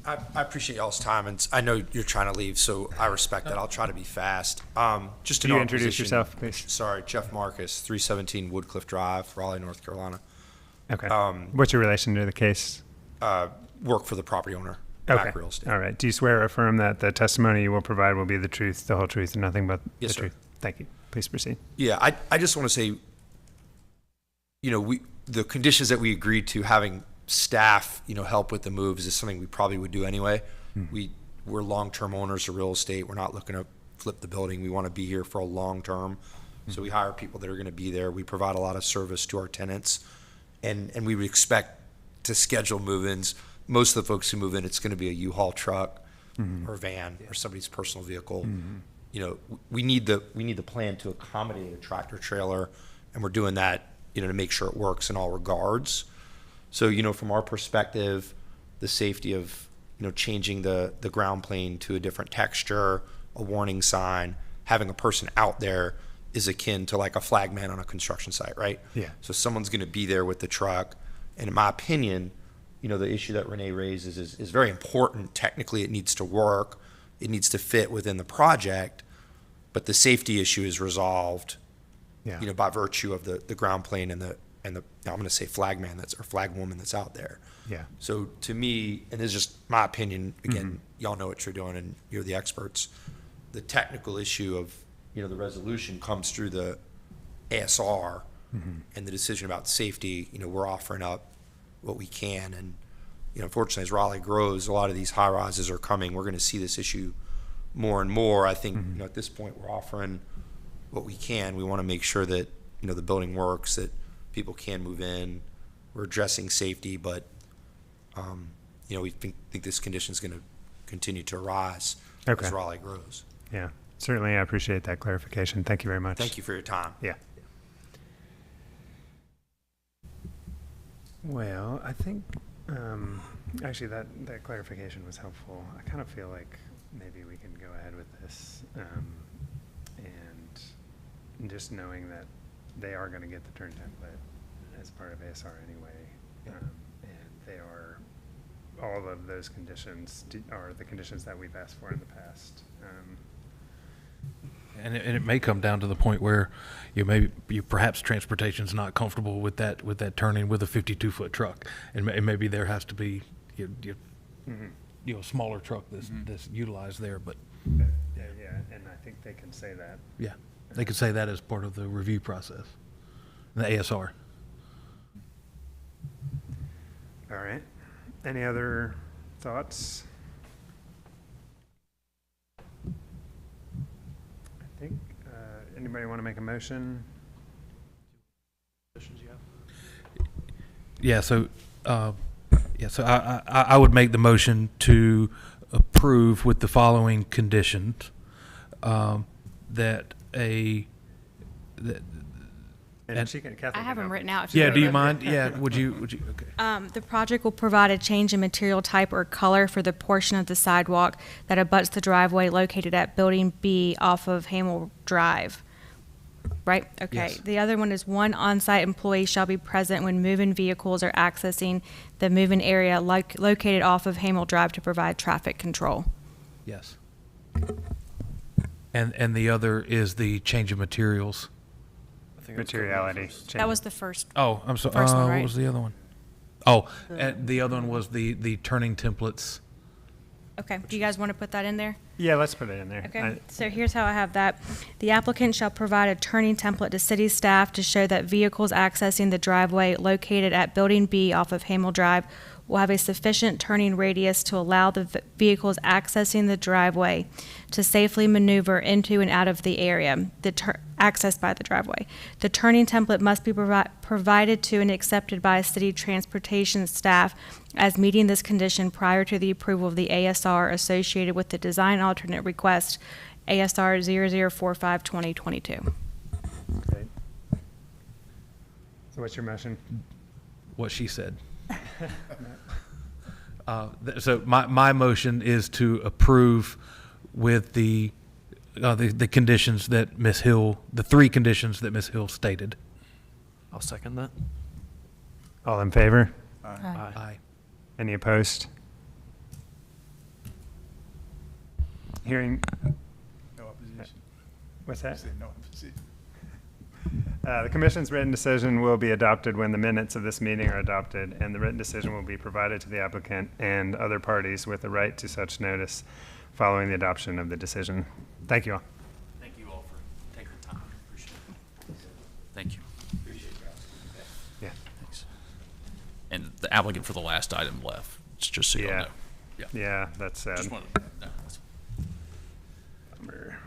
I appreciate y'all's time, and I know you're trying to leave, so I respect that. I'll try to be fast. Just to Could you know our introduce position- yourself, please? Sorry, Jeff Marcus, 317 Woodcliff Drive, Raleigh, North Carolina. Okay. What's your relation to the case? Work for the property owner, Okay. Back Real Estate. All right. Do you swear or affirm that the testimony you will provide will be the truth, the whole truth, and nothing but Yes, the sir. truth? Thank you. Please proceed. Yeah, I just want to say, the conditions that we agreed to, having staff, help with the moves, is something we probably would do anyway. We're long-term owners of real estate. We're not looking to flip the building. We want to be here for a long term. So we hire people that are going to be there. We provide a lot of service to our tenants, and we would expect to schedule move-ins. Most of the folks who move in, it's going to be a U-Haul truck or van or somebody's personal vehicle. We need the plan to accommodate a tractor trailer, and we're doing that, to make sure it works in all regards. So, from our perspective, the safety of, changing the ground plane to a different texture, a warning sign, having a person out there is akin to like a flagman on a construction site, right? Yeah. So someone's going to be there with the truck. And in my opinion, the issue that Renee raises is very important. Technically, it needs to work. It needs to fit within the project. But the safety issue is resolved, by virtue of the ground plane and the I'm going to say flagman or flagwoman that's out there. Yeah. So to me, and this is just my opinion, again, y'all know what you're doing and you're the experts. The technical issue of, the resolution comes through the ASR and the decision about safety. We're offering up what we can. And, unfortunately, as Raleigh grows, a lot of these high rises are coming. We're going to see this issue more and more. I think, at this point, we're offering what we can. We want to make sure that, the building works, that people can move in. We're addressing safety, but we think this condition is going to continue to arise as Raleigh grows. Yeah, certainly. I appreciate that clarification. Thank you very much. Thank you for your time. Yeah. Well, I think actually that clarification was helpful. I kind of feel like maybe we can go ahead with this, and just knowing that they are going to get the turn template as part of ASR anyway, and they are all of those conditions are the conditions that we've asked for in the past. And it may come down to the point where perhaps transportation's not comfortable with that turning with a 52-foot truck, and maybe there has to be a smaller truck that's utilized there. But yeah, and I think they can say that. yeah, they could say that as part of the review process, the ASR. All right. Any other thoughts? I think, anybody want to make a motion? Yeah, so I would make the motion to approve with the following conditions, And she can, Kathleen I have can them help written you. out. if Yeah, do you want mind? Yeah, would you? Okay. The project will provide a change in material type or color for the portion of the sidewalk that abuts the driveway located at Building B off of Hamel Drive. Right? Okay. Yes. The other one is one on-site employee shall be present when moving vehicles or accessing the moving area located off of Hamel Drive to provide traffic control. Yes. And the other is the change of materials. Materiality. That was the first. Oh, I'm sorry. First one, right? What was the other one? Oh, and the other one was the turning templates. Okay. Do you guys want to put that in there? Yeah, let's put it in there. Okay, so here's how I have that. The applicant shall provide a turning template to city staff to show that vehicles accessing the driveway located at Building B off of Hamel Drive will have a sufficient turning radius to allow the vehicles accessing the driveway to safely maneuver into and out of the area accessed by the driveway. The turning template must be provided to and accepted by city transportation staff as meeting this condition prior to the approval of the ASR associated with the design alternate request, ASR 0045-2022. Okay. So what's your motion? What she said. So my motion is to approve with the conditions that Ms. Hill, the three conditions that Ms. Hill stated. I'll second that. All in favor? Aye. Any opposed? Hearing, No opposition. what's I that? said no opposition. The commission's written decision will be adopted when the minutes of this meeting are adopted, and the written decision will be provided to the applicant and other parties with the right to such notice following the adoption of the decision. Thank you all. Thank you all for taking the time. Appreciate it. Thank you. Yeah. Thanks. And the applicant for the last item left, just so you all Yeah. know. Yeah. Yeah, that's sad. Just wanted, no, that's- Bummer.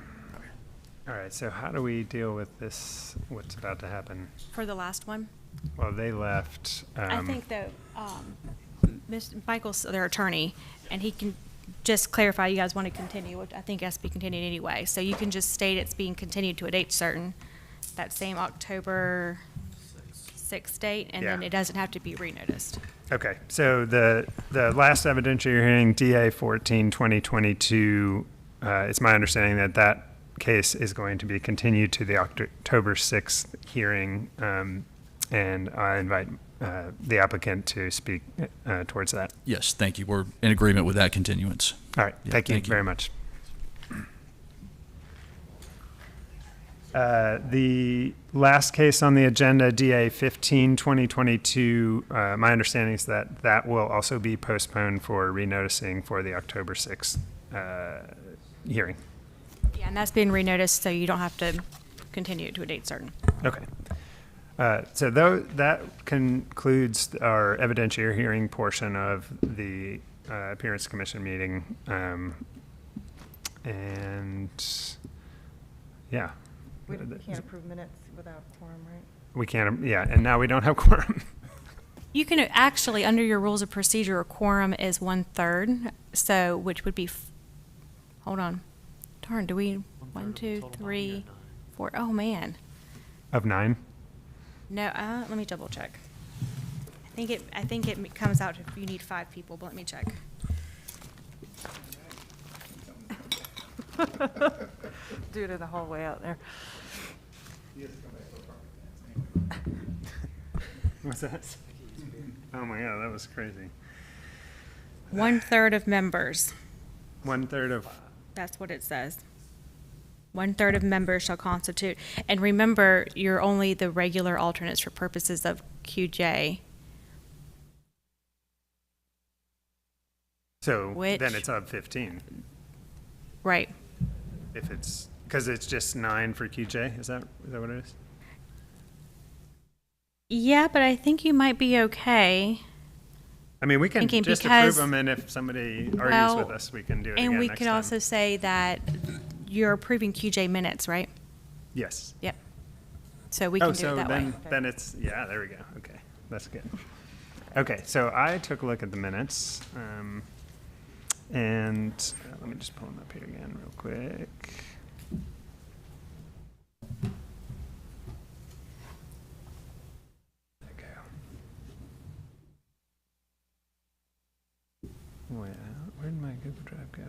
All right, so how do we deal with this, what's about to happen? For the last one? Well, they left. I think that Mr. Michael's their attorney, and he can just clarify you guys want to continue, which I think has to be continued anyway. So you can just state it's being continued to a date certain, that same October 6th date, and then Yeah. it doesn't have to be renoticed. Okay, so the last evidentiary hearing, DA 14-2022, it's my understanding that that case is going to be continued to the October 6th hearing, and I invite the applicant to speak towards that. Yes, thank you. We're in agreement with that continuance. All right, Yeah, thank you very much. The last case on the agenda, DA 15-2022, my understanding is that that will also be postponed for renoticing for the October 6th hearing. Yeah, and that's being renoticed, so you don't have to continue it to a date certain. Okay. So that concludes our evidentiary hearing portion of the Appearance Commission meeting. And, yeah. We can't approve minutes without quorum, right? We can't, yeah, and now we don't have quorum. You can actually, under your rules of procedure, a quorum is 1/3, so, which would be, hold on. Darn, do we, 1, 2, 3, 4, oh, man. Of 9? No, let me double check. I think it comes out if you need 5 people, but let me check. Do it in the hallway out there. What's that? Oh my God, that was crazy. 1/3 of members. 1/3 of, That's what it says. 1/3 of members shall constitute. And remember, you're only the regular alternates for purposes of QJ. so Which- then it's of 15. Right. If it's, because it's just 9 for QJ, is that what it is? Yeah, but I think you might be okay. I mean, we can Thinking just approve because- them, and if somebody argues Well, with us, we can do it again And we next could time. also say that you're approving QJ minutes, right? Yes. Yep. So we can Oh, do so it that then, way. then it's, yeah, there we go. Okay, that's good. Okay, so I took a look at the minutes, and let me just pull them up here again real quick. There we go. Well, where did my Google Drive go?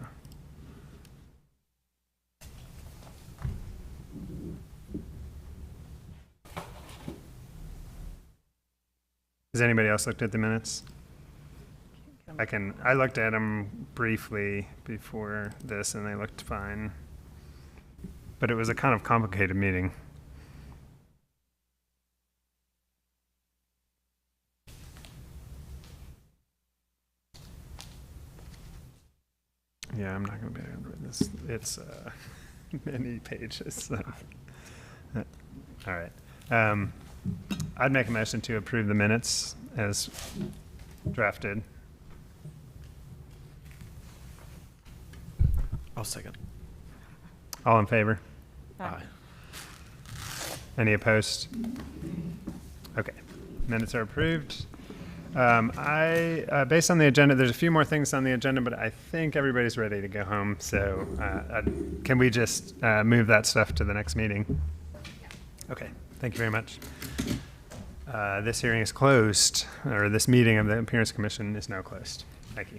Has anybody else looked at the minutes? I looked at them briefly before this and they looked fine. But it was a kind of complicated meeting. Yeah, I'm not going to be able to read this. It's many pages. So. All right. I'd make a motion to approve the minutes as drafted. I'll second. All in favor? Aye. Any opposed? Okay, minutes are approved. Based on the agenda, there's a few more things on the agenda, but I think everybody's ready to go home. So can we just move that stuff to the next meeting? Okay, thank you very much. This hearing is closed, or this meeting of the Appearance Commission is now closed. Thank you.